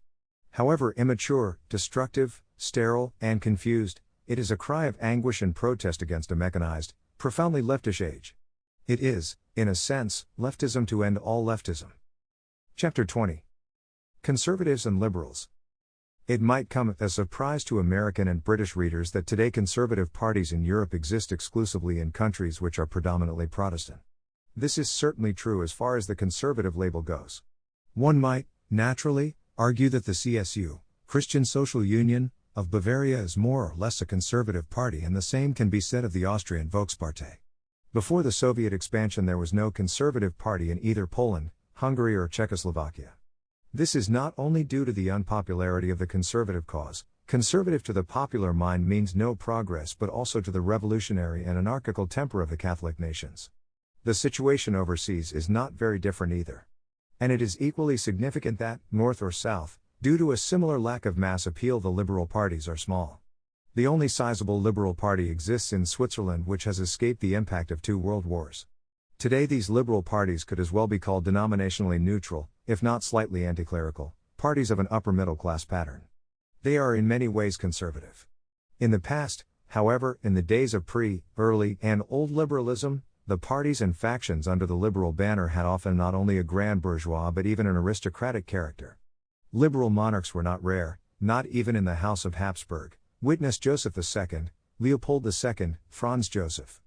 However immature, destructive, sterile, and confused, it is a cry of anguish and protest against a mechanized, profoundly leftish age. It is, in a sense, leftism to end all leftism. Chapter 20. Conservatives and Liberals. It might come as a surprise to American and British readers that today conservative parties in Europe exist exclusively in countries which are predominantly Protestant. This is certainly true as far as the conservative label goes. One might, naturally, argue that the CSU, Christian Social Union, of Bavaria is more or less a conservative party, and the same can be said of the Austrian Volkspartei. Before the Soviet expansion there was no conservative party in either Poland, Hungary or Czechoslovakia. This is not only due to the unpopularity of the conservative cause. Conservative to the popular mind means no progress, but also to the revolutionary and anarchical temper of the Catholic nations. The situation overseas is not very different either. And it is equally significant that, north or south, due to a similar lack of mass appeal, the liberal parties are small. The only sizable liberal party exists in Switzerland, which has escaped the impact of 2 world wars. Today these liberal parties could as well be called denominationally neutral, if not slightly anti-clerical, parties of an upper middle class pattern. They are in many ways conservative. In the past, however, in the days of early, and old liberalism, the parties and factions under the liberal banner had often not only a grand bourgeois but even an aristocratic character. Liberal monarchs were not rare, not even in the House of Habsburg. Witness Joseph II, Leopold II, Franz Joseph.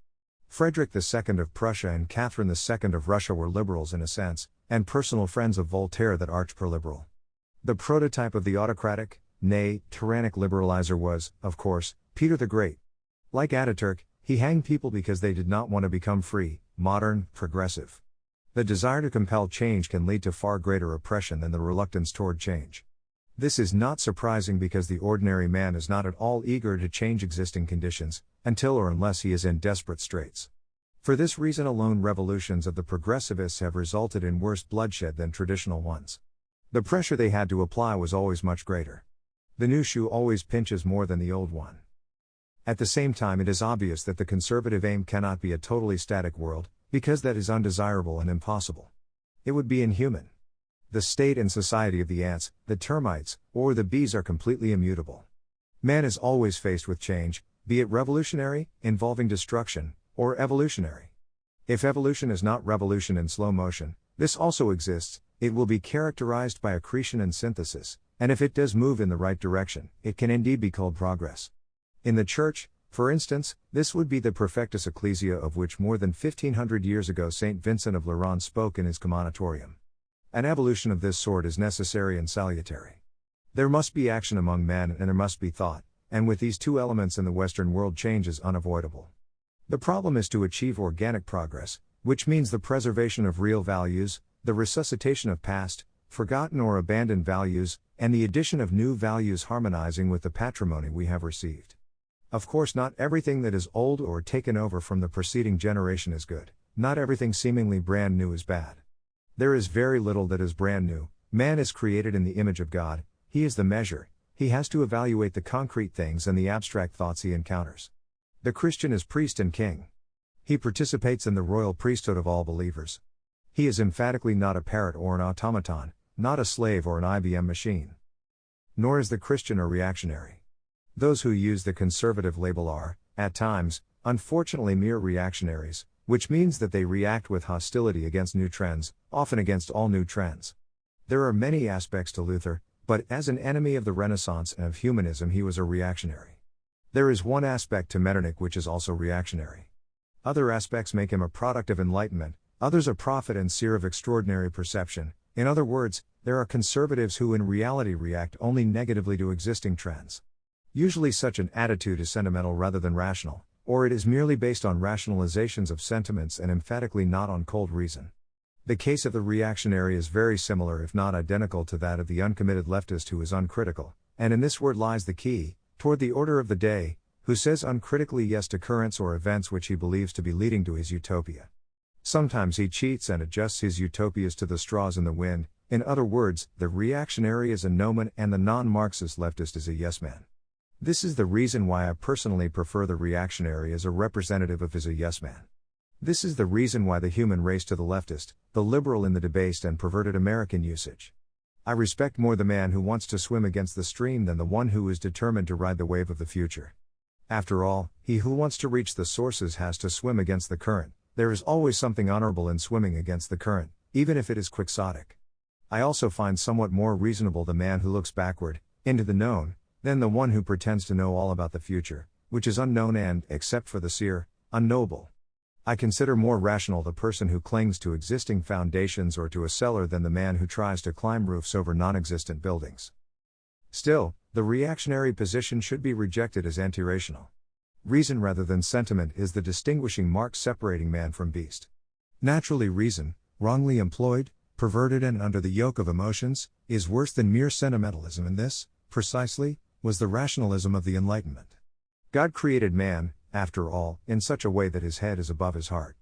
Frederick II of Prussia and Catherine II of Russia were liberals in a sense, and personal friends of Voltaire, that arch-pro-liberal. The prototype of the autocratic, nay, tyrannic liberalizer was, of course, Peter the Great. Like Ataturk, he hanged people because they did not want to become free, modern, progressive. The desire to compel change can lead to far greater oppression than the reluctance toward change. This is not surprising because the ordinary man is not at all eager to change existing conditions, until or unless he is in desperate straits. For this reason alone, revolutions of the progressivists have resulted in worse bloodshed than traditional ones. The pressure they had to apply was always much greater. The new shoe always pinches more than the old one. At the same time, it is obvious that the conservative aim cannot be a totally static world, because that is undesirable and impossible. It would be inhuman. The state and society of the ants, the termites, or the bees are completely immutable. Man is always faced with change, be it revolutionary, involving destruction, or evolutionary. If evolution is not revolution in slow motion, this also exists. It will be characterized by accretion and synthesis, and if it does move in the right direction, it can indeed be called progress. In the Church, for instance, this would be the perfectus ecclesia of which more than 1500 years ago St. Vincent of Lerins spoke in his Commonitorium. An evolution of this sort is necessary and salutary. There must be action among men and there must be thought, and with these two elements in the Western world, change is unavoidable. The problem is to achieve organic progress, which means the preservation of real values, the resuscitation of past, forgotten or abandoned values, and the addition of new values harmonizing with the patrimony we have received. Of course, not everything that is old or taken over from the preceding generation is good, not everything seemingly brand new is bad. There is very little that is brand new. Man is created in the image of God, he is the measure, he has to evaluate the concrete things and the abstract thoughts he encounters. The Christian is priest and king. He participates in the royal priesthood of all believers. He is emphatically not a parrot or an automaton, not a slave or an IBM machine. Nor is the Christian a reactionary. Those who use the conservative label are, at times, unfortunately mere reactionaries, which means that they react with hostility against new trends, often against all new trends. There are many aspects to Luther, but as an enemy of the Renaissance and of humanism he was a reactionary. There is one aspect to Metternich which is also reactionary. Other aspects make him a product of enlightenment, others a prophet and seer of extraordinary perception. In other words, there are conservatives who in reality react only negatively to existing trends. Usually such an attitude is sentimental rather than rational, or it is merely based on rationalizations of sentiments and emphatically not on cold reason. The case of the reactionary is very similar if not identical to that of the uncommitted leftist who is uncritical, and in this word lies the key, toward the order of the day, who says uncritically yes to currents or events which he believes to be leading to his utopia. Sometimes he cheats and adjusts his utopias to the straws in the wind. In other words, the reactionary is a no-man and the non-Marxist leftist is a yes-man. This is the reason why I personally prefer the reactionary as a representative of his a yes-man. This is the reason why the human race to the leftist, the liberal in the debased and perverted American usage. I respect more the man who wants to swim against the stream than the one who is determined to ride the wave of the future. After all, he who wants to reach the sources has to swim against the current. There is always something honorable in swimming against the current, even if it is quixotic. I also find somewhat more reasonable the man who looks backward, into the known, than the one who pretends to know all about the future, which is unknown and, except for the seer, unknowable. I consider more rational the person who clings to existing foundations or to a cellar than the man who tries to climb roofs over non-existent buildings. Still, the reactionary position should be rejected as anti-rational. Reason rather than sentiment is the distinguishing mark separating man from beast. Naturally reason, wrongly employed, perverted and under the yoke of emotions, is worse than mere sentimentalism, and this, precisely, was the rationalism of the Enlightenment. God created man, after all, in such a way that his head is above his heart.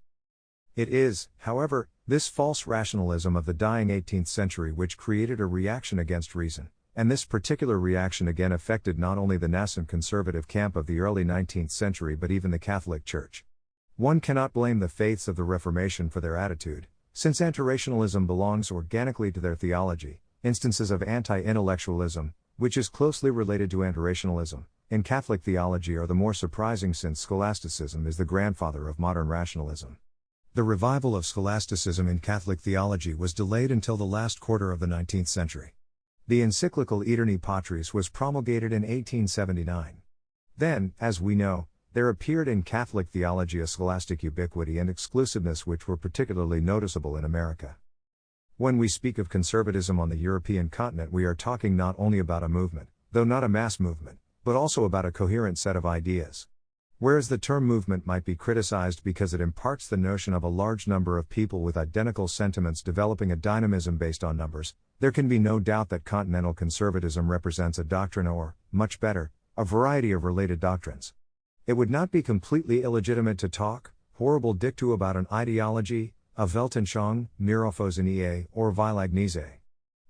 It is, however, this false rationalism of the dying 18th century which created a reaction against reason, and this particular reaction again affected not only the nascent conservative camp of the early 19th century but even the Catholic Church. One cannot blame the faiths of the Reformation for their attitude, since anti-rationalism belongs organically to their theology. Instances of anti-intellectualism, which is closely related to anti-rationalism, in Catholic theology are the more surprising since Scholasticism is the grandfather of modern rationalism. The revival of Scholasticism in Catholic theology was delayed until the last quarter of the 19th century. The encyclical Aeterni Patris was promulgated in 1879. Then, as we know, there appeared in Catholic theology a scholastic ubiquity and exclusiveness which were particularly noticeable in America. When we speak of conservatism on the European continent, we are talking not only about a movement, though not a mass movement, but also about a coherent set of ideas. Whereas the term movement might be criticized because it imparts the notion of a large number of people with identical sentiments developing a dynamism based on numbers, there can be no doubt that continental conservatism represents a doctrine or, much better, a variety of related doctrines. It would not be completely illegitimate to talk, horrible dictu about an ideology, a Weltanschauung, Mirophosynie, or Vilagnize.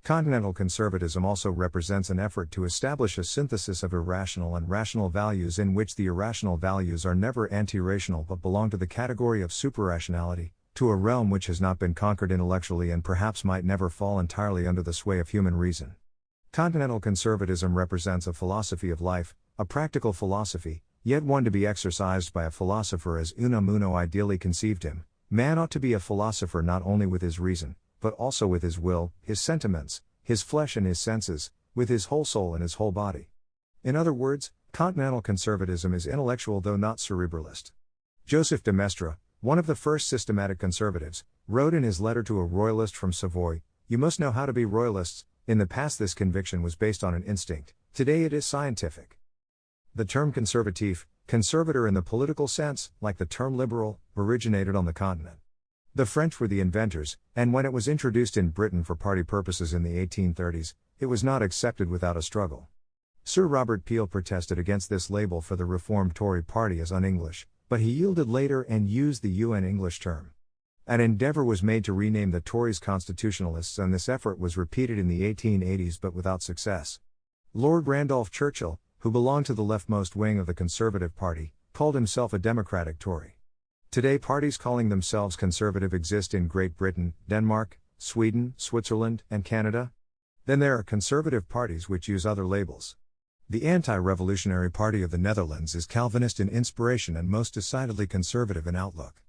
Continental conservatism also represents an effort to establish a synthesis of irrational and rational values in which the irrational values are never anti-rational but belong to the category of suprarationality, to a realm which has not been conquered intellectually and perhaps might never fall entirely under the sway of human reason. Continental conservatism represents a philosophy of life, a practical philosophy, yet one to be exercised by a philosopher as Unamuno ideally conceived him. Man ought to be a philosopher not only with his reason, but also with his will, his sentiments, his flesh and his senses, with his whole soul and his whole body. In other words, continental conservatism is intellectual though not cerebralist. Joseph de Maistre, one of the first systematic conservatives, wrote in his letter to a royalist from Savoy, "You must know how to be royalists." In the past this conviction was based on an instinct, today it is scientific. The term conservatif, conservator in the political sense, like the term liberal, originated on the continent. The French were the inventors, and when it was introduced in Britain for party purposes in the 1830s, it was not accepted without a struggle. Sir Robert Peel protested against this label for the Reformed Tory party as un-English, but he yielded later and used the UN English term. An endeavour was made to rename the Tories Constitutionalists, and this effort was repeated in the 1880s but without success. Lord Randolph Churchill, who belonged to the leftmost wing of the Conservative Party, called himself a Democratic Tory. Today parties calling themselves conservative exist in Great Britain, Denmark, Sweden, Switzerland, and Canada. Then there are conservative parties which use other labels. The Anti-Revolutionary Party of the Netherlands is Calvinist in inspiration and most decidedly conservative in outlook.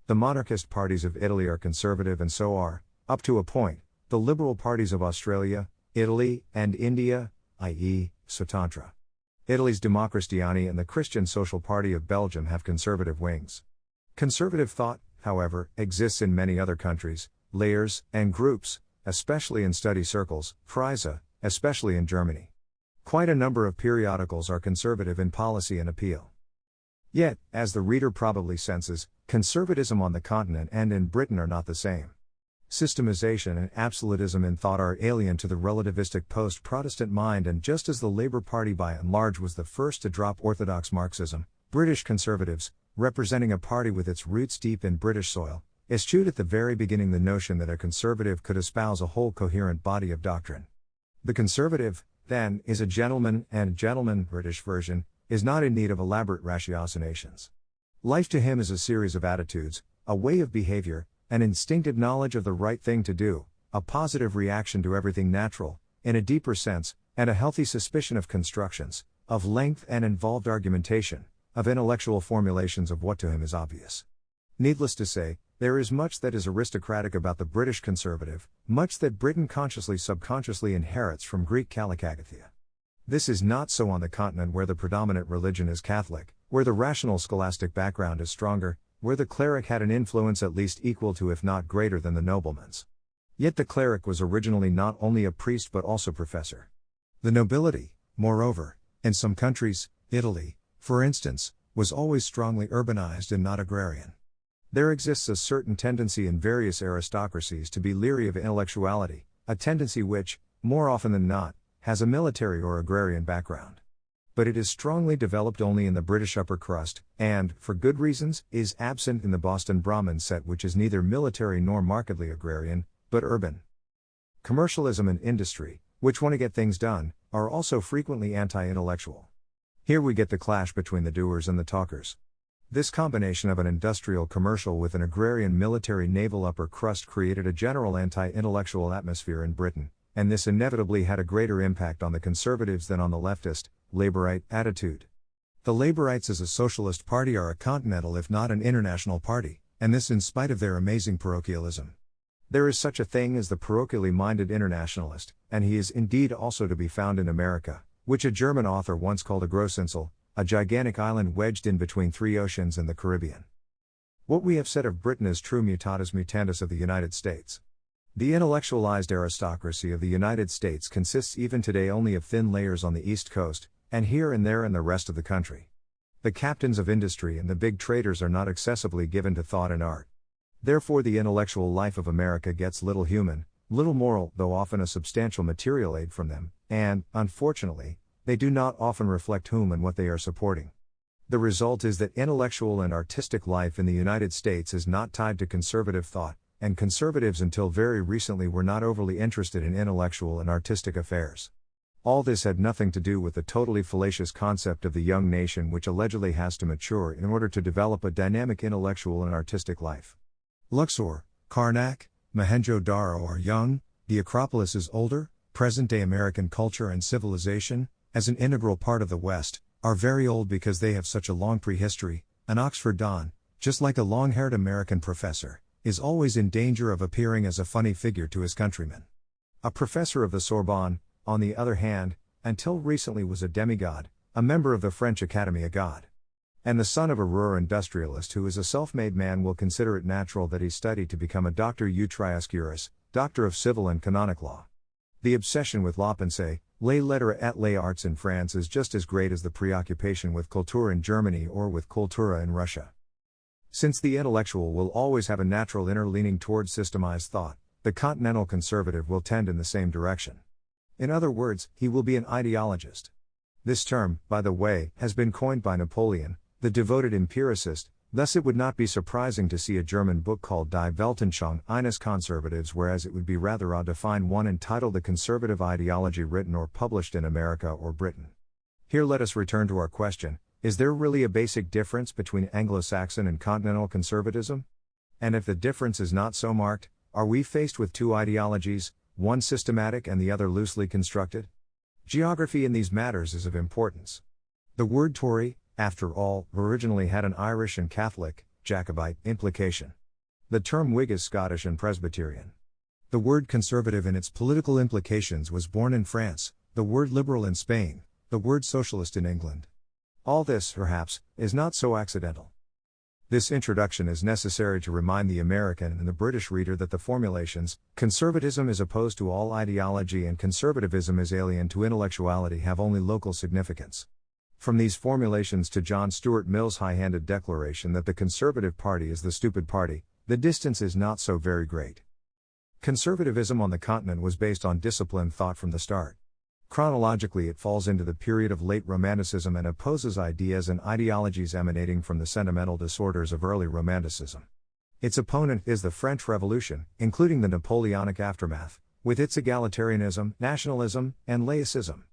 The monarchist parties of Italy are conservative and so are, up to a point, the liberal parties of Australia, Italy, and India, i.e., Swatantra. Italy's Democristiani and the Christian Social Party of Belgium have conservative wings. Conservative thought, however, exists in many other countries, layers, and groups, especially in study circles, Kreise, especially in Germany. Quite a number of periodicals are conservative in policy and appeal. Yet, as the reader probably senses, conservatism on the continent and in Britain are not the same. Systemization and absolutism in thought are alien to the relativistic post-Protestant mind, and just as the Labour Party by and large was the first to drop orthodox Marxism, British conservatives, representing a party with its roots deep in British soil, eschewed at the very beginning the notion that a conservative could espouse a whole coherent body of doctrine. The conservative, then, is a gentleman, and a gentleman, British version, is not in need of elaborate ratiocinations. Life to him is a series of attitudes, a way of behavior, an instinctive knowledge of the right thing to do, a positive reaction to everything natural, in a deeper sense, and a healthy suspicion of constructions, of length and involved argumentation, of intellectual formulations of what to him is obvious. Needless to say, there is much that is aristocratic about the British conservative, much that Britain consciously subconsciously inherits from Greek Kallikagathia. This is not so on the continent, where the predominant religion is Catholic, where the rational scholastic background is stronger, where the cleric had an influence at least equal to if not greater than the nobleman's. Yet the cleric was originally not only a priest but also professor. The nobility, moreover, in some countries, Italy, for instance, was always strongly urbanized and not agrarian. There exists a certain tendency in various aristocracies to be leery of intellectuality, a tendency which, more often than not, has a military or agrarian background. But it is strongly developed only in the British upper crust, and, for good reasons, is absent in the Boston Brahmin set, which is neither military nor markedly agrarian, but urban. Commercialism and industry, which want to get things done, are also frequently anti-intellectual. Here we get the clash between the doers and the talkers. This combination of an industrial commercial with an agrarian military naval upper crust created a general anti-intellectual atmosphere in Britain, and this inevitably had a greater impact on the conservatives than on the leftist, Labourite, attitude. The Labourites as a socialist party are a continental if not an international party, and this in spite of their amazing parochialism. There is such a thing as the parochially minded internationalist, and he is indeed also to be found in America, which a German author once called a Großinsel, a gigantic island wedged in between three oceans in the Caribbean. What we have said of Britain is true mutatis mutandis of the United States. The intellectualized aristocracy of the United States consists even today only of thin layers on the East Coast, and here and there in the rest of the country. The captains of industry and the big traders are not excessively given to thought and art. Therefore the intellectual life of America gets little human, little moral, though often a substantial material aid from them, and, unfortunately, they do not often reflect whom and what they are supporting. The result is that intellectual and artistic life in the United States is not tied to conservative thought, and conservatives until very recently were not overly interested in intellectual and artistic affairs. All this had nothing to do with the totally fallacious concept of the young nation which allegedly has to mature in order to develop a dynamic intellectual and artistic life. Luxor, Karnak, Mohenjo-Daro are young, the Acropolis is older, present-day American culture and civilization, as an integral part of the West, are very old because they have such a long prehistory. An Oxford Don, just like a long-haired American professor, is always in danger of appearing as a funny figure to his countrymen. A professor of the Sorbonne, on the other hand, until recently was a demigod, a member of the French Academy a god. And the son of a Ruhr industrialist who is a self-made man will consider it natural that he study to become a doctor Utrius Juris, doctor of civil and canonic law. The obsession with la pensée, les lettres et les arts in France is just as great as the preoccupation with Kultur in Germany or with Kultura in Russia. Since the intellectual will always have a natural inner leaning towards systemized thought, the continental conservative will tend in the same direction. In other words, he will be an ideologist. This term, by the way, has been coined by Napoleon, the devoted empiricist, thus it would not be surprising to see a German book called Die Weltanschauung eines Conservatives, whereas it would be rather odd to find one entitled The Conservative Ideology written or published in America or Britain. Here let us return to our question, is there really a basic difference between Anglo-Saxon and continental conservatism? And if the difference is not so marked, are we faced with two ideologies, one systematic and the other loosely constructed? Geography in these matters is of importance. The word Tory, after all, originally had an Irish and Catholic, Jacobite, implication. The term Whig is Scottish and Presbyterian. The word conservative in its political implications was born in France, the word liberal in Spain, the word socialist in England. All this, perhaps, is not so accidental. This introduction is necessary to remind the American and the British reader that the formulations, conservatism is opposed to all ideology and conservatism is alien to intellectuality, have only local significance. From these formulations to John Stuart Mill's high-handed declaration that the Conservative Party is the stupid party, the distance is not so very great. Conservatism on the continent was based on disciplined thought from the start. Chronologically, it falls into the period of late Romanticism and opposes ideas and ideologies emanating from the sentimental disorders of early Romanticism. Its opponent is the French Revolution, including the Napoleonic aftermath, with its egalitarianism, nationalism, and laicism.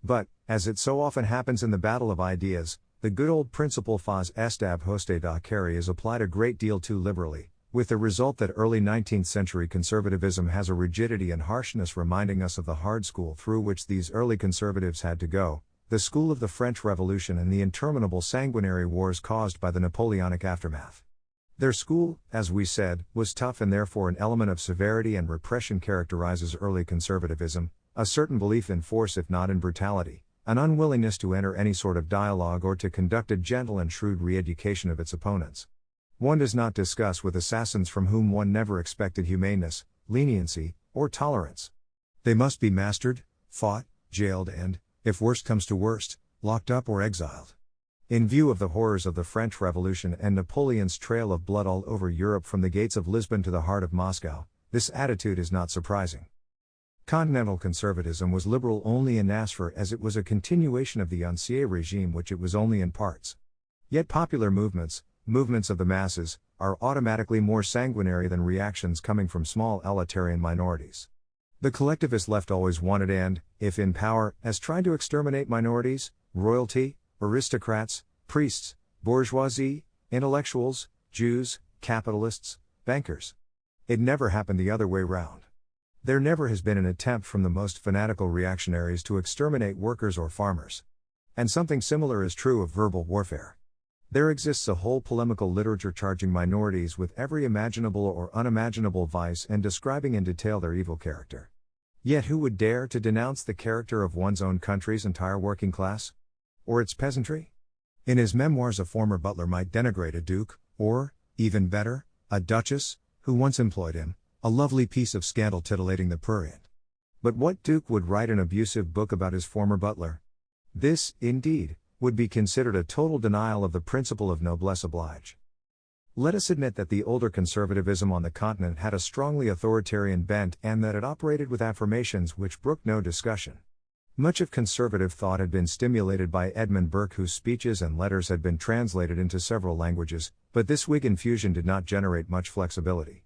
But, as it so often happens in the battle of ideas, the good old principle fas est ab hoste da carry is applied a great deal too liberally, with the result that early 19th century conservatism has a rigidity and harshness reminding us of the hard school through which these early conservatives had to go, the school of the French Revolution and the interminable sanguinary wars caused by the Napoleonic aftermath. Their school, as we said, was tough, and therefore an element of severity and repression characterizes early conservatism, a certain belief in force if not in brutality, an unwillingness to enter any sort of dialogue or to conduct a gentle and shrewd re-education of its opponents. One does not discuss with assassins from whom one never expected humaneness, leniency, or tolerance. They must be mastered, fought, jailed and, if worst comes to worst, locked up or exiled. In view of the horrors of the French Revolution and Napoleon's trail of blood all over Europe from the gates of Lisbon to the heart of Moscow, this attitude is not surprising. Continental conservatism was liberal only in Nasser, as it was a continuation of the Ancien regime, which it was only in parts. Yet popular movements of the masses, are automatically more sanguinary than reactions coming from small elitarian minorities. The collectivist left always wanted and, if in power, has tried to exterminate minorities, royalty, aristocrats, priests, bourgeoisie, intellectuals, Jews, capitalists, bankers. It never happened the other way round. There never has been an attempt from the most fanatical reactionaries to exterminate workers or farmers. And something similar is true of verbal warfare. There exists a whole polemical literature charging minorities with every imaginable or unimaginable vice and describing in detail their evil character. Yet who would dare to denounce the character of one's own country's entire working class? Or its peasantry? In his memoirs, a former butler might denigrate a duke, or, even better, a duchess, who once employed him, a lovely piece of scandal titillating the prurient. But what duke would write an abusive book about his former butler? This, indeed, would be considered a total denial of the principle of noblesse oblige. Let us admit that the older conservatism on the continent had a strongly authoritarian bent and that it operated with affirmations which brooked no discussion. Much of conservative thought had been stimulated by Edmund Burke, whose speeches and letters had been translated into several languages, but this Whig infusion did not generate much flexibility.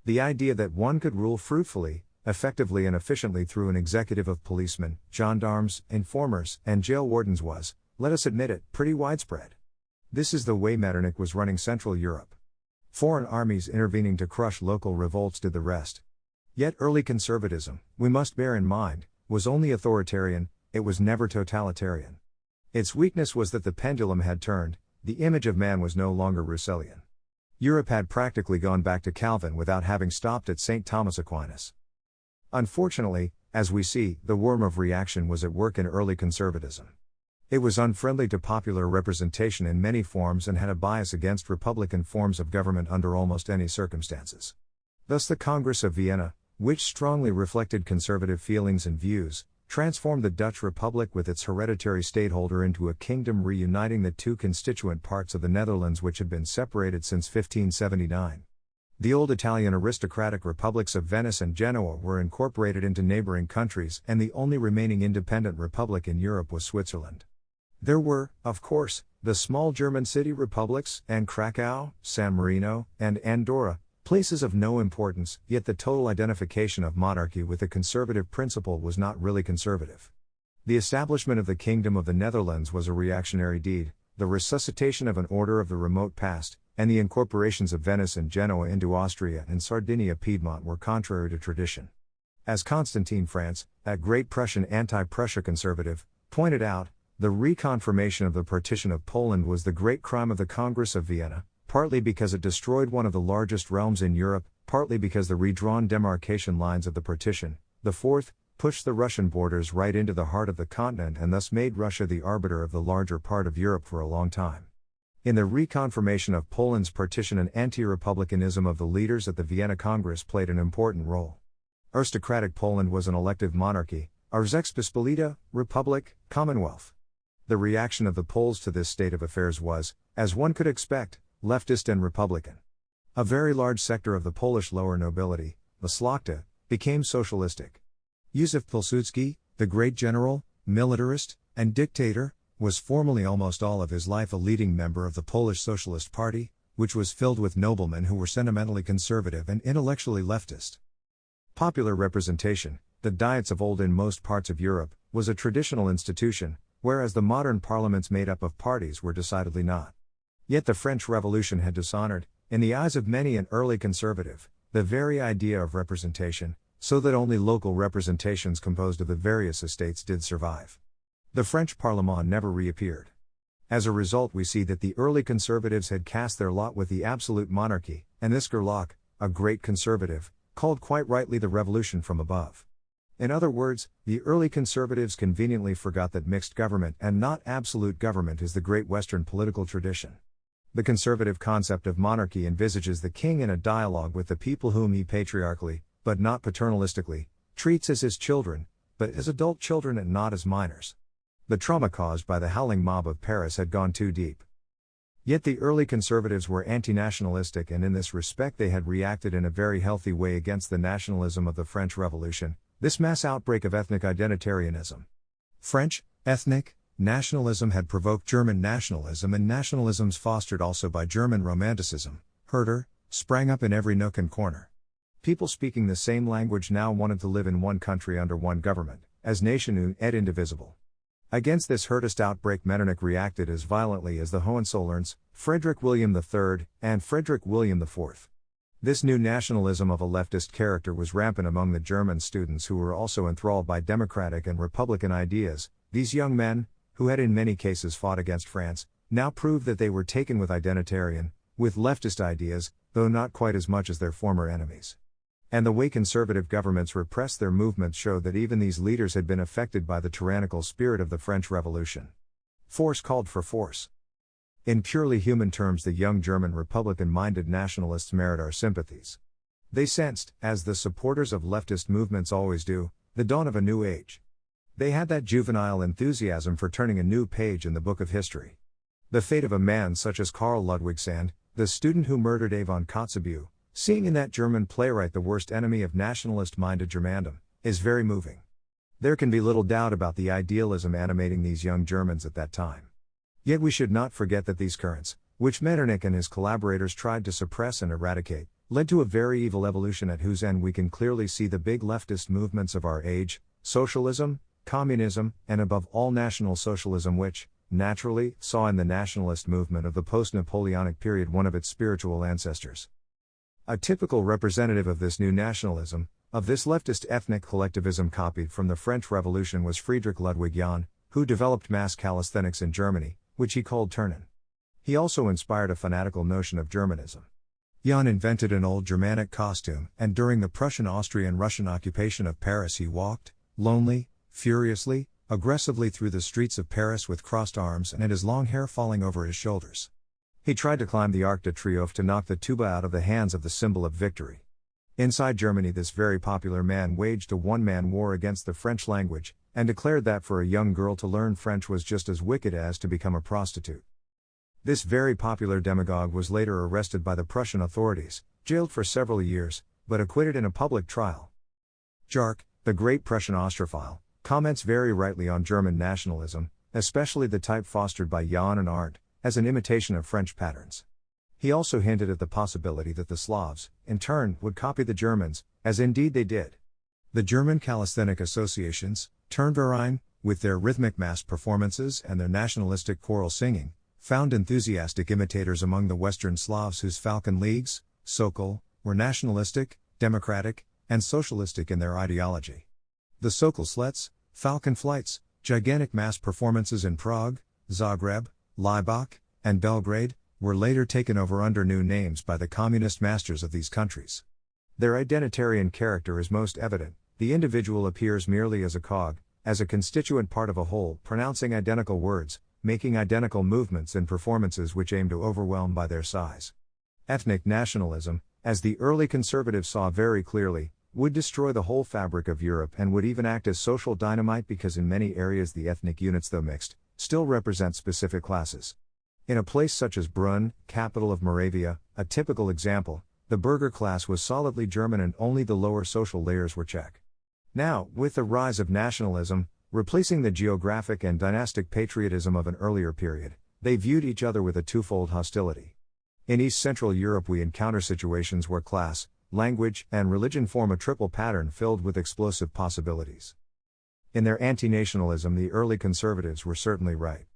The idea that one could rule fruitfully, effectively and efficiently through an executive of policemen, gendarmes, informers, and jail wardens was, let us admit it, pretty widespread. This is the way Metternich was running Central Europe. Foreign armies intervening to crush local revolts did the rest. Yet early conservatism, we must bear in mind, was only authoritarian, it was never totalitarian. Its weakness was that the pendulum had turned, the image of man was no longer Russellian. Europe had practically gone back to Calvin without having stopped at St. Thomas Aquinas. Unfortunately, as we see, the worm of reaction was at work in early conservatism. It was unfriendly to popular representation in many forms and had a bias against republican forms of government under almost any circumstances. Thus the Congress of Vienna, which strongly reflected conservative feelings and views, transformed the Dutch Republic with its hereditary stateholder into a kingdom, reuniting the two constituent parts of the Netherlands which had been separated since 1579. The old Italian aristocratic republics of Venice and Genoa were incorporated into neighboring countries, and the only remaining independent republic in Europe was Switzerland. There were, of course, the small German city republics, and Krakow, San Marino, and Andorra, places of no importance, yet the total identification of monarchy with the conservative principle was not really conservative. The establishment of the Kingdom of the Netherlands was a reactionary deed, the resuscitation of an order of the remote past, and the incorporations of Venice and Genoa into Austria and Sardinia-Piedmont were contrary to tradition. As Constantine France, that great Prussian anti-Prussia conservative, pointed out, the reconfirmation of the partition of Poland was the great crime of the Congress of Vienna, partly because it destroyed one of the largest realms in Europe, partly because the redrawn demarcation lines of the partition, the fourth, pushed the Russian borders right into the heart of the continent and thus made Russia the arbiter of the larger part of Europe for a long time. In the reconfirmation of Poland's partition, an anti-republicanism of the leaders at the Vienna Congress played an important role. Aristocratic Poland was an elective monarchy, a Rzeczpospolita, Republic, Commonwealth. The reaction of the Poles to this state of affairs was, as one could expect, leftist and republican. A very large sector of the Polish lower nobility, the Szlachta, became socialistic. Józef Pilsudski, the great general, militarist, and dictator, was formerly almost all of his life a leading member of the Polish Socialist Party, which was filled with noblemen who were sentimentally conservative and intellectually leftist. Popular representation, the diets of old in most parts of Europe, was a traditional institution, whereas the modern parliaments made up of parties were decidedly not. Yet the French Revolution had dishonored, in the eyes of many an early conservative, the very idea of representation, so that only local representations composed of the various estates did survive. The French Parlement never reappeared. As a result, we see that the early conservatives had cast their lot with the absolute monarchy, and this Gerlach, a great conservative, called quite rightly the revolution from above. In other words, the early conservatives conveniently forgot that mixed government and not absolute government is the great Western political tradition. The conservative concept of monarchy envisages the king in a dialogue with the people whom he patriarchally, but not paternalistically, treats as his children, but as adult children and not as minors. The trauma caused by the howling mob of Paris had gone too deep. Yet the early conservatives were anti-nationalistic, and in this respect they had reacted in a very healthy way against the nationalism of the French Revolution, this mass outbreak of ethnic identitarianism. French, ethnic, nationalism had provoked German nationalism, and nationalisms fostered also by German Romanticism, Herder, sprang up in every nook and corner. People speaking the same language now wanted to live in one country under one government, as nation une et indivisible. Against this Herdist outbreak Metternich reacted as violently as the Hohenzollerns, Frederick William III, and Frederick William IV. This new nationalism of a leftist character was rampant among the German students who were also enthralled by democratic and republican ideas. These young men, who had in many cases fought against France, now proved that they were taken with identitarian, with leftist ideas, though not quite as much as their former enemies. And the way conservative governments repressed their movements showed that even these leaders had been affected by the tyrannical spirit of the French Revolution. Force called for force. In purely human terms, the young German Republican-minded nationalists merit our sympathies. They sensed, as the supporters of leftist movements always do, the dawn of a new age. They had that juvenile enthusiasm for turning a new page in the book of history. The fate of a man such as Karl Ludwig Sand, the student who murdered A von Kotzebue, seeing in that German playwright the worst enemy of nationalist-minded Germandom, is very moving. There can be little doubt about the idealism animating these young Germans at that time. Yet we should not forget that these currents, which Metternich and his collaborators tried to suppress and eradicate, led to a very evil evolution at whose end we can clearly see the big leftist movements of our age, socialism, communism, and above all National Socialism, which, naturally, saw in the nationalist movement of the post-Napoleonic period one of its spiritual ancestors. A typical representative of this new nationalism, of this leftist ethnic collectivism copied from the French Revolution, was Friedrich Ludwig Jahn, who developed mass calisthenics in Germany, which he called Turnen. He also inspired a fanatical notion of Germanism. Jahn invented an old Germanic costume, and during the Prussian-Austrian-Russian occupation of Paris he walked, lonely, furiously, aggressively through the streets of Paris with crossed arms and his long hair falling over his shoulders. He tried to climb the Arc de Triomphe to knock the tuba out of the hands of the symbol of victory. Inside Germany, this very popular man waged a one-man war against the French language, and declared that for a young girl to learn French was just as wicked as to become a prostitute. This very popular demagogue was later arrested by the Prussian authorities, jailed for several years, but acquitted in a public trial. Jark, the great Prussian Austrophile, comments very rightly on German nationalism, especially the type fostered by Jahn and Arndt, as an imitation of French patterns. He also hinted at the possibility that the Slavs, in turn, would copy the Germans, as indeed they did. The German calisthenic associations, Turnverein, with their rhythmic mass performances and their nationalistic choral singing, found enthusiastic imitators among the Western Slavs whose Falcon Leagues, Sokol, were nationalistic, democratic, and socialistic in their ideology. The Sokol Slets, Falcon Flights, gigantic mass performances in Prague, Zagreb, Laibach, and Belgrade, were later taken over under new names by the communist masters of these countries. Their identitarian character is most evident. The individual appears merely as a cog, as a constituent part of a whole, pronouncing identical words, making identical movements and performances which aim to overwhelm by their size. Ethnic nationalism, as the early conservatives saw very clearly, would destroy the whole fabric of Europe and would even act as social dynamite because in many areas the ethnic units, though mixed, still represent specific classes. In a place such as Brunn, capital of Moravia, a typical example, the burgher class was solidly German and only the lower social layers were Czech. Now, with the rise of nationalism, replacing the geographic and dynastic patriotism of an earlier period, they viewed each other with a twofold hostility. In East Central Europe we encounter situations where class, language, and religion form a triple pattern filled with explosive possibilities. In their anti-nationalism the early conservatives were certainly right.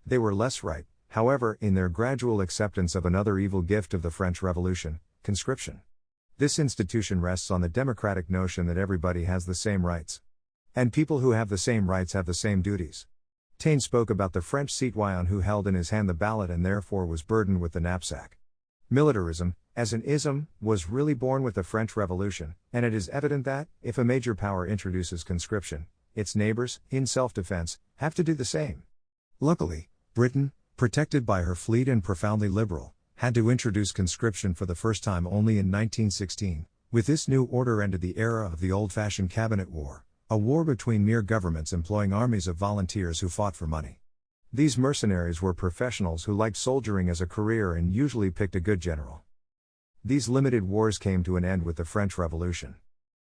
They were less right, however, in their gradual acceptance of another evil gift of the French Revolution, conscription. This institution rests on the democratic notion that everybody has the same rights. And people who have the same rights have the same duties. Taine spoke about the French citoyen who held in his hand the ballot and therefore was burdened with the knapsack. Militarism, as an ism, was really born with the French Revolution, and it is evident that, if a major power introduces conscription, its neighbors, in self-defense, have to do the same. Luckily, Britain, protected by her fleet and profoundly liberal, had to introduce conscription for the first time only in 1916. With this new order ended the era of the old-fashioned cabinet war, a war between mere governments employing armies of volunteers who fought for money. These mercenaries were professionals who liked soldiering as a career and usually picked a good general. These limited wars came to an end with the French Revolution.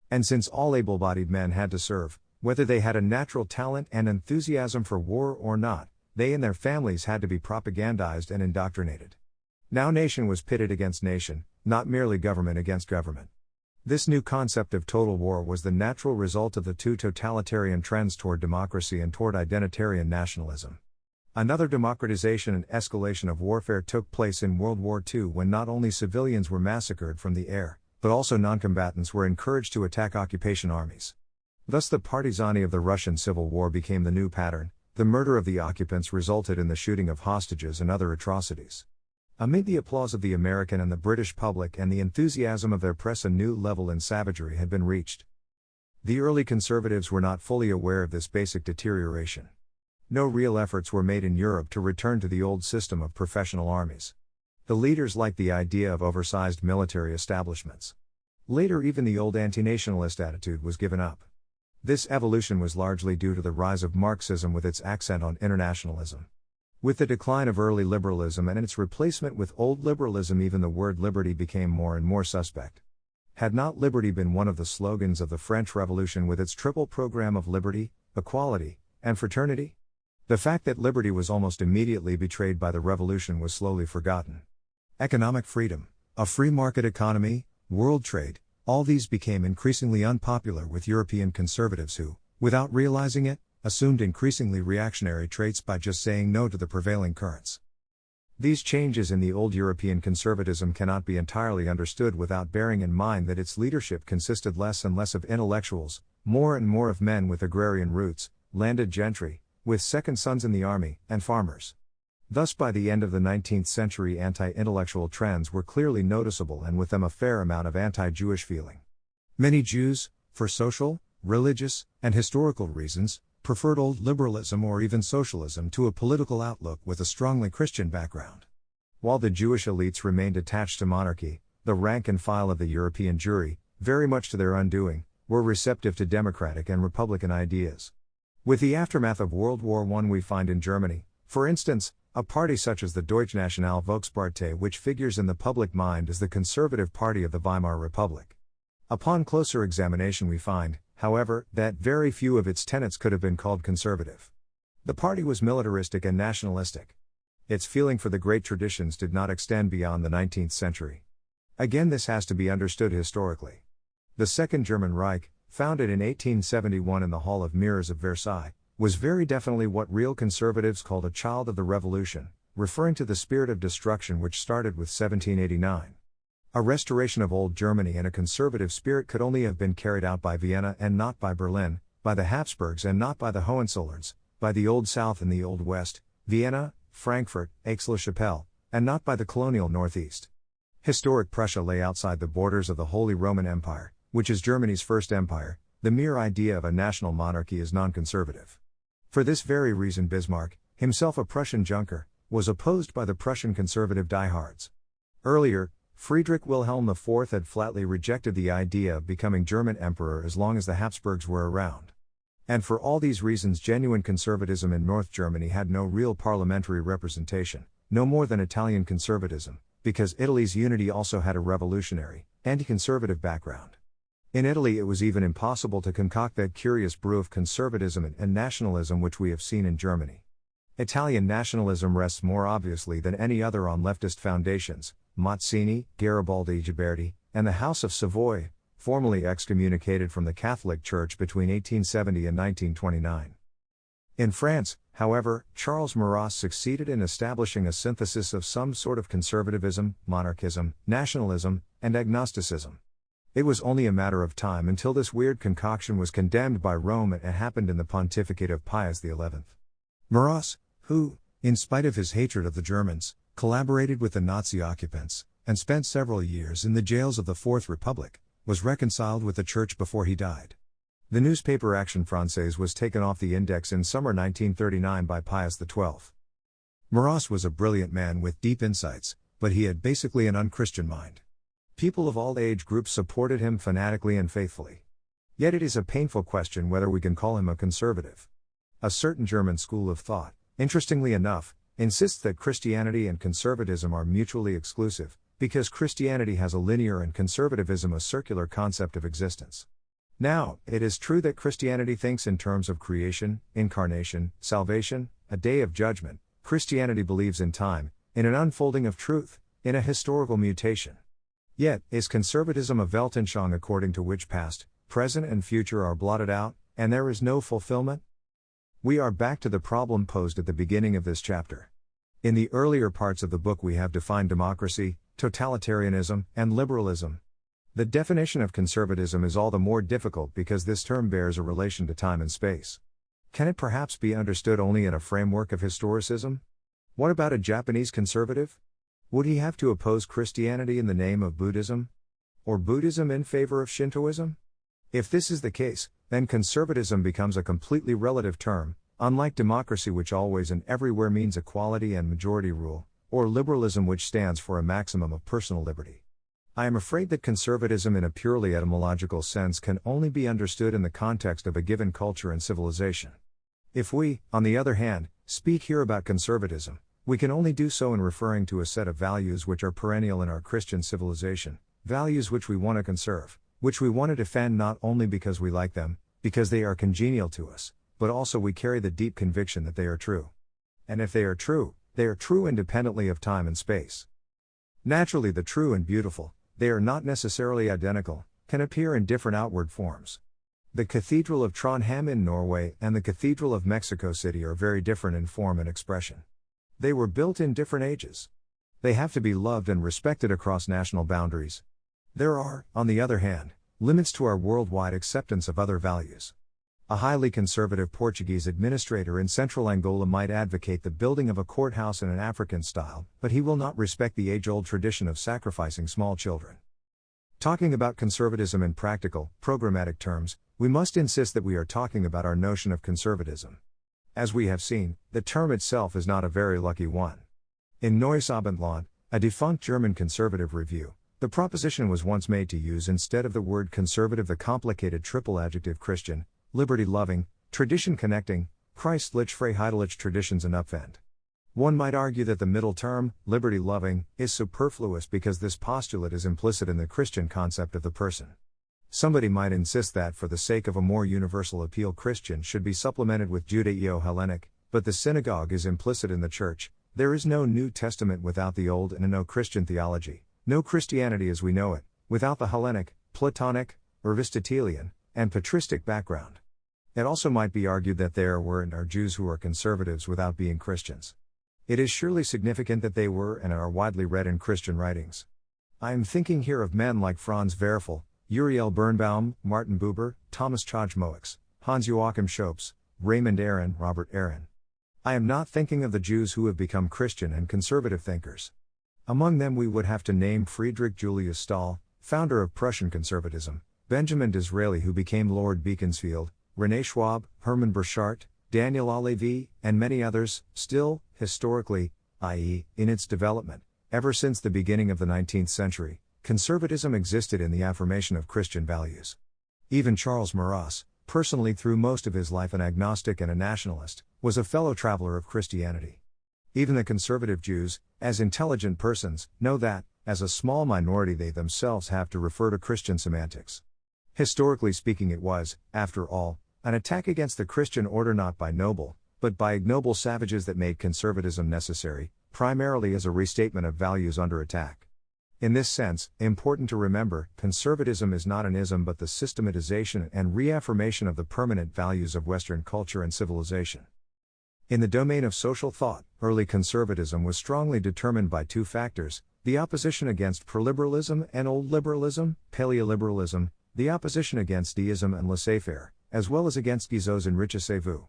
And since all able-bodied men had to serve, whether they had a natural talent and enthusiasm for war or not, they and their families had to be propagandized and indoctrinated. Now nation was pitted against nation, not merely government against government. This new concept of total war was the natural result of the two totalitarian trends toward democracy and toward identitarian nationalism. Another democratization and escalation of warfare took place in World War II when not only civilians were massacred from the air, but also non-combatants were encouraged to attack occupation armies. Thus the partisani of the Russian Civil War became the new pattern. The murder of the occupants resulted in the shooting of hostages and other atrocities. Amid the applause of the American and the British public and the enthusiasm of their press, a new level in savagery had been reached. The early conservatives were not fully aware of this basic deterioration. No real efforts were made in Europe to return to the old system of professional armies. The leaders liked the idea of oversized military establishments. Later even the old anti-nationalist attitude was given up. This evolution was largely due to the rise of Marxism with its accent on internationalism. With the decline of early liberalism and its replacement with old liberalism, even the word liberty became more and more suspect. Had not liberty been one of the slogans of the French Revolution with its triple program of liberty, equality, and fraternity? The fact that liberty was almost immediately betrayed by the revolution was slowly forgotten. Economic freedom, a free market economy, world trade, all these became increasingly unpopular with European conservatives who, without realizing it, assumed increasingly reactionary traits by just saying no to the prevailing currents. These changes in the old European conservatism cannot be entirely understood without bearing in mind that its leadership consisted less and less of intellectuals, more and more of men with agrarian roots, landed gentry, with second sons in the army, and farmers. Thus by the end of the 19th century anti-intellectual trends were clearly noticeable, and with them a fair amount of anti-Jewish feeling. Many Jews, for social, religious, and historical reasons, preferred old liberalism or even socialism to a political outlook with a strongly Christian background. While the Jewish elites remained attached to monarchy, the rank and file of the European Jewry, very much to their undoing, were receptive to democratic and republican ideas. With the aftermath of World War I we find in Germany, for instance, A party such as the Deutschnational Volkspartei, which figures in the public mind as the conservative party of the Weimar Republic. Upon closer examination we find, however, that very few of its tenets could have been called conservative. The party was militaristic and nationalistic. Its feeling for the great traditions did not extend beyond the 19th century. Again, this has to be understood historically. The Second German Reich, founded in 1871 in the Hall of Mirrors of Versailles, was very definitely what real conservatives called a child of the revolution, referring to the spirit of destruction which started with 1789. A restoration of old Germany in a conservative spirit could only have been carried out by Vienna and not by Berlin, by the Habsburgs and not by the Hohenzollerns, by the Old South and the Old West, Vienna, Frankfurt, Aix-la-Chapelle, and not by the colonial Northeast. Historic Prussia lay outside the borders of the Holy Roman Empire, which is Germany's first empire. The mere idea of a national monarchy is non-conservative. For this very reason Bismarck, himself a Prussian Junker, was opposed by the Prussian conservative diehards. Earlier, Friedrich Wilhelm IV had flatly rejected the idea of becoming German emperor as long as the Habsburgs were around. And for all these reasons genuine conservatism in North Germany had no real parliamentary representation, no more than Italian conservatism, because Italy's unity also had a revolutionary, anti-conservative background. In Italy it was even impossible to concoct that curious brew of conservatism and nationalism which we have seen in Germany. Italian nationalism rests more obviously than any other on leftist foundations, Mazzini, Garibaldi, Ghiberti, and the House of Savoy, formally excommunicated from the Catholic Church between 1870 and 1929. In France, however, Charles Maurras succeeded in establishing a synthesis of some sort of conservatism, monarchism, nationalism, and agnosticism. It was only a matter of time until this weird concoction was condemned by Rome, and it happened in the pontificate of Pius XI. Maurras, who, in spite of his hatred of the Germans, collaborated with the Nazi occupants, and spent several years in the jails of the Fourth Republic, was reconciled with the Church before he died. The newspaper Action Française was taken off the index in summer 1939 by Pius XII. Maurras was a brilliant man with deep insights, but he had basically an unchristian mind. People of all age groups supported him fanatically and faithfully. Yet it is a painful question whether we can call him a conservative. A certain German school of thought, interestingly enough, insists that Christianity and conservatism are mutually exclusive, because Christianity has a linear and conservatism a circular concept of existence. Now, it is true that Christianity thinks in terms of creation, incarnation, salvation, a day of judgment. Christianity believes in time, in an unfolding of truth, in a historical mutation. Yet, is conservatism a Weltanschauung according to which past, present and future are blotted out, and there is no fulfillment? We are back to the problem posed at the beginning of this chapter. In the earlier parts of the book we have defined democracy, totalitarianism, and liberalism. The definition of conservatism is all the more difficult because this term bears a relation to time and space. Can it perhaps be understood only in a framework of historicism? What about a Japanese conservative? Would he have to oppose Christianity in the name of Buddhism? Or Buddhism in favor of Shintoism? If this is the case, then conservatism becomes a completely relative term, unlike democracy which always and everywhere means equality and majority rule, or liberalism which stands for a maximum of personal liberty. I am afraid that conservatism in a purely etymological sense can only be understood in the context of a given culture and civilization. If we, on the other hand, speak here about conservatism, we can only do so in referring to a set of values which are perennial in our Christian civilization, values which we want to conserve, which we want to defend not only because we like them, because they are congenial to us, but also we carry the deep conviction that they are true. And if they are true independently of time and space. Naturally, the true and beautiful, they are not necessarily identical, can appear in different outward forms. The Cathedral of Trondheim in Norway and the Cathedral of Mexico City are very different in form and expression. They were built in different ages. They have to be loved and respected across national boundaries. There are, on the other hand, limits to our worldwide acceptance of other values. A highly conservative Portuguese administrator in central Angola might advocate the building of a courthouse in an African style, but he will not respect the age-old tradition of sacrificing small children. Talking about conservatism in practical, programmatic terms, we must insist that we are talking about our notion of conservatism. As we have seen, the term itself is not a very lucky one. In Neues Abendland, a defunct German conservative review, the proposition was once made to use instead of the word conservative the complicated triple adjective Christian, liberty-loving, tradition-connecting, Christlich Freiheitlich traditions and upvend. One might argue that the middle term, liberty-loving, is superfluous because this postulate is implicit in the Christian concept of the person. Somebody might insist that for the sake of a more universal appeal Christian should be supplemented with Judeo-Hellenic, but the synagogue is implicit in the church. There is no New Testament without the Old and no Christian theology, no Christianity as we know it, without the Hellenic, Platonic, Aristotelian, and patristic background. It also might be argued that there were and are Jews who are conservatives without being Christians. It is surely significant that they were and are widely read in Christian writings. I am thinking here of men like Franz Werfel, Uriel Birnbaum, Martin Buber, Thomas Chojmoux, Hans Joachim Schoeps, Raymond Aron, Robert Aron. I am not thinking of the Jews who have become Christian and conservative thinkers. Among them we would have to name Friedrich Julius Stahl, founder of Prussian conservatism, Benjamin Disraeli who became Lord Beaconsfield, René Schwab, Hermann Burchard, Daniel Ollevy, and many others. Still, historically, i.e., in its development, ever since the beginning of the 19th century, conservatism existed in the affirmation of Christian values. Even Charles Maurras, personally through most of his life an agnostic and a nationalist, was a fellow traveler of Christianity. Even the conservative Jews, as intelligent persons, know that, as a small minority they themselves have to refer to Christian semantics. Historically speaking it was, after all, an attack against the Christian order not by noble, but by ignoble savages that made conservatism necessary, primarily as a restatement of values under attack. In this sense, important to remember, conservatism is not an ism but the systematization and reaffirmation of the permanent values of Western culture and civilization. In the domain of social thought, early conservatism was strongly determined by two factors: the opposition against proliberalism and old liberalism, paleoliberalism, the opposition against deism and laissez-faire, as well as against Guizot's enrichissez-vous,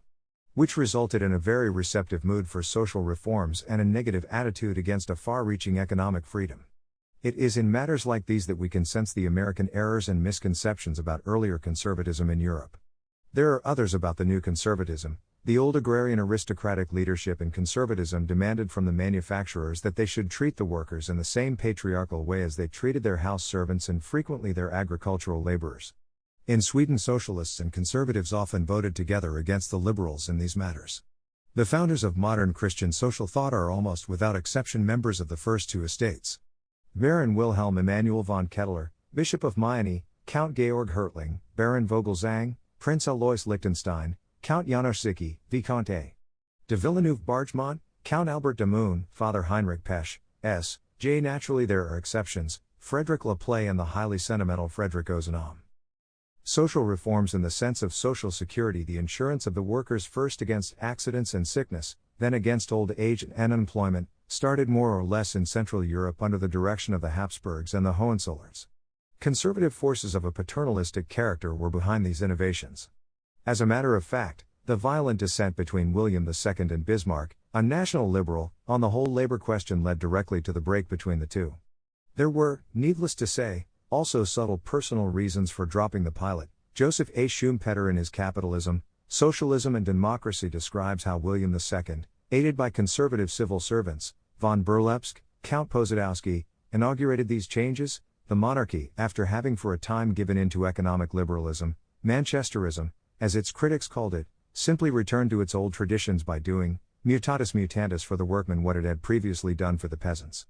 which resulted in a very receptive mood for social reforms and a negative attitude against a far-reaching economic freedom. It is in matters like these that we can sense the American errors and misconceptions about earlier conservatism in Europe. There are others about the new conservatism. The old agrarian aristocratic leadership in conservatism demanded from the manufacturers that they should treat the workers in the same patriarchal way as they treated their house servants and frequently their agricultural laborers. In Sweden, socialists and conservatives often voted together against the liberals in these matters. The founders of modern Christian social thought are almost without exception members of the first two estates. Baron Wilhelm Emanuel von Kettler, Bishop of Mayenne, Count Georg Hertling, Baron Vogelsang, Prince Alois Liechtenstein, Count Janos Zicke, Vicomte de Villeneuve-Bargemont, Count Albert de Moon, Father Heinrich Pesch, S.J. Naturally there are exceptions, Frederick Laplace and the highly sentimental Frederick Ozanam. Social reforms in the sense of social security, the insurance of the workers first against accidents and sickness, then against old age and unemployment, started more or less in Central Europe under the direction of the Habsburgs and the Hohenzollerns. Conservative forces of a paternalistic character were behind these innovations. As a matter of fact, the violent dissent between William II and Bismarck, a national liberal, on the whole labor question led directly to the break between the two. There were, needless to say, also subtle personal reasons for dropping the pilot. Joseph A. Schumpeter in his Capitalism, Socialism and Democracy describes how William II, aided by conservative civil servants, von Berlepsch, Count Posadowski, inaugurated these changes. The monarchy, after having for a time given in to economic liberalism, Manchesterism, as its critics called it, simply returned to its old traditions by doing, mutatis mutandis for the workmen what it had previously done for the peasants.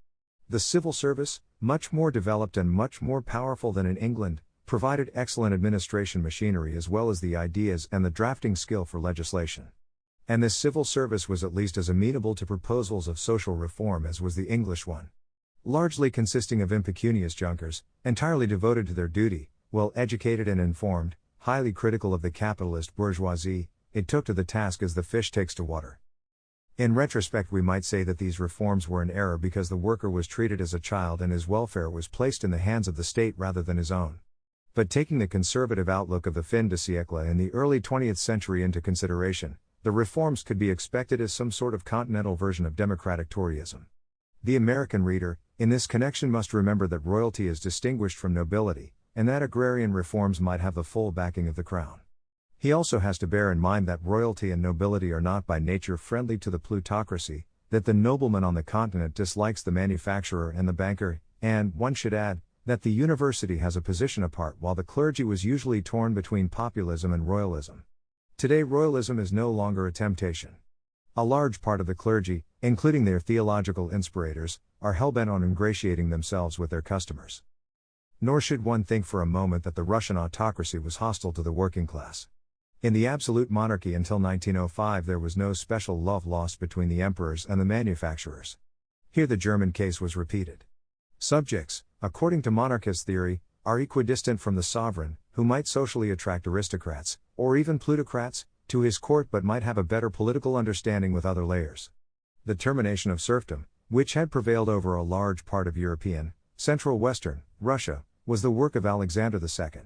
The civil service, much more developed and much more powerful than in England, provided excellent administration machinery as well as the ideas and the drafting skill for legislation. And this civil service was at least as amenable to proposals of social reform as was the English one. Largely consisting of impecunious Junkers, entirely devoted to their duty, well educated and informed, highly critical of the capitalist bourgeoisie, it took to the task as the fish takes to water. In retrospect we might say that these reforms were an error because the worker was treated as a child and his welfare was placed in the hands of the state rather than his own. But taking the conservative outlook of the fin de siècle in the early 20th century into consideration, the reforms could be expected as some sort of continental version of democratic Toryism. The American reader, in this connection must remember that royalty is distinguished from nobility, and that agrarian reforms might have the full backing of the crown. He also has to bear in mind that royalty and nobility are not by nature friendly to the plutocracy, that the nobleman on the continent dislikes the manufacturer and the banker, and, one should add, that the university has a position apart while the clergy was usually torn between populism and royalism. Today royalism is no longer a temptation. A large part of the clergy, including their theological inspirators, are hellbent on ingratiating themselves with their customers. Nor should one think for a moment that the Russian autocracy was hostile to the working class. In the absolute monarchy until 1905 there was no special love lost between the emperors and the manufacturers. Here the German case was repeated. Subjects, according to monarchist theory, are equidistant from the sovereign, who might socially attract aristocrats, or even plutocrats, to his court but might have a better political understanding with other layers. The termination of serfdom, which had prevailed over a large part of European, Central Western, Russia, was the work of Alexander II.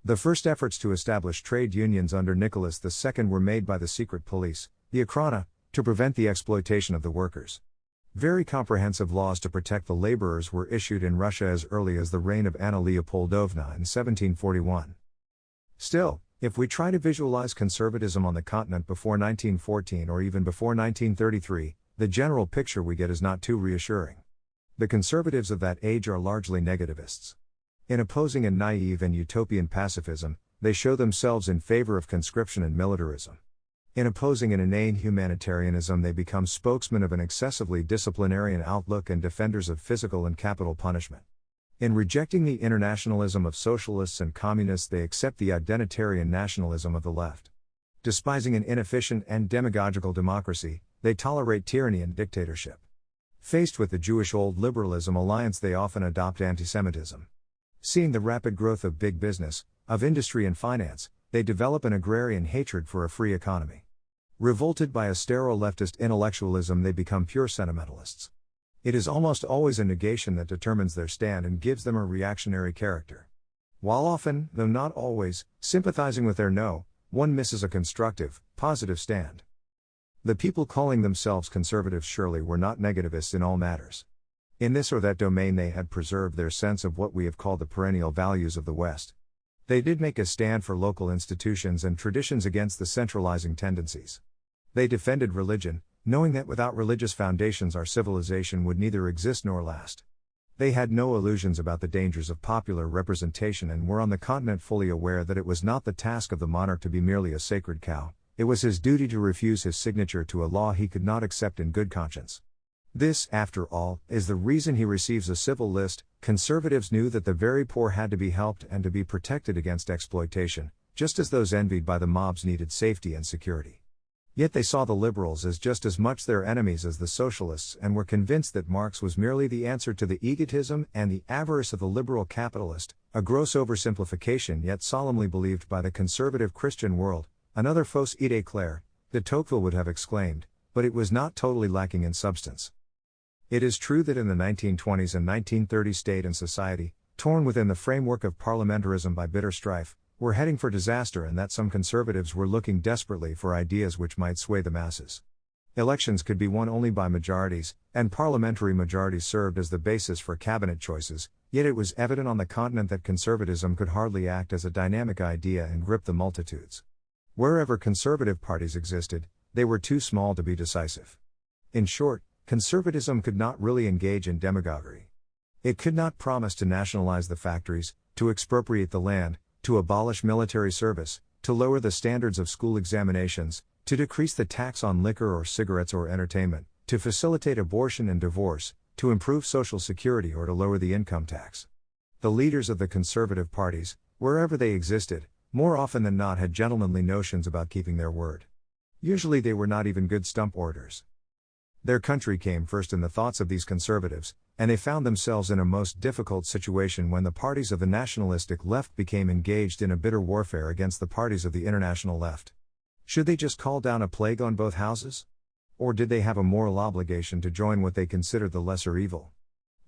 The first efforts to establish trade unions under Nicholas II were made by the secret police, the Okhrana, to prevent the exploitation of the workers. Very comprehensive laws to protect the laborers were issued in Russia as early as the reign of Anna Leopoldovna in 1741. Still, if we try to visualize conservatism on the continent before 1914 or even before 1933, the general picture we get is not too reassuring. The conservatives of that age are largely negativists. In opposing a naive and utopian pacifism, they show themselves in favor of conscription and militarism. In opposing an inane humanitarianism, they become spokesmen of an excessively disciplinarian outlook and defenders of physical and capital punishment. In rejecting the internationalism of socialists and communists, they accept the identitarian nationalism of the left. Despising an inefficient and demagogical democracy, they tolerate tyranny and dictatorship. Faced with the Jewish old liberalism alliance, they often adopt antisemitism. Seeing the rapid growth of big business, of industry and finance, they develop an agrarian hatred for a free economy. Revolted by a sterile leftist intellectualism, they become pure sentimentalists. It is almost always a negation that determines their stand and gives them a reactionary character. While often, though not always, sympathizing with their no, one misses a constructive, positive stand. The people calling themselves conservatives surely were not negativists in all matters. In this or that domain they had preserved their sense of what we have called the perennial values of the West. They did make a stand for local institutions and traditions against the centralizing tendencies. They defended religion, knowing that without religious foundations our civilization would neither exist nor last. They had no illusions about the dangers of popular representation and were on the continent fully aware that it was not the task of the monarch to be merely a sacred cow, it was his duty to refuse his signature to a law he could not accept in good conscience. This, after all, is the reason he receives a civil list. Conservatives knew that the very poor had to be helped and to be protected against exploitation, just as those envied by the mobs needed safety and security. Yet they saw the liberals as just as much their enemies as the socialists and were convinced that Marx was merely the answer to the egotism and the avarice of the liberal capitalist, a gross oversimplification yet solemnly believed by the conservative Christian world, another fausse idée claire, de Tocqueville would have exclaimed, but it was not totally lacking in substance. It is true that in the 1920s and 1930s state and society, torn within the framework of parliamentarism by bitter strife, were heading for disaster and that some conservatives were looking desperately for ideas which might sway the masses. Elections could be won only by majorities, and parliamentary majorities served as the basis for cabinet choices, yet it was evident on the continent that conservatism could hardly act as a dynamic idea and grip the multitudes. Wherever conservative parties existed, they were too small to be decisive. In short, conservatism could not really engage in demagoguery. It could not promise to nationalize the factories, to expropriate the land, to abolish military service, to lower the standards of school examinations, to decrease the tax on liquor or cigarettes or entertainment, to facilitate abortion and divorce, to improve social security or to lower the income tax. The leaders of the conservative parties, wherever they existed, more often than not had gentlemanly notions about keeping their word. Usually they were not even good stump orators. Their country came first in the thoughts of these conservatives, and they found themselves in a most difficult situation when the parties of the nationalistic left became engaged in a bitter warfare against the parties of the international left. Should they just call down a plague on both houses? Or did they have a moral obligation to join what they considered the lesser evil?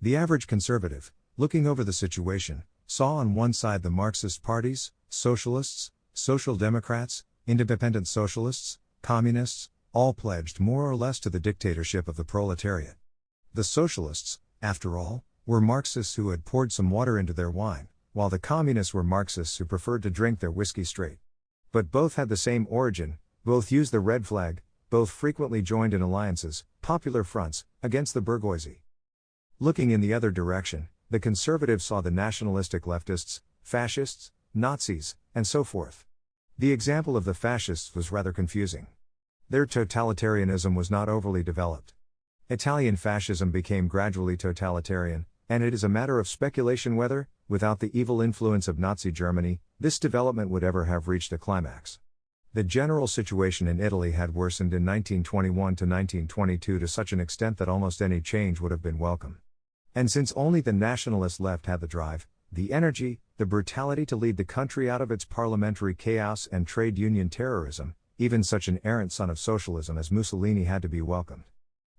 The average conservative, looking over the situation, saw on one side the Marxist parties, socialists, social democrats, independent socialists, communists, all pledged more or less to the dictatorship of the proletariat. The socialists, after all, were Marxists who had poured some water into their wine, while the communists were Marxists who preferred to drink their whiskey straight. But both had the same origin, both used the red flag, both frequently joined in alliances, popular fronts, against the bourgeoisie. Looking in the other direction, the conservatives saw the nationalistic leftists, fascists, Nazis, and so forth. The example of the fascists was rather confusing. Their totalitarianism was not overly developed. Italian fascism became gradually totalitarian, and it is a matter of speculation whether, without the evil influence of Nazi Germany, this development would ever have reached a climax. The general situation in Italy had worsened in 1921 to 1922 to such an extent that almost any change would have been welcome. And since only the nationalist left had the drive, the energy, the brutality to lead the country out of its parliamentary chaos and trade union terrorism, even such an errant son of socialism as Mussolini had to be welcomed.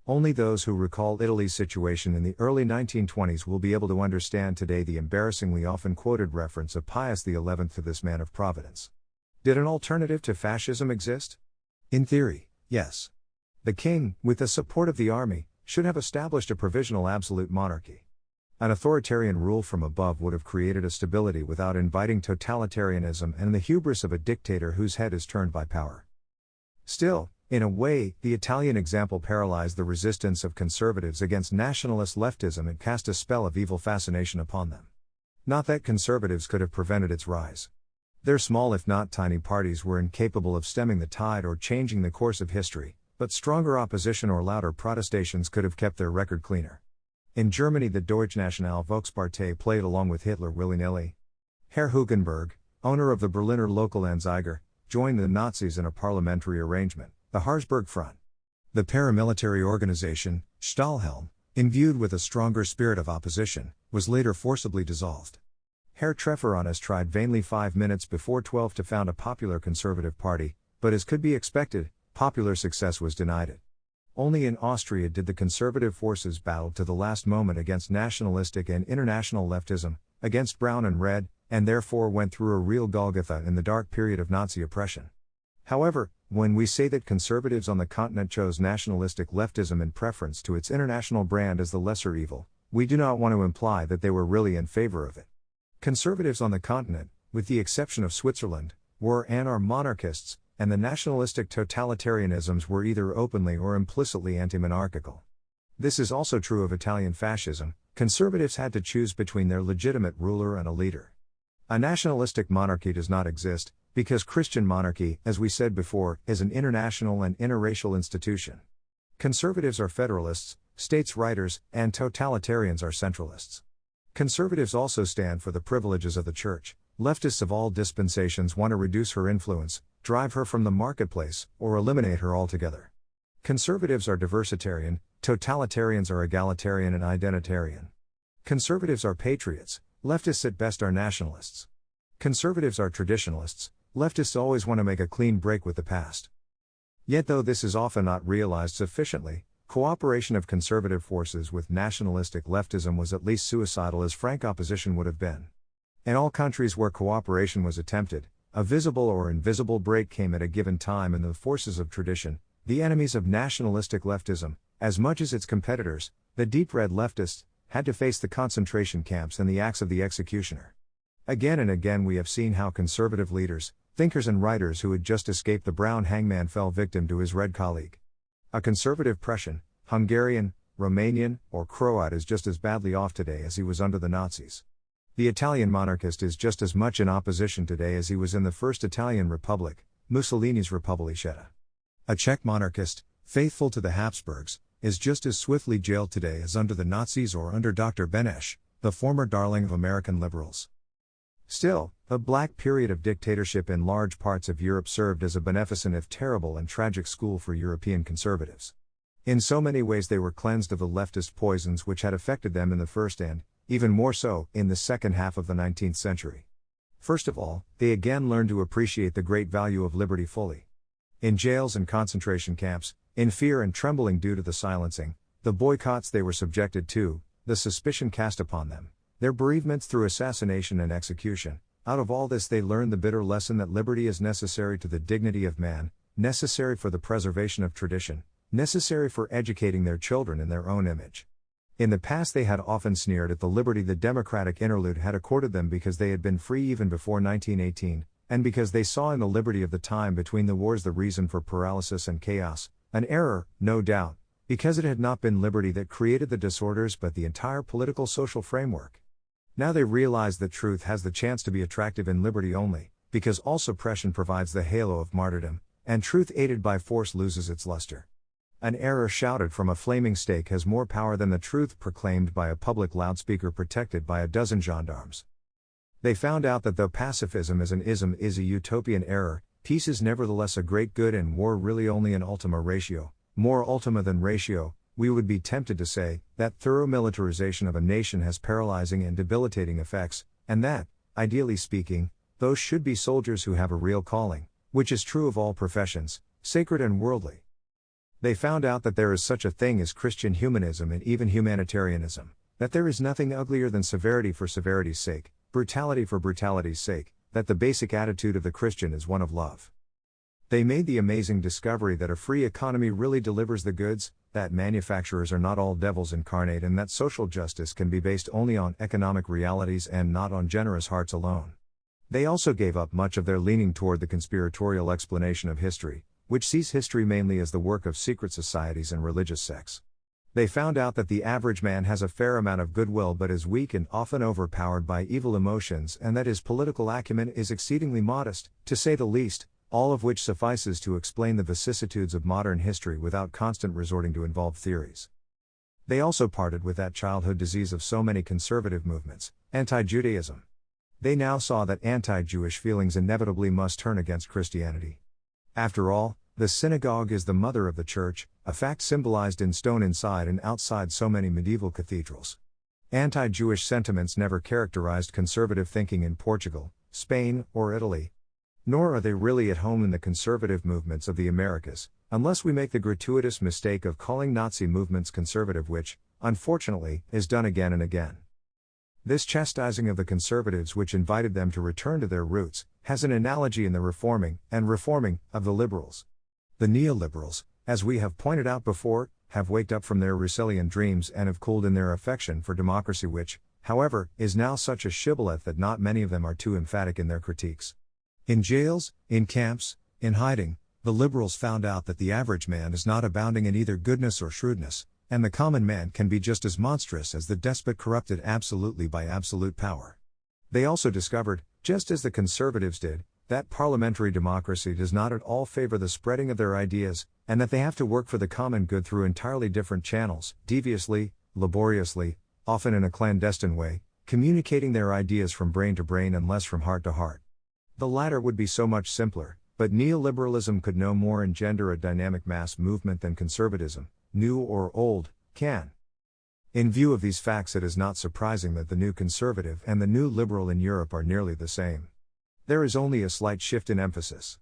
Only those who recall Italy's situation in the early 1920s will be able to understand today the embarrassingly often quoted reference of Pius XI to this man of Providence. Did an alternative to fascism exist? In theory, yes. The king, with the support of the army, should have established a provisional absolute monarchy. An authoritarian rule from above would have created a stability without inviting totalitarianism and the hubris of a dictator whose head is turned by power. Still, in a way, the Italian example paralyzed the resistance of conservatives against nationalist leftism and cast a spell of evil fascination upon them. Not that conservatives could have prevented its rise. Their small if not tiny parties were incapable of stemming the tide or changing the course of history, but stronger opposition or louder protestations could have kept their record cleaner. In Germany, the Deutschnational Volkspartei played along with Hitler willy-nilly. Herr Hugenberg, owner of the Berliner Lokalanzeiger, joined the Nazis in a parliamentary arrangement, the Harzburg Front. The paramilitary organization, Stahlhelm, imbued with a stronger spirit of opposition, was later forcibly dissolved. Herr Trefferanus tried vainly 5 minutes before 12 to found a popular conservative party, but as could be expected, popular success was denied it. Only in Austria did the conservative forces battle to the last moment against nationalistic and international leftism, against brown and red, and therefore went through a real Golgotha in the dark period of Nazi oppression. However, when we say that conservatives on the continent chose nationalistic leftism in preference to its international brand as the lesser evil, we do not want to imply that they were really in favor of it. Conservatives on the continent, with the exception of Switzerland, were and are monarchists, and the nationalistic totalitarianisms were either openly or implicitly anti-monarchical. This is also true of Italian fascism. Conservatives had to choose between their legitimate ruler and a leader. A nationalistic monarchy does not exist, because Christian monarchy, as we said before, is an international and interracial institution. Conservatives are federalists, states' writers, and totalitarians are centralists. Conservatives also stand for the privileges of the Church. Leftists of all dispensations want to reduce her influence, drive her from the marketplace, or eliminate her altogether. Conservatives are diversitarian, totalitarians are egalitarian and identitarian. Conservatives are patriots, leftists at best are nationalists. Conservatives are traditionalists, leftists always want to make a clean break with the past. Yet though this is often not realized sufficiently, cooperation of conservative forces with nationalistic leftism was at least suicidal as frank opposition would have been. In all countries where cooperation was attempted, a visible or invisible break came at a given time in the forces of tradition, the enemies of nationalistic leftism, as much as its competitors, the deep red leftists, had to face the concentration camps and the axe of the executioner. Again and again we have seen how conservative leaders, thinkers and writers who had just escaped the brown hangman fell victim to his red colleague. A conservative Prussian, Hungarian, Romanian, or Croat is just as badly off today as he was under the Nazis. The Italian monarchist is just as much in opposition today as he was in the First Italian Republic, Mussolini's Repubblichetta. A Czech monarchist, faithful to the Habsburgs, is just as swiftly jailed today as under the Nazis or under Dr. Beneš, the former darling of American liberals. Still, the black period of dictatorship in large parts of Europe served as a beneficent if terrible and tragic school for European conservatives. In so many ways they were cleansed of the leftist poisons which had affected them in the first and, even more so, in the second half of the 19th century. First of all, they again learned to appreciate the great value of liberty fully. In jails and concentration camps, in fear and trembling due to the silencing, the boycotts they were subjected to, the suspicion cast upon them, their bereavements through assassination and execution, out of all this they learned the bitter lesson that liberty is necessary to the dignity of man, necessary for the preservation of tradition, necessary for educating their children in their own image. In the past they had often sneered at the liberty the democratic interlude had accorded them because they had been free even before 1918, and because they saw in the liberty of the time between the wars the reason for paralysis and chaos, an error, no doubt, because it had not been liberty that created the disorders but the entire political social framework. Now they realize that truth has the chance to be attractive in liberty only, because all suppression provides the halo of martyrdom, and truth aided by force loses its luster. An error shouted from a flaming stake has more power than the truth proclaimed by a public loudspeaker protected by a dozen gendarmes. They found out that though pacifism as an ism is a utopian error, peace is nevertheless a great good and war really only an ultima ratio, more ultima than ratio. We would be tempted to say that thorough militarization of a nation has paralyzing and debilitating effects, and that, ideally speaking, those should be soldiers who have a real calling, which is true of all professions, sacred and worldly. They found out that there is such a thing as Christian humanism and even humanitarianism, that there is nothing uglier than severity for severity's sake, brutality for brutality's sake, that the basic attitude of the Christian is one of love. They made the amazing discovery that a free economy really delivers the goods, that manufacturers are not all devils incarnate, and that social justice can be based only on economic realities and not on generous hearts alone. They also gave up much of their leaning toward the conspiratorial explanation of history, which sees history mainly as the work of secret societies and religious sects. They found out that the average man has a fair amount of goodwill but is weak and often overpowered by evil emotions, and that his political acumen is exceedingly modest, to say the least, all of which suffices to explain the vicissitudes of modern history without constant resorting to involved theories. They also parted with that childhood disease of so many conservative movements, anti-Judaism. They now saw that anti-Jewish feelings inevitably must turn against Christianity. After all, the synagogue is the mother of the church, a fact symbolized in stone inside and outside so many medieval cathedrals. Anti-Jewish sentiments never characterized conservative thinking in Portugal, Spain, or Italy. Nor are they really at home in the conservative movements of the Americas, unless we make the gratuitous mistake of calling Nazi movements conservative, which, unfortunately, is done again and again. This chastising of the conservatives, which invited them to return to their roots, has an analogy in the reforming of the liberals. The neoliberals, as we have pointed out before, have waked up from their Russellian dreams and have cooled in their affection for democracy, which, however, is now such a shibboleth that not many of them are too emphatic in their critiques. In jails, in camps, in hiding, the liberals found out that the average man is not abounding in either goodness or shrewdness, and the common man can be just as monstrous as the despot corrupted absolutely by absolute power. They also discovered, just as the conservatives did, that parliamentary democracy does not at all favor the spreading of their ideas, and that they have to work for the common good through entirely different channels, deviously, laboriously, often in a clandestine way, communicating their ideas from brain to brain and less from heart to heart. The latter would be so much simpler, but neoliberalism could no more engender a dynamic mass movement than conservatism, new or old, can. In view of these facts, it is not surprising that the new conservative and the new liberal in Europe are nearly the same. There is only a slight shift in emphasis.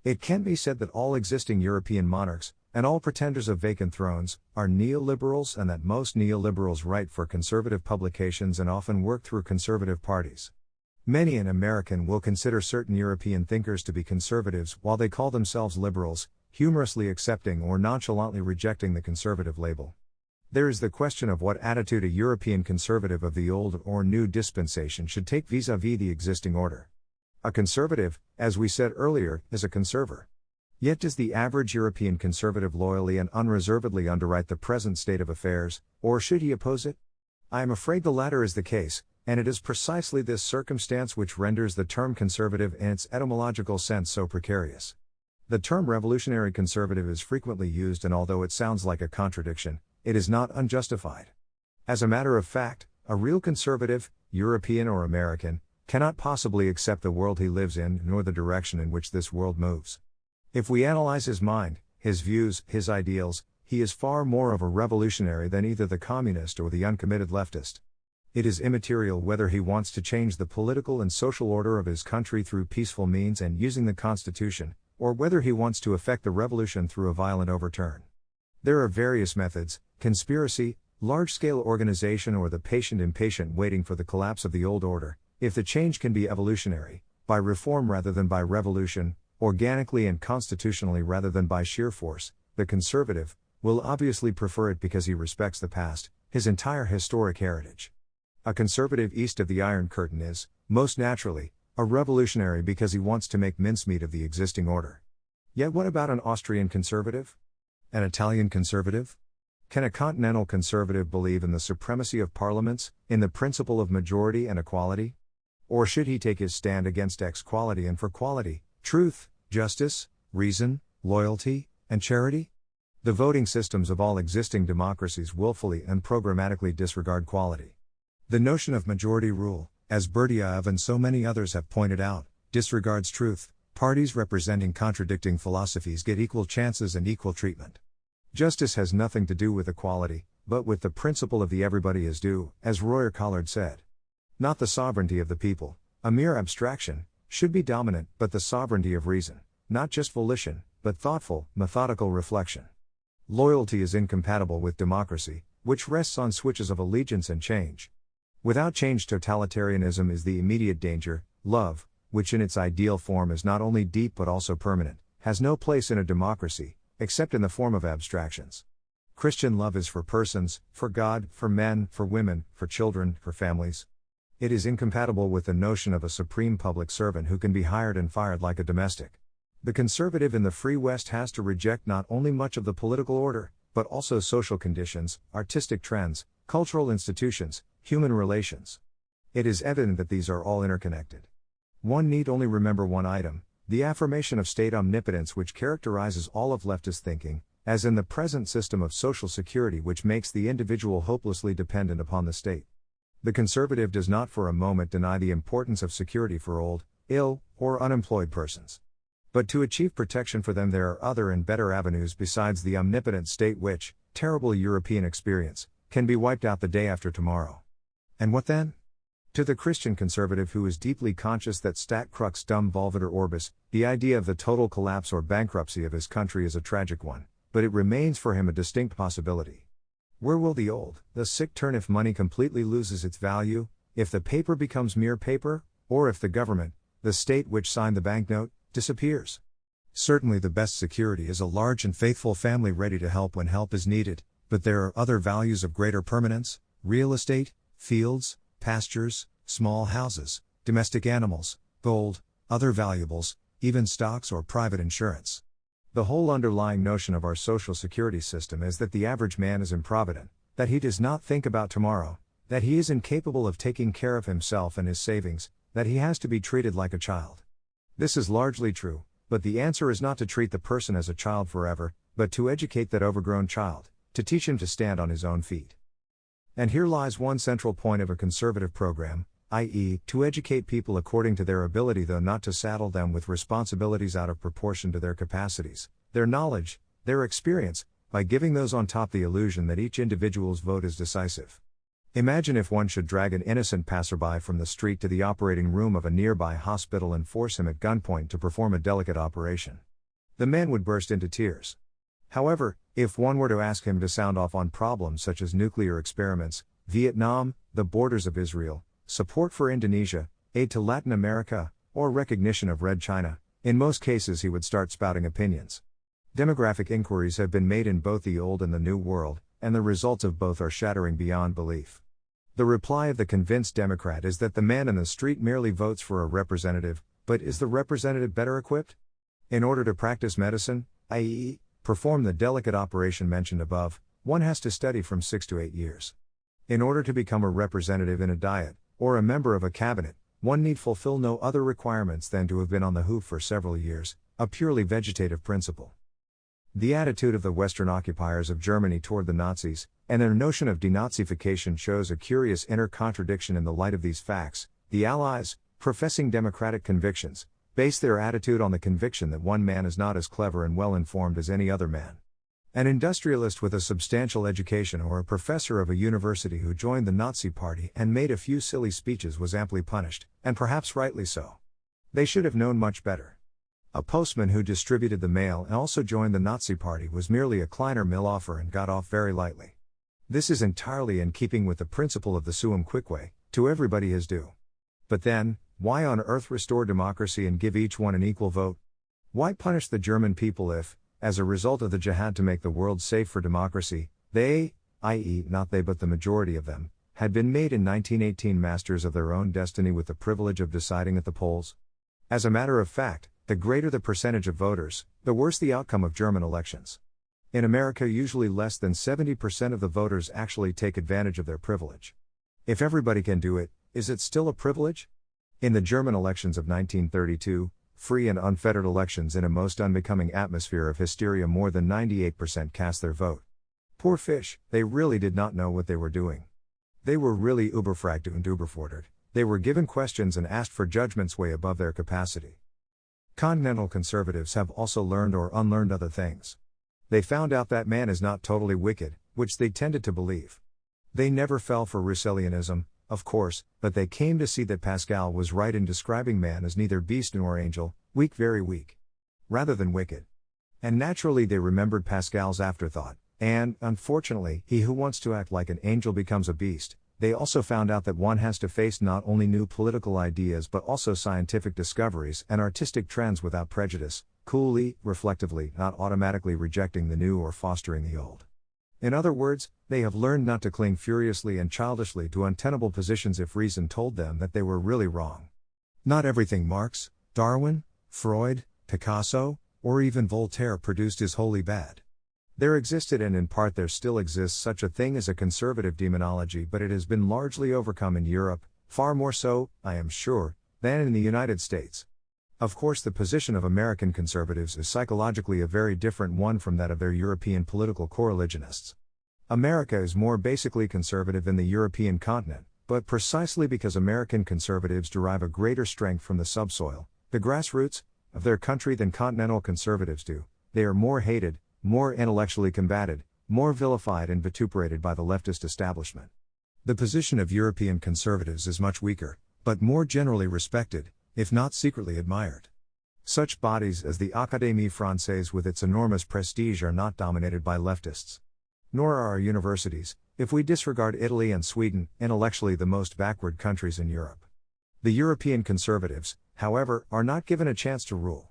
It can be said that all existing European monarchs, and all pretenders of vacant thrones, are neoliberals, and that most neoliberals write for conservative publications and often work through conservative parties. Many an American will consider certain European thinkers to be conservatives while they call themselves liberals, humorously accepting or nonchalantly rejecting the conservative label. There is the question of what attitude a European conservative of the old or new dispensation should take vis-à-vis the existing order. A conservative, as we said earlier, is a conserver. Yet does the average European conservative loyally and unreservedly underwrite the present state of affairs, or should he oppose it? I am afraid the latter is the case, and it is precisely this circumstance which renders the term conservative in its etymological sense so precarious. The term revolutionary conservative is frequently used, and although it sounds like a contradiction, it is not unjustified. As a matter of fact, a real conservative, European or American, cannot possibly accept the world he lives in nor the direction in which this world moves. If we analyze his mind, his views, his ideals, he is far more of a revolutionary than either the communist or the uncommitted leftist. It is immaterial whether he wants to change the political and social order of his country through peaceful means and using the Constitution, or whether he wants to effect the revolution through a violent overturn. There are various methods: conspiracy, large-scale organization, or the patient impatient waiting for the collapse of the old order, if the change can be evolutionary, by reform rather than by revolution, organically and constitutionally rather than by sheer force. The conservative will obviously prefer it because he respects the past, his entire historic heritage. A conservative east of the Iron Curtain is, most naturally, a revolutionary because he wants to make mincemeat of the existing order. Yet what about an Austrian conservative? An Italian conservative? Can a continental conservative believe in the supremacy of parliaments, in the principle of majority and equality? Or should he take his stand against equality and for quality, truth, justice, reason, loyalty, and charity? The voting systems of all existing democracies willfully and programmatically disregard quality. The notion of majority rule, as Berdyaev and so many others have pointed out, disregards truth. Parties representing contradicting philosophies get equal chances and equal treatment. Justice has nothing to do with equality, but with the principle of the everybody is due, as Royer Collard said. Not the sovereignty of the people, a mere abstraction, should be dominant, but the sovereignty of reason, not just volition, but thoughtful, methodical reflection. Loyalty is incompatible with democracy, which rests on switches of allegiance and change. Without change, totalitarianism is the immediate danger. Love, which in its ideal form is not only deep but also permanent, has no place in a democracy, except in the form of abstractions. Christian love is for persons, for God, for men, for women, for children, for families. It is incompatible with the notion of a supreme public servant who can be hired and fired like a domestic. The conservative in the Free West has to reject not only much of the political order, but also social conditions, artistic trends, cultural institutions, human relations. It is evident that these are all interconnected. One need only remember one item, the affirmation of state omnipotence which characterizes all of leftist thinking, as in the present system of social security which makes the individual hopelessly dependent upon the state. The conservative does not for a moment deny the importance of security for old, ill, or unemployed persons. But to achieve protection for them there are other and better avenues besides the omnipotent state which, terrible European experience, can be wiped out the day after tomorrow. And what then? To the Christian conservative who is deeply conscious that stat crux dum volvitur orbis, the idea of the total collapse or bankruptcy of his country is a tragic one, but it remains for him a distinct possibility. Where will the old, the sick turn if money completely loses its value, if the paper becomes mere paper, or if the government, the state which signed the banknote, disappears? Certainly the best security is a large and faithful family ready to help when help is needed, but there are other values of greater permanence: real estate, fields, pastures, small houses, domestic animals, gold, other valuables, even stocks or private insurance. The whole underlying notion of our social security system is that the average man is improvident, that he does not think about tomorrow, that he is incapable of taking care of himself and his savings, that he has to be treated like a child. This is largely true, but the answer is not to treat the person as a child forever, but to educate that overgrown child, to teach him to stand on his own feet. And here lies one central point of a conservative program, i.e., to educate people according to their ability, though not to saddle them with responsibilities out of proportion to their capacities, their knowledge, their experience, by giving those on top the illusion that each individual's vote is decisive. Imagine if one should drag an innocent passerby from the street to the operating room of a nearby hospital and force him at gunpoint to perform a delicate operation. The man would burst into tears. However, if one were to ask him to sound off on problems such as nuclear experiments, Vietnam, the borders of Israel, support for Indonesia, aid to Latin America, or recognition of Red China, in most cases he would start spouting opinions. Demographic inquiries have been made in both the Old and the New World, and the results of both are shattering beyond belief. The reply of the convinced Democrat is that the man in the street merely votes for a representative, but is the representative better equipped? In order to practice medicine, i.e., perform the delicate operation mentioned above, one has to study from 6 to 8 years. In order to become a representative in a diet, or a member of a cabinet, one need fulfill no other requirements than to have been on the hoof for several years, a purely vegetative principle. The attitude of the Western occupiers of Germany toward the Nazis, and their notion of denazification shows a curious inner contradiction in the light of these facts. The Allies, professing democratic convictions, base their attitude on the conviction that one man is not as clever and well informed as any other man. An industrialist with a substantial education or a professor of a university who joined the Nazi Party and made a few silly speeches was amply punished, and perhaps rightly so. They should have known much better. A postman who distributed the mail and also joined the Nazi Party was merely a Kleiner Milloffer and got off very lightly. This is entirely in keeping with the principle of the suum cuique, to everybody his due. But then, why on earth restore democracy and give each one an equal vote? Why punish the German people if, as a result of the jihad to make the world safe for democracy, they, i.e., not they but the majority of them, had been made in 1918 masters of their own destiny with the privilege of deciding at the polls? As a matter of fact, the greater the percentage of voters, the worse the outcome of German elections. In America, usually less than 70% of the voters actually take advantage of their privilege. If everybody can do it, is it still a privilege? In the German elections of 1932, free and unfettered elections in a most unbecoming atmosphere of hysteria. More than 98% cast their vote. Poor fish, they really did not know what they were doing. They were really überfragt und überfordert. They were given questions and asked for judgments way above their capacity. Continental conservatives have also learned or unlearned other things. They found out that man is not totally wicked, which they tended to believe. They never fell for Russellianism, of course, but they came to see that Pascal was right in describing man as neither beast nor angel, weak, very weak, rather than wicked. And naturally they remembered Pascal's afterthought, and, unfortunately, he who wants to act like an angel becomes a beast. They also found out that one has to face not only new political ideas but also scientific discoveries and artistic trends without prejudice, coolly, reflectively, not automatically rejecting the new or fostering the old. In other words, they have learned not to cling furiously and childishly to untenable positions if reason told them that they were really wrong. Not everything Marx, Darwin, Freud, Picasso, or even Voltaire produced is wholly bad. There existed and in part there still exists such a thing as a conservative demonology, but it has been largely overcome in Europe, far more so, I am sure, than in the United States. Of course, the position of American conservatives is psychologically a very different one from that of their European political coreligionists. America is more basically conservative than the European continent, but precisely because American conservatives derive a greater strength from the subsoil, the grassroots, of their country than continental conservatives do, they are more hated, more intellectually combated, more vilified and vituperated by the leftist establishment. The position of European conservatives is much weaker, but more generally respected, if not secretly admired. Such bodies as the Académie Française with its enormous prestige are not dominated by leftists. Nor are our universities, if we disregard Italy and Sweden, intellectually the most backward countries in Europe. The European conservatives, however, are not given a chance to rule.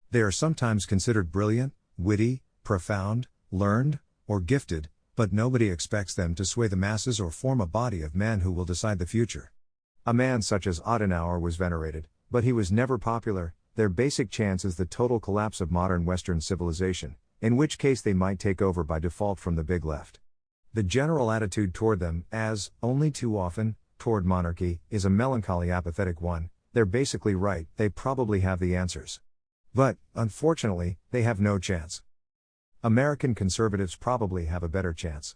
They are sometimes considered brilliant, witty, profound, learned, or gifted, but nobody expects them to sway the masses or form a body of men who will decide the future. A man such as Adenauer was venerated, but he was never popular. Their basic chance is the total collapse of modern Western civilization, in which case they might take over by default from the big left. The general attitude toward them, as, only too often, toward monarchy, is a melancholy apathetic one. They're basically right, they probably have the answers. But, unfortunately, they have no chance. American conservatives probably have a better chance.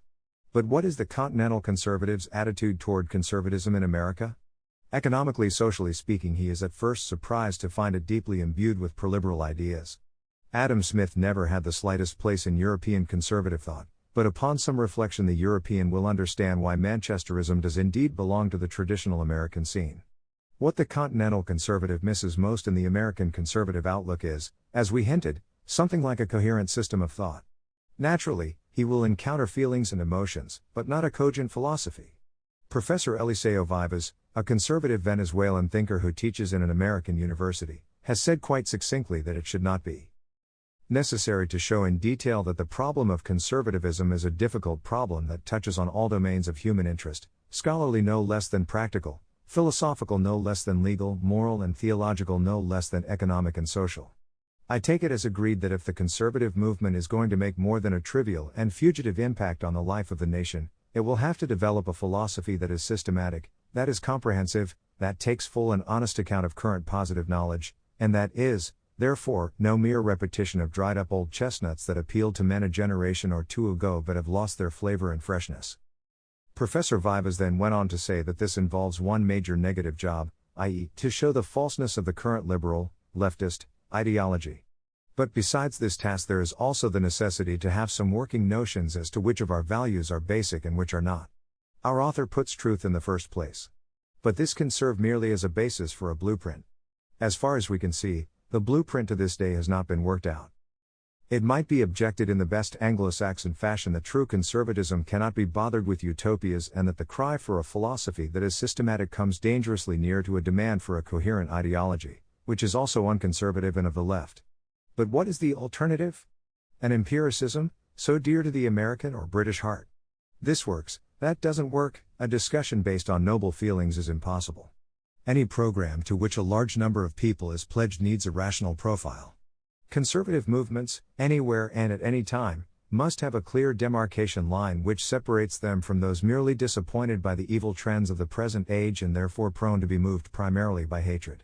But what is the continental conservative's attitude toward conservatism in America? Economically, socially speaking, he is at first surprised to find it deeply imbued with proliberal ideas. Adam Smith never had the slightest place in European conservative thought, but upon some reflection the European will understand why Manchesterism does indeed belong to the traditional American scene. What the continental conservative misses most in the American conservative outlook is, as we hinted, something like a coherent system of thought. Naturally, he will encounter feelings and emotions, but not a cogent philosophy. Professor Eliseo Vivas, a conservative Venezuelan thinker who teaches in an American university, has said quite succinctly that it should not be necessary to show in detail that the problem of conservatism is a difficult problem that touches on all domains of human interest, scholarly no less than practical, philosophical no less than legal, moral and theological no less than economic and social. I take it as agreed that if the conservative movement is going to make more than a trivial and fugitive impact on the life of the nation, it will have to develop a philosophy that is systematic, that is comprehensive, that takes full and honest account of current positive knowledge, and that is, therefore, no mere repetition of dried-up old chestnuts that appealed to men a generation or two ago but have lost their flavor and freshness. Professor Vivas then went on to say that this involves one major negative job, i.e., to show the falseness of the current liberal, leftist, ideology. But besides this task there is also the necessity to have some working notions as to which of our values are basic and which are not. Our author puts truth in the first place. But this can serve merely as a basis for a blueprint. As far as we can see, the blueprint to this day has not been worked out. It might be objected in the best Anglo-Saxon fashion that true conservatism cannot be bothered with utopias and that the cry for a philosophy that is systematic comes dangerously near to a demand for a coherent ideology, which is also unconservative and of the left. But what is the alternative? An empiricism, so dear to the American or British heart. This works, that doesn't work, a discussion based on noble feelings is impossible. Any program to which a large number of people is pledged needs a rational profile. Conservative movements, anywhere and at any time, must have a clear demarcation line which separates them from those merely disappointed by the evil trends of the present age and therefore prone to be moved primarily by hatred.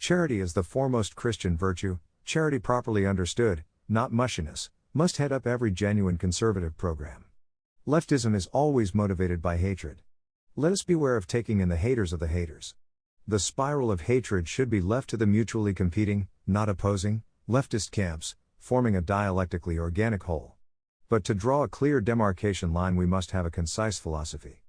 Charity is the foremost Christian virtue. Charity properly understood, not mushiness, must head up every genuine conservative program. Leftism is always motivated by hatred. Let us beware of taking in the haters of the haters. The spiral of hatred should be left to the mutually competing, not opposing, leftist camps, forming a dialectically organic whole. But to draw a clear demarcation line, we must have a concise philosophy.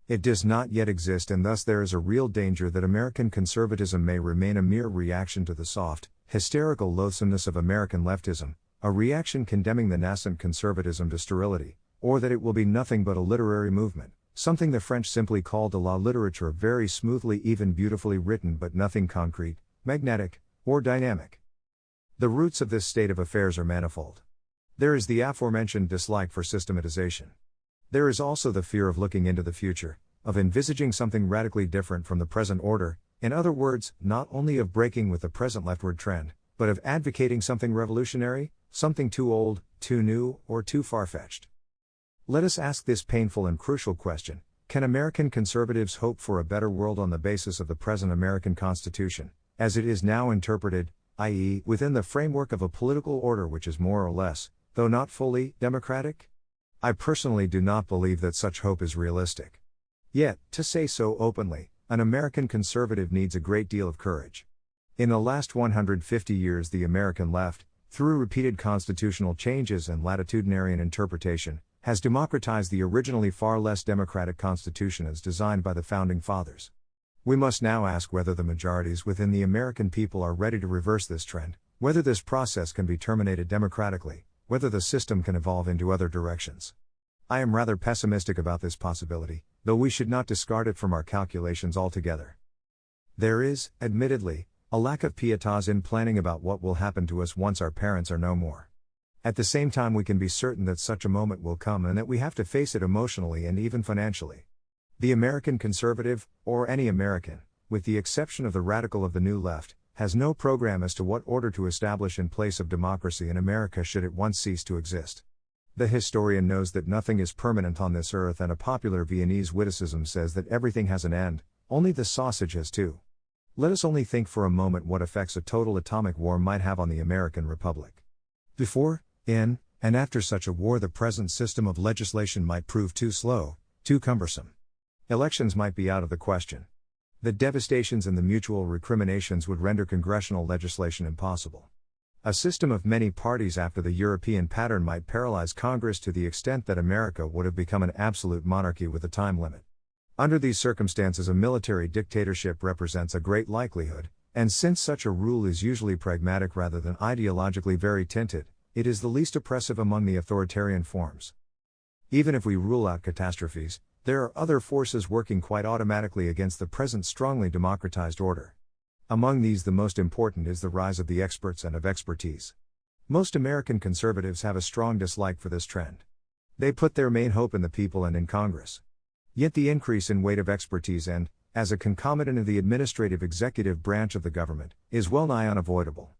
It does not yet exist, and thus there is a real danger that American conservatism may remain a mere reaction to the soft, hysterical loathsomeness of American leftism, a reaction condemning the nascent conservatism to sterility, or that it will be nothing but a literary movement, something the French simply called de la littérature, very smoothly, even beautifully written, but nothing concrete, magnetic, or dynamic. The roots of this state of affairs are manifold. There is the aforementioned dislike for systematization. There is also the fear of looking into the future, of envisaging something radically different from the present order, in other words, not only of breaking with the present leftward trend, but of advocating something revolutionary, something too old, too new, or too far-fetched. Let us ask this painful and crucial question: can American conservatives hope for a better world on the basis of the present American Constitution, as it is now interpreted, i.e., within the framework of a political order which is more or less, though not fully, democratic? I personally do not believe that such hope is realistic. Yet, to say so openly, an American conservative needs a great deal of courage. In the last 150 years, the American left, through repeated constitutional changes and latitudinarian interpretation, has democratized the originally far less democratic Constitution as designed by the Founding Fathers. We must now ask whether the majorities within the American people are ready to reverse this trend, whether this process can be terminated democratically, whether the system can evolve into other directions. I am rather pessimistic about this possibility, though we should not discard it from our calculations altogether. There is, admittedly, a lack of pietas in planning about what will happen to us once our parents are no more. At the same time, we can be certain that such a moment will come and that we have to face it emotionally and even financially. The American conservative, or any American, with the exception of the radical of the New Left, has no program as to what order to establish in place of democracy in America should it once cease to exist. The historian knows that nothing is permanent on this earth, and a popular Viennese witticism says that everything has an end, only the sausage has too. Let us only think for a moment what effects a total atomic war might have on the American Republic. Before, in, and after such a war, the present system of legislation might prove too slow, too cumbersome. Elections might be out of the question. The devastations and the mutual recriminations would render congressional legislation impossible. A system of many parties after the European pattern might paralyze Congress to the extent that America would have become an absolute monarchy with a time limit. Under these circumstances, a military dictatorship represents a great likelihood, and since such a rule is usually pragmatic rather than ideologically very tinted, it is the least oppressive among the authoritarian forms. Even if we rule out catastrophes, there are other forces working quite automatically against the present strongly democratized order. Among these, the most important is the rise of the experts and of expertise. Most American conservatives have a strong dislike for this trend. They put their main hope in the people and in Congress. Yet the increase in weight of expertise and, as a concomitant of the administrative executive branch of the government, is well nigh unavoidable.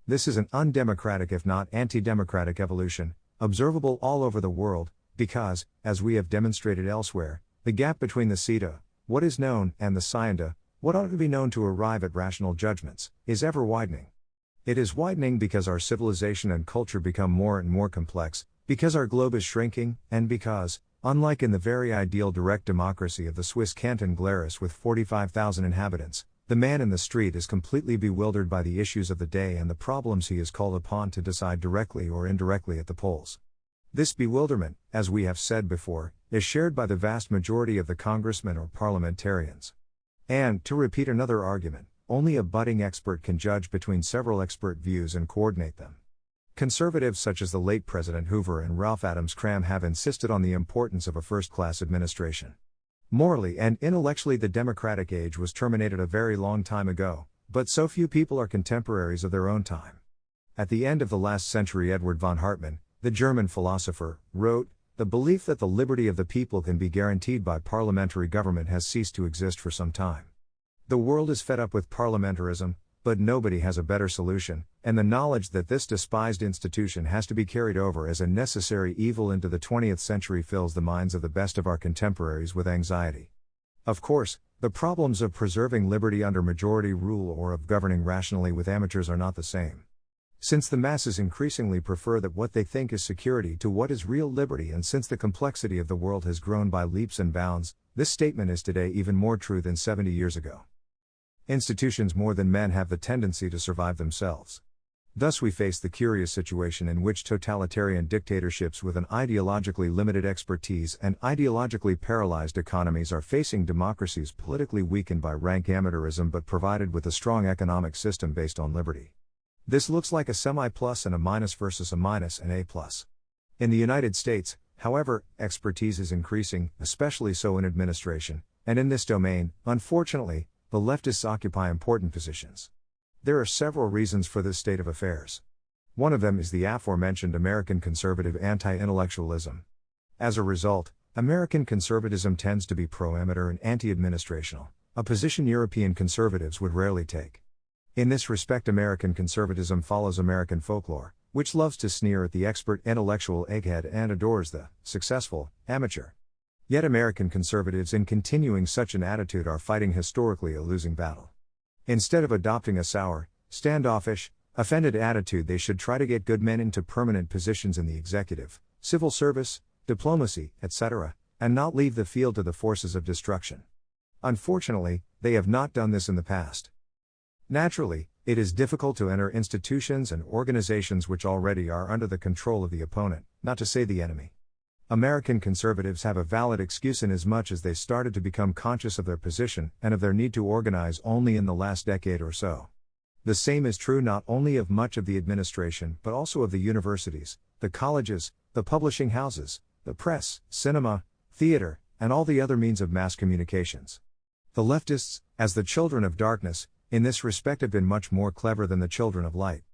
This is an undemocratic, if not anti-democratic evolution, observable all over the world, because, as we have demonstrated elsewhere, the gap between the CETA, what is known, and the scienta, what ought to be known to arrive at rational judgments, is ever widening. It is widening because our civilization and culture become more and more complex, because our globe is shrinking, and because, unlike in the very ideal direct democracy of the Swiss canton Glarus with 45,000 inhabitants, the man in the street is completely bewildered by the issues of the day and the problems he is called upon to decide directly or indirectly at the polls. This bewilderment, as we have said before, is shared by the vast majority of the congressmen or parliamentarians. And, to repeat another argument, only a budding expert can judge between several expert views and coordinate them. Conservatives such as the late President Hoover and Ralph Adams Cram have insisted on the importance of a first-class administration. Morally and intellectually, the democratic age was terminated a very long time ago, but so few people are contemporaries of their own time. At the end of the last century, Edward von Hartmann, the German philosopher, wrote, "The belief that the liberty of the people can be guaranteed by parliamentary government has ceased to exist for some time. The world is fed up with parliamentarism, but nobody has a better solution, and the knowledge that this despised institution has to be carried over as a necessary evil into the 20th century fills the minds of the best of our contemporaries with anxiety." Of course, The problems of preserving liberty under majority rule or of governing rationally with amateurs are not the same. Since the masses increasingly prefer that what they think is security to what is real liberty, and since the complexity of the world has grown by leaps and bounds, this statement is today even more true than 70 years ago. Institutions more than men have the tendency to survive themselves. Thus we face the curious situation in which totalitarian dictatorships with an ideologically limited expertise and ideologically paralyzed economies are facing democracies politically weakened by rank amateurism but provided with a strong economic system based on liberty. This looks like a semi-plus and a minus versus a minus and a plus. In the United States, however, expertise is increasing, especially so in administration, and in this domain, unfortunately, the leftists occupy important positions. There are several reasons for this state of affairs. One of them is the aforementioned American conservative anti-intellectualism. As a result, American conservatism tends to be pro-amateur and anti-administrational, a position European conservatives would rarely take. In this respect, American conservatism follows American folklore, which loves to sneer at the expert intellectual egghead and adores the successful amateur. Yet American conservatives, in continuing such an attitude, are fighting historically a losing battle. Instead of adopting a sour, standoffish, offended attitude, they should try to get good men into permanent positions in the executive, civil service, diplomacy, etc., and not leave the field to the forces of destruction. Unfortunately, they have not done this in the past. Naturally, it is difficult to enter institutions and organizations which already are under the control of the opponent, not to say the enemy. American conservatives have a valid excuse inasmuch as they started to become conscious of their position and of their need to organize only in the last decade or so. The same is true not only of much of the administration but also of the universities, the colleges, the publishing houses, the press, cinema, theater, and all the other means of mass communications. The leftists, as the children of darkness, in this respect have been much more clever than the children of light.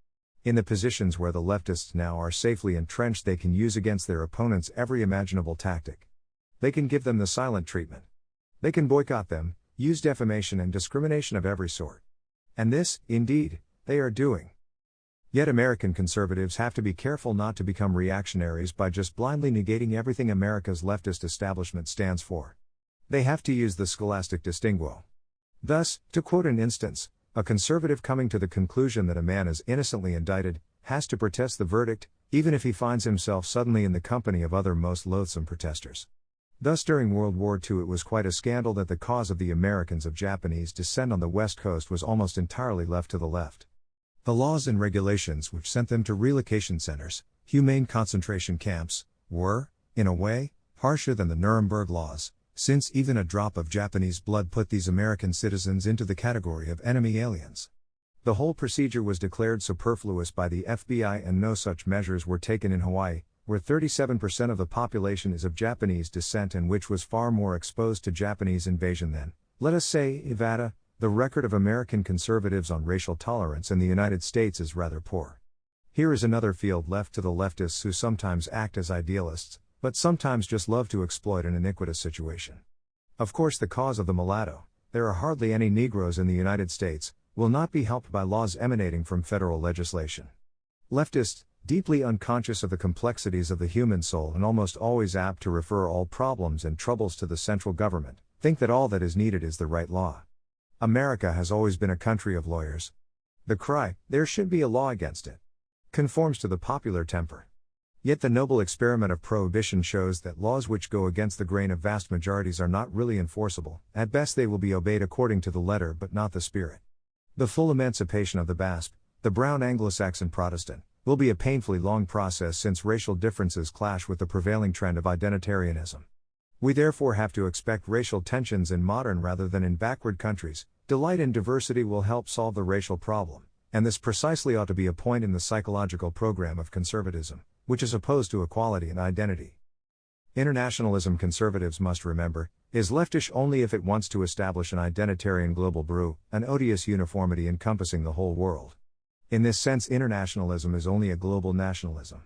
In the positions where the leftists now are safely entrenched, they can use against their opponents every imaginable tactic. They can give them the silent treatment. They can boycott them, use defamation and discrimination of every sort. And this, indeed, they are doing. Yet American conservatives have to be careful not to become reactionaries by just blindly negating everything America's leftist establishment stands for. They have to use the scholastic distinguo. Thus, to quote an instance, a conservative coming to the conclusion that a man is innocently indicted, has to protest the verdict, even if he finds himself suddenly in the company of other most loathsome protesters. Thus during World War II it was quite a scandal that the cause of the Americans of Japanese descent on the West Coast was almost entirely left to the left. The laws and regulations which sent them to relocation centers, humane concentration camps, were, in a way, harsher than the Nuremberg laws, since even a drop of Japanese blood put these American citizens into the category of enemy aliens. The whole procedure was declared superfluous by the FBI, and no such measures were taken in Hawaii, where 37% of the population is of Japanese descent and which was far more exposed to Japanese invasion than, let us say, Nevada. The record of American conservatives on racial tolerance in the United States is rather poor. Here is another field left to the leftists, who sometimes act as idealists, but sometimes just love to exploit an iniquitous situation. Of course, the cause of the mulatto, there are hardly any Negroes in the United States, will not be helped by laws emanating from federal legislation. Leftists, deeply unconscious of the complexities of the human soul and almost always apt to refer all problems and troubles to the central government, think that all that is needed is the right law. America has always been a country of lawyers. The cry, "there should be a law against it," conforms to the popular temper. Yet the noble experiment of prohibition shows that laws which go against the grain of vast majorities are not really enforceable. At best they will be obeyed according to the letter but not the spirit. The full emancipation of the BASP, the brown Anglo-Saxon Protestant, will be a painfully long process, since racial differences clash with the prevailing trend of identitarianism. We therefore have to expect racial tensions in modern rather than in backward countries. Delight in diversity will help solve the racial problem, and this precisely ought to be a point in the psychological program of conservatism, which is opposed to equality and identity. Internationalism, conservatives must remember, is leftish only if it wants to establish an identitarian global brew, an odious uniformity encompassing the whole world. In this sense, internationalism is only a global nationalism.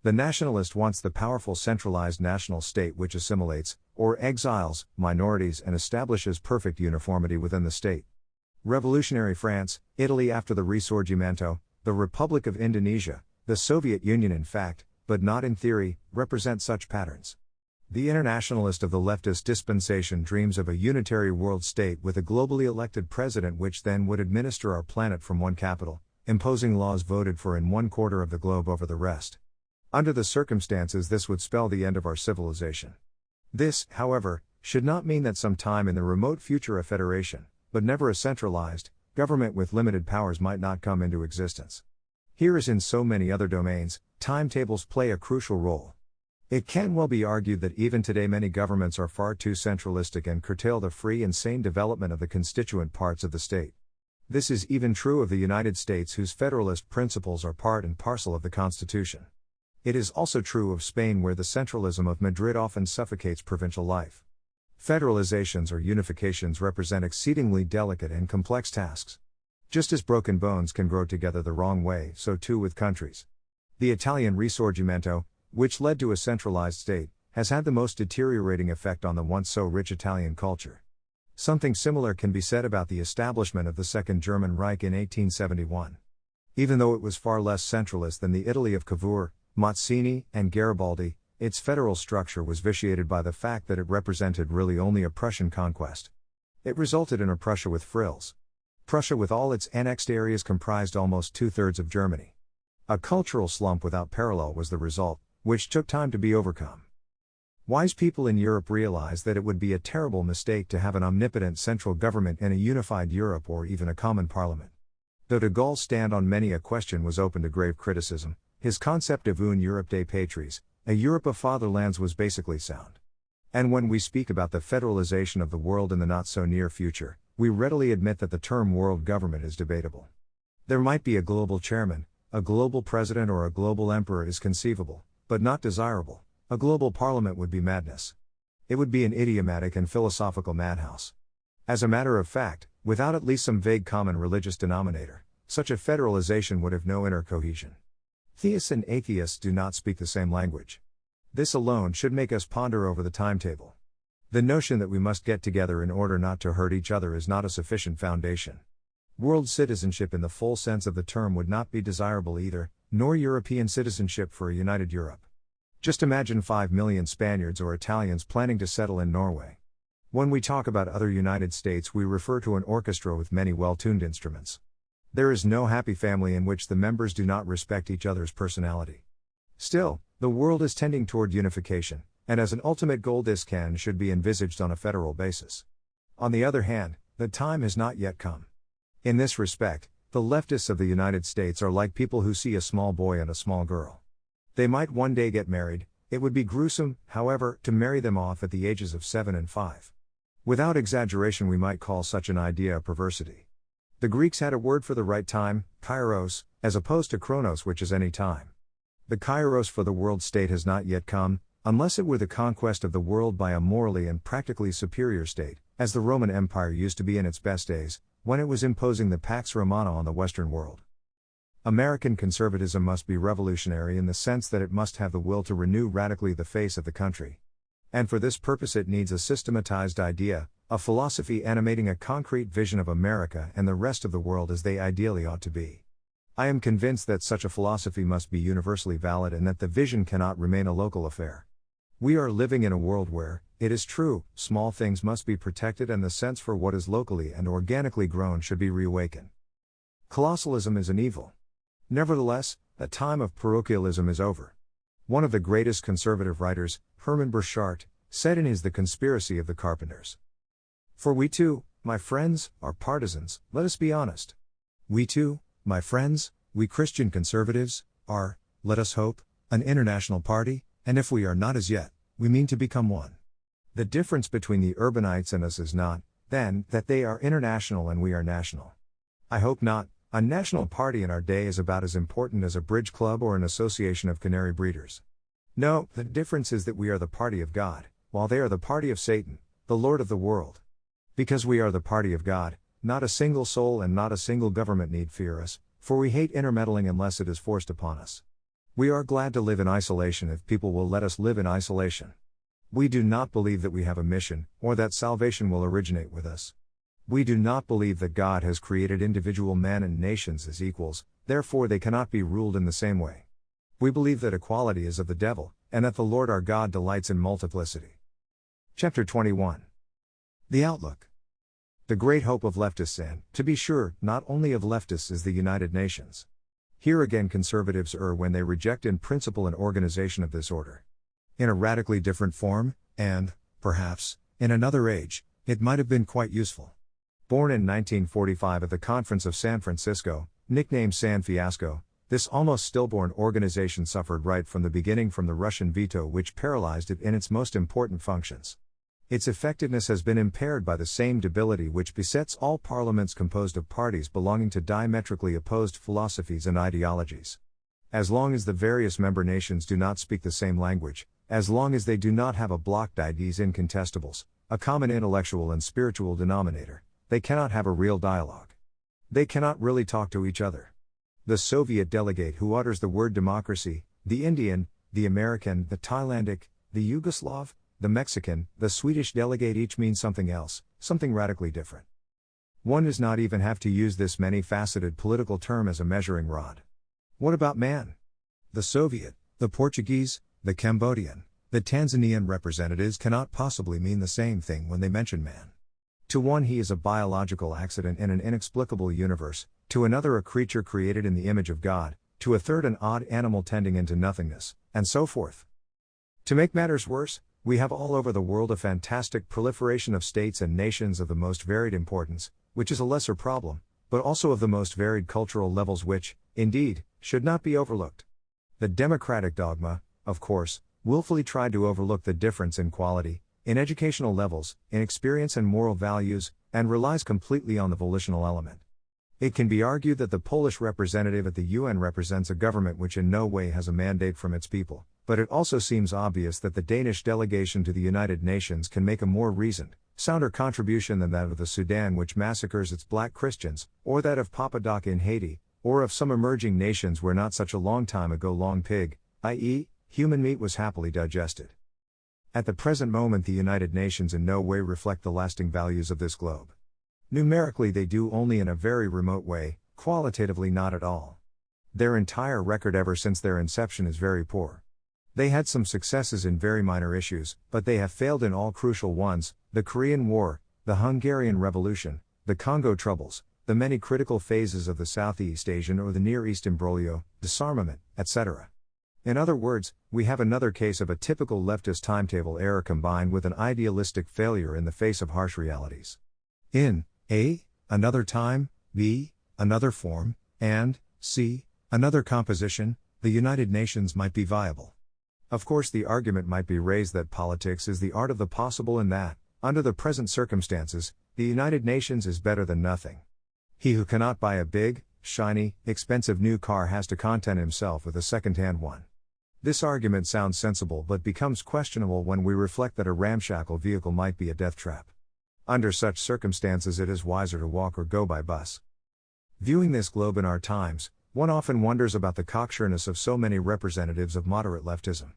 The nationalist wants the powerful centralized national state which assimilates, or exiles, minorities and establishes perfect uniformity within the state. Revolutionary France, Italy after the Risorgimento, the Republic of Indonesia, the Soviet Union in fact, but not in theory, represent such patterns. The internationalist of the leftist dispensation dreams of a unitary world state with a globally elected president which then would administer our planet from one capital, imposing laws voted for in one quarter of the globe over the rest. Under the circumstances, this would spell the end of our civilization. This, however, should not mean that sometime in the remote future a federation, but never a centralized, government with limited powers might not come into existence. Here as in so many other domains, timetables play a crucial role. It can well be argued that even today many governments are far too centralistic and curtail the free and sane development of the constituent parts of the state. This is even true of the United States, whose federalist principles are part and parcel of the Constitution. It is also true of Spain, where the centralism of Madrid often suffocates provincial life. Federalizations or unifications represent exceedingly delicate and complex tasks. Just as broken bones can grow together the wrong way, so too with countries. The Italian Risorgimento, which led to a centralized state, has had the most deteriorating effect on the once so rich Italian culture. Something similar can be said about the establishment of the Second German Reich in 1871. Even though it was far less centralist than the Italy of Cavour, Mazzini, and Garibaldi, its federal structure was vitiated by the fact that it represented really only a Prussian conquest. It resulted in a Prussia with frills. Prussia with all its annexed areas comprised almost two-thirds of Germany. A cultural slump without parallel was the result, which took time to be overcome. Wise people in Europe realized that it would be a terrible mistake to have an omnipotent central government in a unified Europe or even a common parliament. Though de Gaulle's stand on many a question was open to grave criticism, his concept of une Europe des patries, a Europe of fatherlands, was basically sound. And when we speak about the federalization of the world in the not-so-near future, we readily admit that the term world government is debatable. There might be a global chairman, a global president, or a global emperor is conceivable, but not desirable. A global parliament would be madness. It would be an idiomatic and philosophical madhouse. As a matter of fact, without at least some vague common religious denominator, such a federalization would have no inner cohesion. Theists and atheists do not speak the same language. This alone should make us ponder over the timetable. The notion that we must get together in order not to hurt each other is not a sufficient foundation. World citizenship in the full sense of the term would not be desirable either, nor European citizenship for a united Europe. Just imagine 5 million Spaniards or Italians planning to settle in Norway. When we talk about other United States, we refer to an orchestra with many well-tuned instruments. There is no happy family in which the members do not respect each other's personality. Still, the world is tending toward unification, and as an ultimate goal this can and should be envisaged on a federal basis. On the other hand, the time has not yet come. In this respect, the leftists of the United States are like people who see a small boy and a small girl. They might one day get married. It would be gruesome, however, to marry them off at the ages of 7 and 5. Without exaggeration, we might call such an idea a perversity. The Greeks had a word for the right time, kairos, as opposed to chronos, which is any time. The kairos for the world state has not yet come, unless it were the conquest of the world by a morally and practically superior state, as the Roman Empire used to be in its best days, when it was imposing the Pax Romana on the Western world. American conservatism must be revolutionary in the sense that it must have the will to renew radically the face of the country. And for this purpose it needs a systematized idea, a philosophy animating a concrete vision of America and the rest of the world as they ideally ought to be. I am convinced that such a philosophy must be universally valid and that the vision cannot remain a local affair. We are living in a world where, it is true, small things must be protected and the sense for what is locally and organically grown should be reawakened. Colossalism is an evil. Nevertheless, the time of parochialism is over. One of the greatest conservative writers, Hermann Burchard, said in his The Conspiracy of the Carpenters, "For we too, my friends, are partisans, let us be honest. We too, my friends, we Christian conservatives, are, let us hope, an international party, and if we are not as yet, we mean to become one. The difference between the urbanites and us is not, then, that they are international and we are national. I hope not. A national party in our day is about as important as a bridge club or an association of canary breeders. No, the difference is that we are the party of God, while they are the party of Satan, the Lord of the world. Because we are the party of God, not a single soul and not a single government need fear us, for we hate intermeddling unless it is forced upon us. We are glad to live in isolation if people will let us live in isolation. We do not believe that we have a mission, or that salvation will originate with us. We do not believe that God has created individual men and nations as equals, therefore they cannot be ruled in the same way. We believe that equality is of the devil, and that the Lord our God delights in multiplicity. Chapter 21. The Outlook. The great hope of leftists and, to be sure, not only of leftists is the United Nations. Here again conservatives err when they reject in principle an organization of this order. In a radically different form, and, perhaps, in another age, it might have been quite useful. Born in 1945 at the Conference of San Francisco, nicknamed San Fiasco, this almost stillborn organization suffered right from the beginning from the Russian veto which paralyzed it in its most important functions. Its effectiveness has been impaired by the same debility which besets all parliaments composed of parties belonging to diametrically opposed philosophies and ideologies. As long as the various member nations do not speak the same language, as long as they do not have a bloc d'idées incontestables, a common intellectual and spiritual denominator, they cannot have a real dialogue. They cannot really talk to each other. The Soviet delegate who utters the word democracy, the Indian, the American, the Thailandic, the Yugoslav, the Mexican, the Swedish delegate each means something else, something radically different. One does not even have to use this many-faceted political term as a measuring rod. What about man? The Soviet, the Portuguese, the Cambodian, the Tanzanian representatives cannot possibly mean the same thing when they mention man. To one he is a biological accident in an inexplicable universe, to another a creature created in the image of God, to a third an odd animal tending into nothingness, and so forth. To make matters worse, we have all over the world a fantastic proliferation of states and nations of the most varied importance, which is a lesser problem, but also of the most varied cultural levels which, indeed, should not be overlooked. The democratic dogma, of course, willfully tried to overlook the difference in quality, in educational levels, in experience and moral values, and relies completely on the volitional element. It can be argued that the Polish representative at the UN represents a government which in no way has a mandate from its people, but it also seems obvious that the Danish delegation to the United Nations can make a more reasoned, sounder contribution than that of the Sudan which massacres its black Christians, or that of Papa Doc in Haiti, or of some emerging nations where not such a long time ago long pig, i.e., human meat was happily digested. At the present moment the United Nations in no way reflect the lasting values of this globe. Numerically they do only in a very remote way, qualitatively not at all. Their entire record ever since their inception is very poor. They had some successes in very minor issues, but they have failed in all crucial ones: the Korean War, the Hungarian Revolution, the Congo Troubles, the many critical phases of the Southeast Asian or the Near East imbroglio, disarmament, etc. In other words, we have another case of a typical leftist timetable error combined with an idealistic failure in the face of harsh realities. In A. Another time, B. Another form, and C. Another composition, the United Nations might be viable. Of course the argument might be raised that politics is the art of the possible and that, under the present circumstances, the United Nations is better than nothing. He who cannot buy a big, shiny, expensive new car has to content himself with a second-hand one. This argument sounds sensible but becomes questionable when we reflect that a ramshackle vehicle might be a death trap. Under such circumstances it is wiser to walk or go by bus. Viewing this globe in our times, one often wonders about the cocksureness of so many representatives of moderate leftism.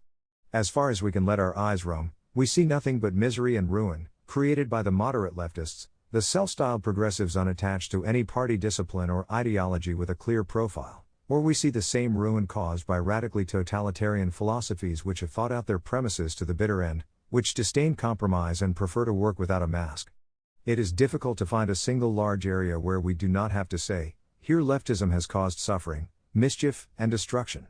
As far as we can let our eyes roam, we see nothing but misery and ruin, created by the moderate leftists, the self-styled progressives unattached to any party discipline or ideology with a clear profile. Or we see the same ruin caused by radically totalitarian philosophies which have fought out their premises to the bitter end, which disdain compromise and prefer to work without a mask. It is difficult to find a single large area where we do not have to say, here leftism has caused suffering, mischief, and destruction.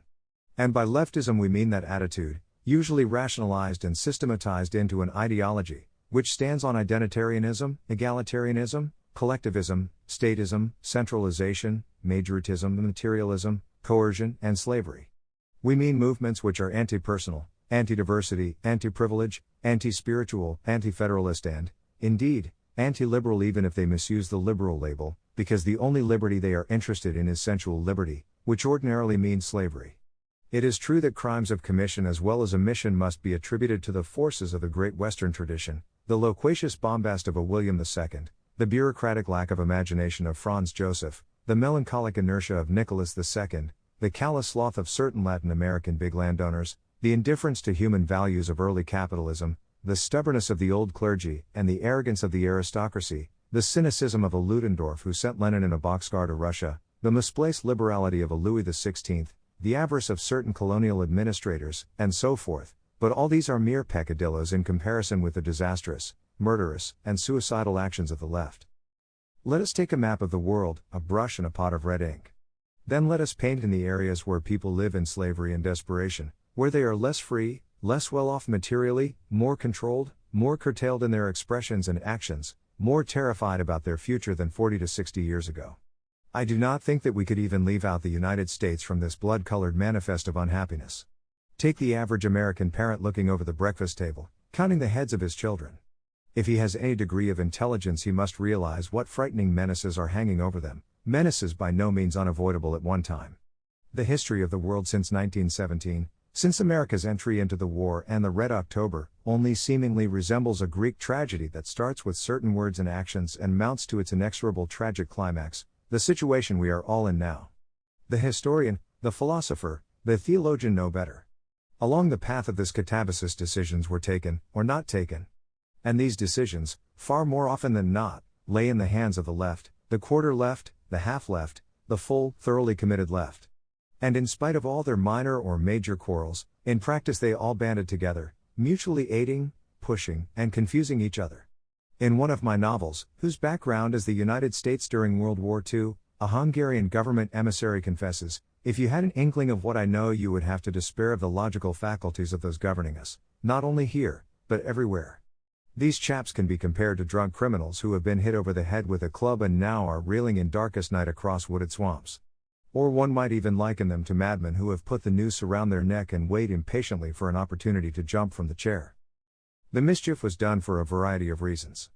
And by leftism we mean that attitude, usually rationalized and systematized into an ideology, which stands on identitarianism, egalitarianism, collectivism, statism, centralization, majoritism, materialism, coercion, and slavery. We mean movements which are anti-personal, anti-diversity, anti-privilege, anti-spiritual, anti-federalist and, indeed, anti-liberal even if they misuse the liberal label, because the only liberty they are interested in is sensual liberty, which ordinarily means slavery. It is true that crimes of commission as well as omission must be attributed to the forces of the great Western tradition, the loquacious bombast of a William II, the bureaucratic lack of imagination of Franz Joseph, the melancholic inertia of Nicholas II, the callous sloth of certain Latin American big landowners, the indifference to human values of early capitalism, the stubbornness of the old clergy, and the arrogance of the aristocracy, the cynicism of a Ludendorff who sent Lenin in a boxcar to Russia, the misplaced liberality of a Louis XVI, the avarice of certain colonial administrators, and so forth, But all these are mere peccadillos in comparison with the disastrous, murderous, and suicidal actions of the left. Let us take a map of the world, a brush and a pot of red ink. Then let us paint in the areas where people live in slavery and desperation, where they are less free, less well off materially, more controlled, more curtailed in their expressions and actions, more terrified about their future than 40 to 60 years ago. I do not think that we could even leave out the United States from this blood-colored manifest of unhappiness. Take the average American parent looking over the breakfast table, counting the heads of his children. If he has any degree of intelligence, he must realize what frightening menaces are hanging over them, menaces by no means unavoidable at one time. The history of the world since 1917, since America's entry into the war and the Red October, only seemingly resembles a Greek tragedy that starts with certain words and actions and mounts to its inexorable tragic climax, the situation we are all in now. The historian, the philosopher, the theologian know better. Along the path of this catabasis, decisions were taken, or not taken. And these decisions, far more often than not, lay in the hands of the left, the quarter left, the half left, the full, thoroughly committed left. And in spite of all their minor or major quarrels, in practice they all banded together, mutually aiding, pushing, and confusing each other. In one of my novels, whose background is the United States during World War II, a Hungarian government emissary confesses, "If you had an inkling of what I know, you would have to despair of the logical faculties of those governing us, not only here, but everywhere." These chaps can be compared to drunk criminals who have been hit over the head with a club and now are reeling in darkest night across wooded swamps. Or one might even liken them to madmen who have put the noose around their neck and wait impatiently for an opportunity to jump from the chair. The mischief was done for a variety of reasons.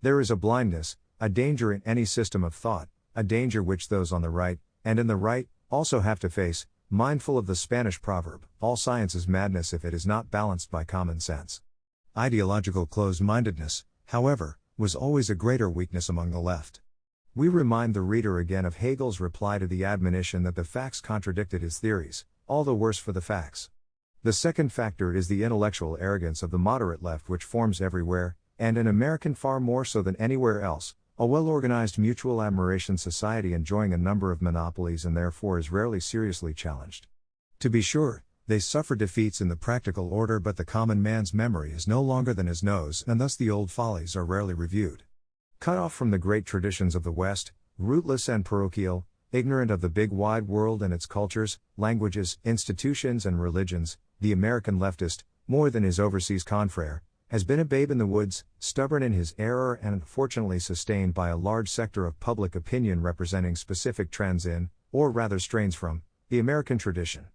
There is a blindness, a danger in any system of thought, a danger which those on the right, and in the right, also have to face, mindful of the Spanish proverb, "All science is madness if it is not balanced by common sense." Ideological closed-mindedness, however, was always a greater weakness among the left. We remind the reader again of Hegel's reply to the admonition that the facts contradicted his theories, all the worse for the facts. The second factor is the intellectual arrogance of the moderate left, which forms everywhere, and in America far more so than anywhere else, a well-organized mutual admiration society enjoying a number of monopolies and therefore is rarely seriously challenged. To be sure, they suffer defeats in the practical order, but the common man's memory is no longer than his nose, and thus the old follies are rarely reviewed. Cut off from the great traditions of the West, rootless and parochial, ignorant of the big wide world and its cultures, languages, institutions and religions, the American leftist, more than his overseas confrere, has been a babe in the woods, stubborn in his error and unfortunately sustained by a large sector of public opinion representing specific trends in, or rather strains from, the American tradition.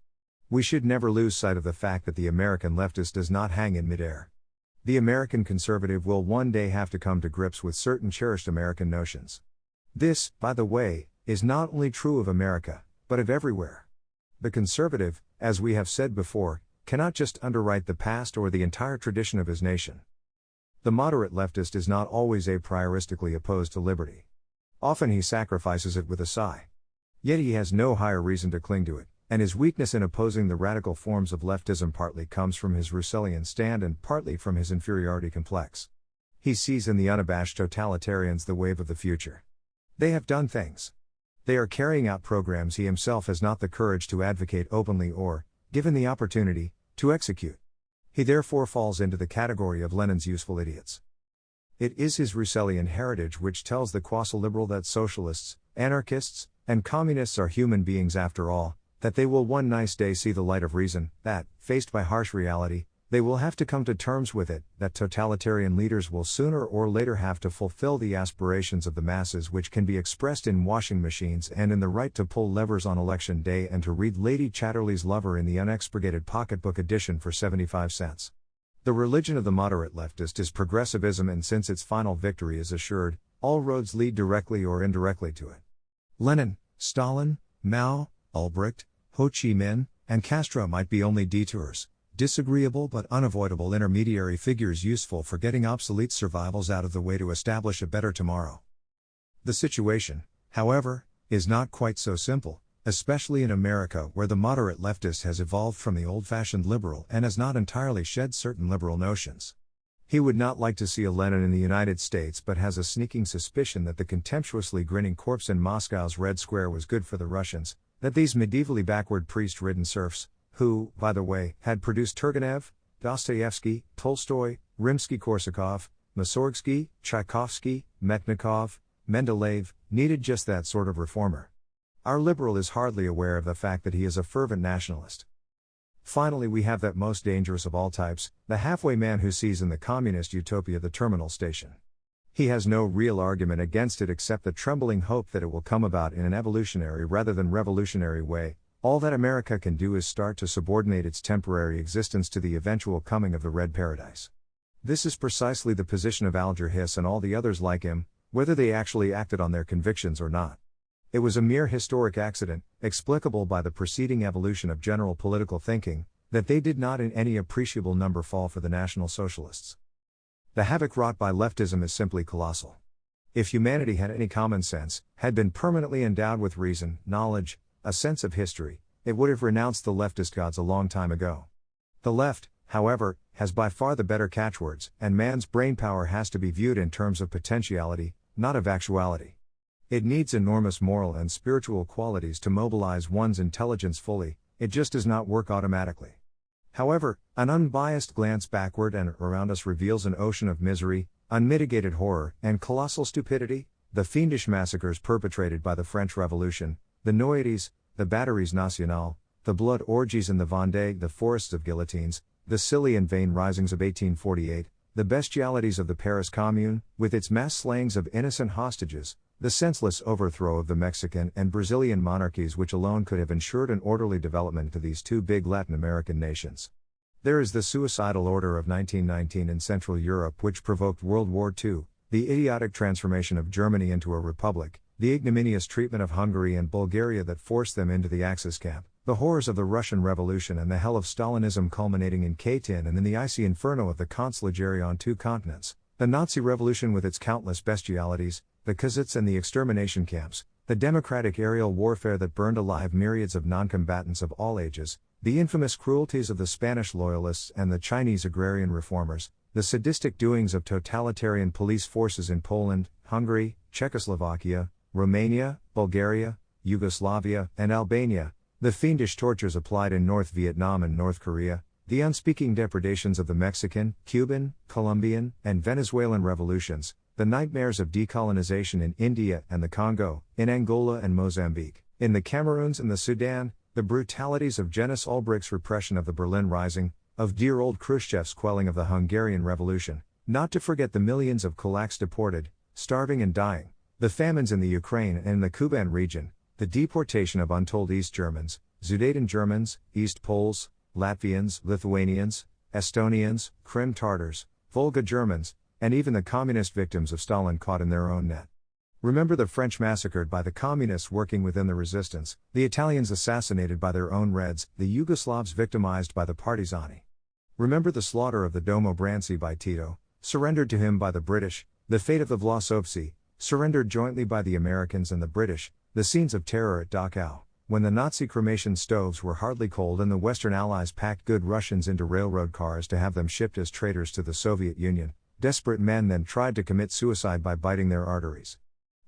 We should never lose sight of the fact that the American leftist does not hang in midair. The American conservative will one day have to come to grips with certain cherished American notions. This, by the way, is not only true of America, but of everywhere. The conservative, as we have said before, cannot just underwrite the past or the entire tradition of his nation. The moderate leftist is not always a prioristically opposed to liberty. Often he sacrifices it with a sigh. Yet he has no higher reason to cling to it, and his weakness in opposing the radical forms of leftism partly comes from his Russellian stand and partly from his inferiority complex. He sees in the unabashed totalitarians the wave of the future. They have done things. They are carrying out programs he himself has not the courage to advocate openly or, given the opportunity, to execute. He therefore falls into the category of Lenin's useful idiots. It is his Russellian heritage which tells the quasi-liberal that socialists, anarchists, and communists are human beings after all, that they will one nice day see the light of reason, that, faced by harsh reality, they will have to come to terms with it, that totalitarian leaders will sooner or later have to fulfill the aspirations of the masses which can be expressed in washing machines and in the right to pull levers on election day and to read Lady Chatterley's Lover in the unexpurgated pocketbook edition for 75 cents. The religion of the moderate leftist is progressivism, and since its final victory is assured, all roads lead directly or indirectly to it. Lenin, Stalin, Mao, Ulbricht, Ho Chi Minh, and Castro might be only detours, disagreeable but unavoidable intermediary figures useful for getting obsolete survivals out of the way to establish a better tomorrow. The situation, however, is not quite so simple, especially in America, where the moderate leftist has evolved from the old-fashioned liberal and has not entirely shed certain liberal notions. He would not like to see a Lenin in the United States, but has a sneaking suspicion that the contemptuously grinning corpse in Moscow's Red Square was good for the Russians, that these medievally backward priest-ridden serfs, who, by the way, had produced Turgenev, Dostoevsky, Tolstoy, Rimsky-Korsakov, Mussorgsky, Tchaikovsky, Metnikov, Mendeleev, needed just that sort of reformer. Our liberal is hardly aware of the fact that he is a fervent nationalist. Finally, we have that most dangerous of all types, the halfway man who sees in the communist utopia the terminal station. He has no real argument against it except the trembling hope that it will come about in an evolutionary rather than revolutionary way. All that America can do is start to subordinate its temporary existence to the eventual coming of the Red Paradise. This is precisely the position of Alger Hiss and all the others like him, whether they actually acted on their convictions or not. It was a mere historic accident, explicable by the preceding evolution of general political thinking, that they did not in any appreciable number fall for the National Socialists. The havoc wrought by leftism is simply colossal. If humanity had any common sense, had been permanently endowed with reason, knowledge, a sense of history, it would have renounced the leftist gods a long time ago. The left, however, has by far the better catchwords, and man's brainpower has to be viewed in terms of potentiality, not of actuality. It needs enormous moral and spiritual qualities to mobilize one's intelligence fully, it just does not work automatically. However, an unbiased glance backward and around us reveals an ocean of misery, unmitigated horror, and colossal stupidity, the fiendish massacres perpetrated by the French Revolution, the Noyades, the Batteries Nationales, the blood orgies in the Vendée, the forests of guillotines, the silly and vain risings of 1848, the bestialities of the Paris Commune, with its mass slayings of innocent hostages, the senseless overthrow of the Mexican and Brazilian monarchies which alone could have ensured an orderly development to these two big Latin American nations. There is the suicidal order of 1919 in Central Europe which provoked World War II, the idiotic transformation of Germany into a republic, the ignominious treatment of Hungary and Bulgaria that forced them into the Axis camp, the horrors of the Russian Revolution and the hell of Stalinism culminating in Katyn and in the icy inferno of the conciliary on two continents, the Nazi Revolution with its countless bestialities, the Kazats and the extermination camps, the democratic aerial warfare that burned alive myriads of non-combatants of all ages, the infamous cruelties of the Spanish loyalists and the Chinese agrarian reformers, the sadistic doings of totalitarian police forces in Poland, Hungary, Czechoslovakia, Romania, Bulgaria, Yugoslavia, and Albania, the fiendish tortures applied in North Vietnam and North Korea, the unspeaking depredations of the Mexican, Cuban, Colombian, and Venezuelan revolutions, the nightmares of decolonization in India and the Congo, in Angola and Mozambique, in the Cameroons and the Sudan, the brutalities of Jens Ulbricht's repression of the Berlin Rising, of dear old Khrushchev's quelling of the Hungarian Revolution, not to forget the millions of kulaks deported, starving and dying, the famines in the Ukraine and in the Kuban region, the deportation of untold East Germans, Sudeten Germans, East Poles, Latvians, Lithuanians, Estonians, Crim Tatars, Volga Germans, and even the communist victims of Stalin caught in their own net. Remember the French massacred by the communists working within the resistance, the Italians assassinated by their own Reds, the Yugoslavs victimized by the Partigiani. Remember the slaughter of the Domo Brancy by Tito, surrendered to him by the British, the fate of the Vlasovci, surrendered jointly by the Americans and the British, the scenes of terror at Dachau, when the Nazi cremation stoves were hardly cold and the Western Allies packed good Russians into railroad cars to have them shipped as traitors to the Soviet Union. Desperate men then tried to commit suicide by biting their arteries.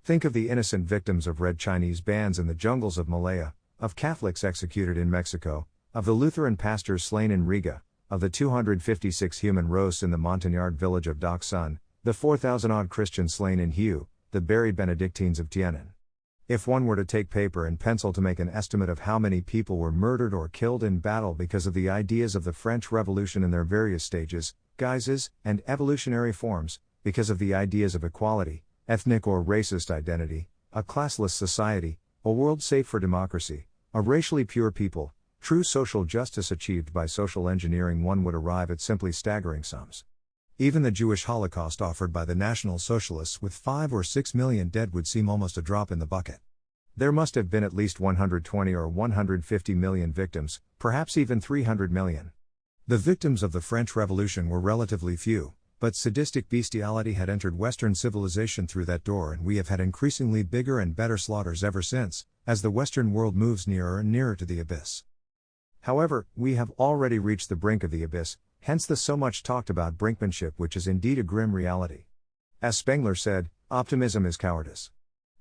Think of the innocent victims of Red Chinese bands in the jungles of Malaya, of Catholics executed in Mexico, of the Lutheran pastors slain in Riga, of the 256 human roasts in the Montagnard village of Dak Sun, the 4,000-odd Christians slain in Hue, the buried Benedictines of Tienen. If one were to take paper and pencil to make an estimate of how many people were murdered or killed in battle because of the ideas of the French Revolution in their various stages, guises, and evolutionary forms, because of the ideas of equality, ethnic or racist identity, a classless society, a world safe for democracy, a racially pure people, true social justice achieved by social engineering, one would arrive at simply staggering sums. Even the Jewish Holocaust offered by the National Socialists with 5 or 6 million dead would seem almost a drop in the bucket. There must have been at least 120 or 150 million victims, perhaps even 300 million. The victims of the French Revolution were relatively few, but sadistic bestiality had entered Western civilization through that door, and we have had increasingly bigger and better slaughters ever since, as the Western world moves nearer and nearer to the abyss. However, we have already reached the brink of the abyss, hence the so much talked about brinkmanship, which is indeed a grim reality. As Spengler said, optimism is cowardice.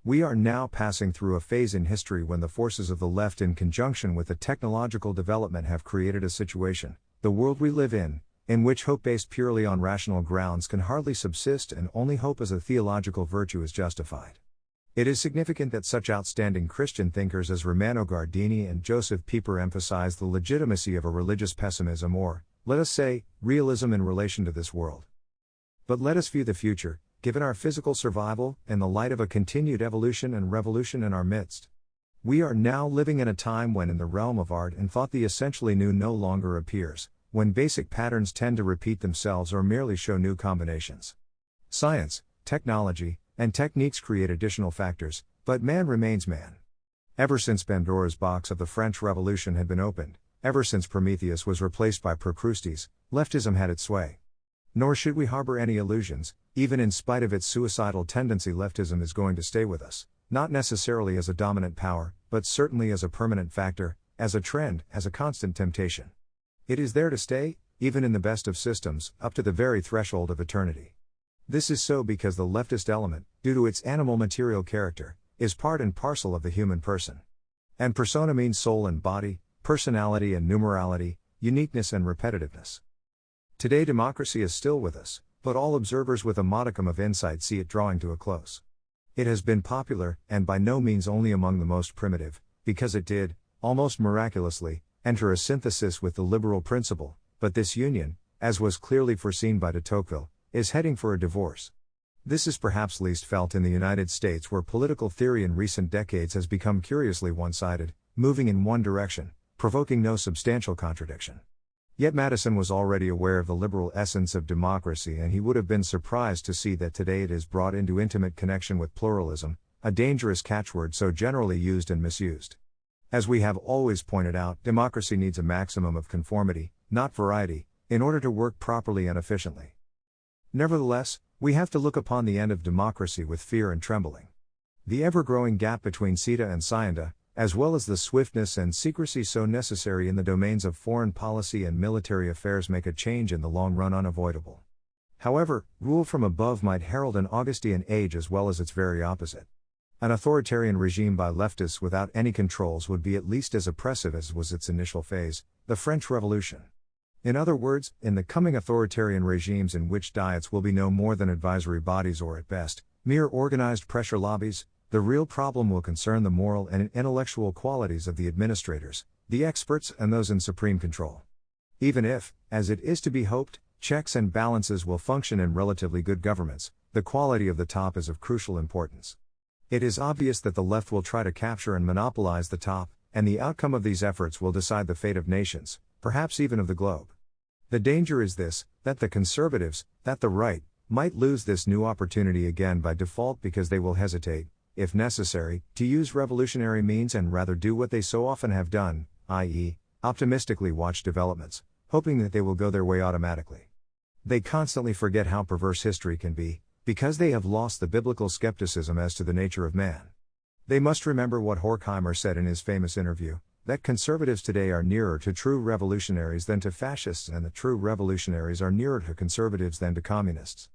We are now passing through a phase in history when the forces of the left in conjunction with the technological development have created a situation, the world we live in, in which hope based purely on rational grounds can hardly subsist and only hope as a theological virtue is justified. It is significant that such outstanding Christian thinkers as Romano Guardini and Joseph Pieper emphasize the legitimacy of a religious pessimism or, let us say, realism in relation to this world. But let us view the future, given our physical survival, in the light of a continued evolution and revolution in our midst. We are now living in a time when in the realm of art and thought the essentially new no longer appears, when basic patterns tend to repeat themselves or merely show new combinations. Science, technology, and techniques create additional factors, but man remains man. Ever since Pandora's box of the French Revolution had been opened, ever since Prometheus was replaced by Procrustes, leftism had its sway. Nor should we harbor any illusions, even in spite of its suicidal tendency. Leftism is going to stay with us, not necessarily as a dominant power, but certainly as a permanent factor, as a trend, as a constant temptation. It is there to stay, even in the best of systems, up to the very threshold of eternity. This is so because the leftist element, due to its animal material character, is part and parcel of the human person. And persona means soul and body, personality and numerality, uniqueness and repetitiveness. Today democracy is still with us, but all observers with a modicum of insight see it drawing to a close. It has been popular, and by no means only among the most primitive, because it did, almost miraculously, enter a synthesis with the liberal principle, but this union, as was clearly foreseen by de Tocqueville, is heading for a divorce. This is perhaps least felt in the United States, where political theory in recent decades has become curiously one-sided, moving in one direction, provoking no substantial contradiction. Yet Madison was already aware of the liberal essence of democracy, and he would have been surprised to see that today it is brought into intimate connection with pluralism, a dangerous catchword so generally used and misused. As we have always pointed out, democracy needs a maximum of conformity, not variety, in order to work properly and efficiently. Nevertheless, we have to look upon the end of democracy with fear and trembling. The ever-growing gap between Sida and Scienda, as well as the swiftness and secrecy so necessary in the domains of foreign policy and military affairs, make a change in the long run unavoidable. However, rule from above might herald an Augustan age as well as its very opposite. An authoritarian regime by leftists without any controls would be at least as oppressive as was its initial phase, the French Revolution. In other words, in the coming authoritarian regimes in which diets will be no more than advisory bodies or at best, mere organized pressure lobbies, the real problem will concern the moral and intellectual qualities of the administrators, the experts and those in supreme control. Even if, as it is to be hoped, checks and balances will function in relatively good governments, the quality of the top is of crucial importance. It is obvious that the left will try to capture and monopolize the top, and the outcome of these efforts will decide the fate of nations, perhaps even of the globe. The danger is this, that the conservatives, that the right, might lose this new opportunity again by default because they will hesitate, if necessary, to use revolutionary means and rather do what they so often have done, i.e., optimistically watch developments, hoping that they will go their way automatically. They constantly forget how perverse history can be, because they have lost the biblical skepticism as to the nature of man. They must remember what Horkheimer said in his famous interview, that conservatives today are nearer to true revolutionaries than to fascists, and that true revolutionaries are nearer to conservatives than to communists.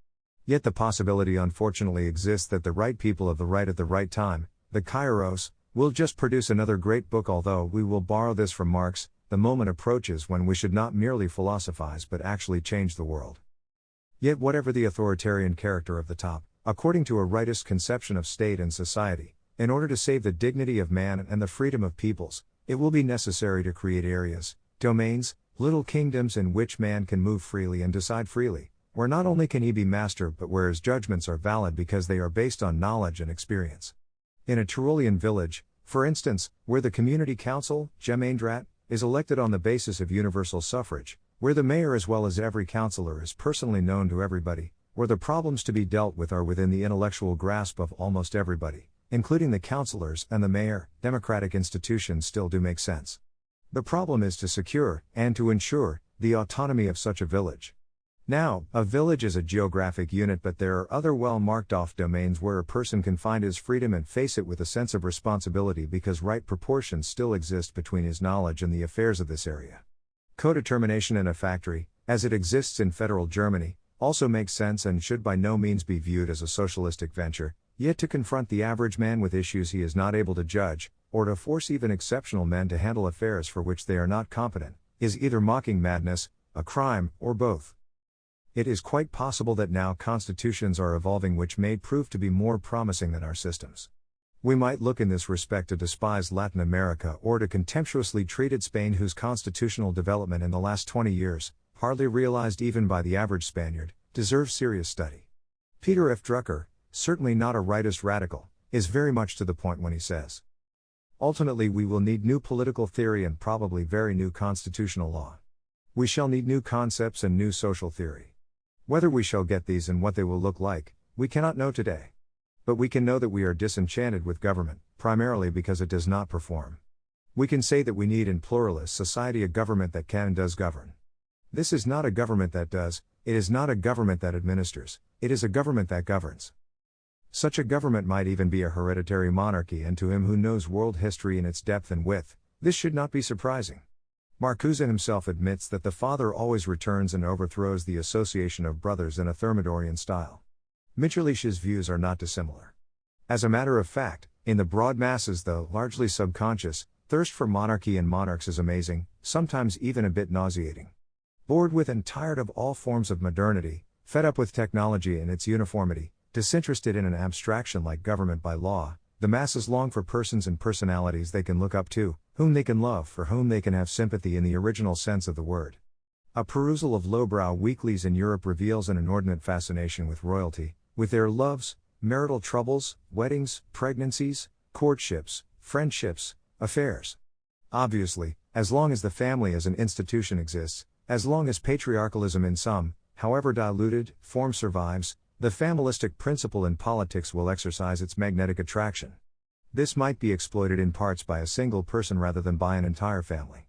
Yet the possibility unfortunately exists that the right people of the right at the right time, the Kairos, will just produce another great book. Although we will borrow this from Marx, the moment approaches when we should not merely philosophize but actually change the world. Yet whatever the authoritarian character of the top, according to a rightist conception of state and society, in order to save the dignity of man and the freedom of peoples, it will be necessary to create areas, domains, little kingdoms in which man can move freely and decide freely, where not only can he be master but where his judgments are valid because they are based on knowledge and experience. In a Tyrolean village, for instance, where the community council, Gemeinderat, is elected on the basis of universal suffrage, where the mayor as well as every councillor is personally known to everybody, where the problems to be dealt with are within the intellectual grasp of almost everybody, including the councillors and the mayor, democratic institutions still do make sense. The problem is to secure, and to ensure, the autonomy of such a village. Now, a village is a geographic unit, but there are other well-marked off domains where a person can find his freedom and face it with a sense of responsibility because right proportions still exist between his knowledge and the affairs of this area. Codetermination in a factory, as it exists in federal Germany, also makes sense and should by no means be viewed as a socialistic venture, yet to confront the average man with issues he is not able to judge, or to force even exceptional men to handle affairs for which they are not competent, is either mocking madness, a crime, or both. It is quite possible that now constitutions are evolving which may prove to be more promising than our systems. We might look in this respect to despise Latin America or to contemptuously treated Spain, whose constitutional development in the last 20 years, hardly realized even by the average Spaniard, deserves serious study. Peter F. Drucker, certainly not a rightist radical, is very much to the point when he says, ultimately we will need new political theory and probably very new constitutional law. We shall need new concepts and new social theory. Whether we shall get these and what they will look like, we cannot know today. But we can know that we are disenchanted with government, primarily because it does not perform. We can say that we need in pluralist society a government that can and does govern. This is not a government that does, it is not a government that administers, it is a government that governs. Such a government might even be a hereditary monarchy, and to him who knows world history in its depth and width, this should not be surprising. Marcuse himself admits that the father always returns and overthrows the association of brothers in a Thermidorian style. Mitscherlich's views are not dissimilar. As a matter of fact, in the broad masses, though largely subconscious, thirst for monarchy and monarchs is amazing, sometimes even a bit nauseating. Bored with and tired of all forms of modernity, fed up with technology and its uniformity, disinterested in an abstraction like government by law, the masses long for persons and personalities they can look up to, whom they can love, for whom they can have sympathy in the original sense of the word. A perusal of lowbrow weeklies in Europe reveals an inordinate fascination with royalty, with their loves, marital troubles, weddings, pregnancies, courtships, friendships, affairs. Obviously, as long as the family as an institution exists, as long as patriarchalism in some, however diluted, form survives, the familistic principle in politics will exercise its magnetic attraction. This might be exploited in parts by a single person rather than by an entire family.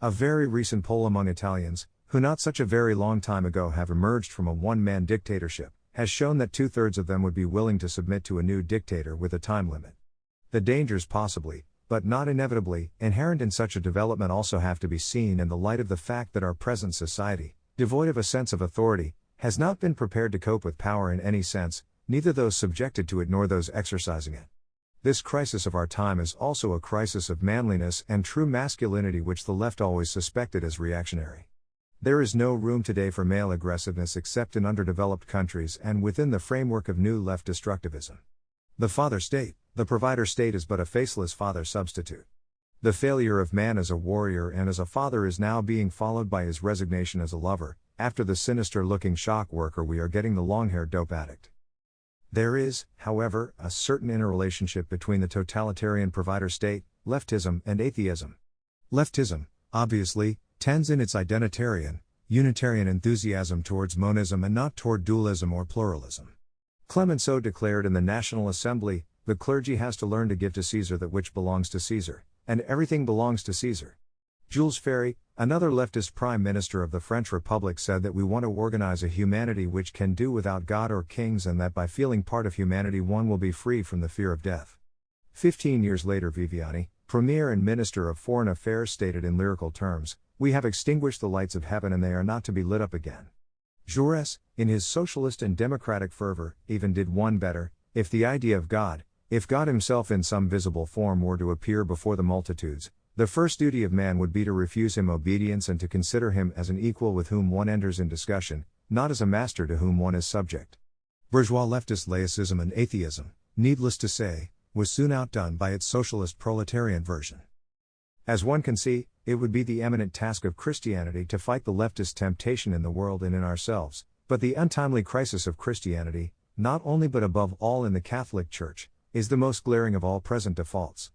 A very recent poll among Italians, who not such a very long time ago have emerged from a one-man dictatorship, has shown that 2/3 of them would be willing to submit to a new dictator with a time limit. The dangers possibly, but not inevitably, inherent in such a development also have to be seen in the light of the fact that our present society, devoid of a sense of authority, has not been prepared to cope with power in any sense, neither those subjected to it nor those exercising it. This crisis of our time is also a crisis of manliness and true masculinity, which the left always suspected as reactionary. There is no room today for male aggressiveness except in underdeveloped countries and within the framework of new left destructivism. The father state, the provider state, is but a faceless father substitute. The failure of man as a warrior and as a father is now being followed by his resignation as a lover. After the sinister-looking shock worker, we are getting the long-haired dope addict. There is, however, a certain interrelationship between the totalitarian provider state, leftism, and atheism. Leftism, obviously, tends in its identitarian, unitarian enthusiasm towards monism and not toward dualism or pluralism. Clemenceau declared in the National Assembly, "The clergy has to learn to give to Caesar that which belongs to Caesar, and everything belongs to Caesar." Jules Ferry, another leftist prime minister of the French Republic, said that we want to organize a humanity which can do without God or kings, and that by feeling part of humanity one will be free from the fear of death. 15 years later, Viviani, Premier and Minister of Foreign Affairs, stated in lyrical terms, "We have extinguished the lights of heaven and they are not to be lit up again." Jaurès, in his socialist and democratic fervor, even did one better: if the idea of God, if God himself in some visible form were to appear before the multitudes, the first duty of man would be to refuse him obedience and to consider him as an equal with whom one enters in discussion, not as a master to whom one is subject. Bourgeois leftist laicism and atheism, needless to say, was soon outdone by its socialist proletarian version. As one can see, it would be the eminent task of Christianity to fight the leftist temptation in the world and in ourselves, but the untimely crisis of Christianity, not only but above all in the Catholic Church, is the most glaring of all present defaults.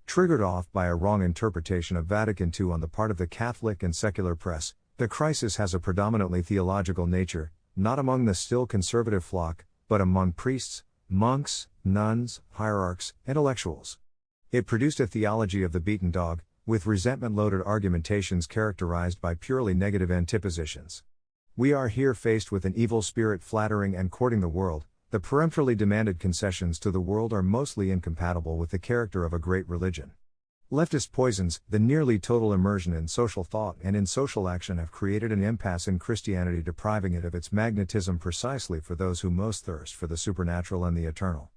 Triggered off by a wrong interpretation of Vatican II on the part of the Catholic and secular press, the crisis has a predominantly theological nature, not among the still conservative flock, but among priests, monks, nuns, hierarchs, intellectuals. It produced a theology of the beaten dog, with resentment-loaded argumentations characterized by purely negative antipositions. We are here faced with an evil spirit flattering and courting the world. The peremptorily demanded concessions to the world are mostly incompatible with the character of a great religion. Leftist poisons, the nearly total immersion in social thought and in social action, have created an impasse in Christianity, depriving it of its magnetism precisely for those who most thirst for the supernatural and the eternal.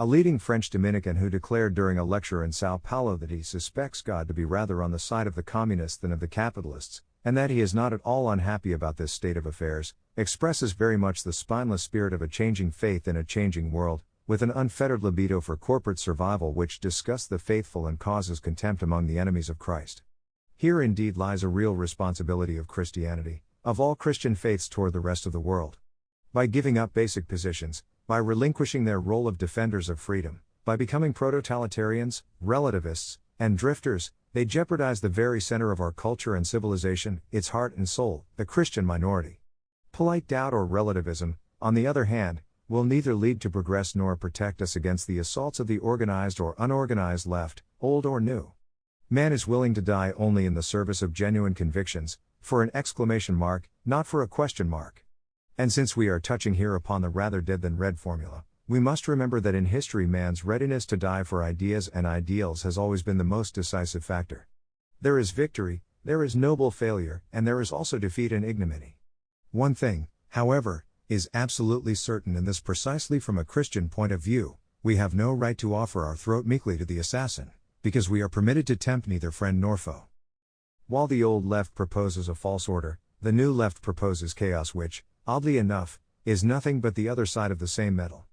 A leading French Dominican who declared during a lecture in Sao Paulo that he suspects God to be rather on the side of the communists than of the capitalists, and that he is not at all unhappy about this state of affairs, expresses very much the spineless spirit of a changing faith in a changing world, with an unfettered libido for corporate survival which disgusts the faithful and causes contempt among the enemies of Christ. Here indeed lies a real responsibility of Christianity, of all Christian faiths toward the rest of the world. By giving up basic positions, by relinquishing their role of defenders of freedom, by becoming proto-totalitarians, relativists, and drifters, they jeopardize the very center of our culture and civilization, its heart and soul, the Christian minority. Polite doubt or relativism, on the other hand, will neither lead to progress nor protect us against the assaults of the organized or unorganized left, old or new. Man is willing to die only in the service of genuine convictions, for an exclamation mark, not for a question mark. And since we are touching here upon the rather dead than red formula, we must remember that in history man's readiness to die for ideas and ideals has always been the most decisive factor. There is victory, there is noble failure, and there is also defeat and ignominy. One thing, however, is absolutely certain, and this precisely from a Christian point of view: we have no right to offer our throat meekly to the assassin, because we are permitted to tempt neither friend nor foe. While the old left proposes a false order, the new left proposes chaos which, oddly enough, is nothing but the other side of the same metal.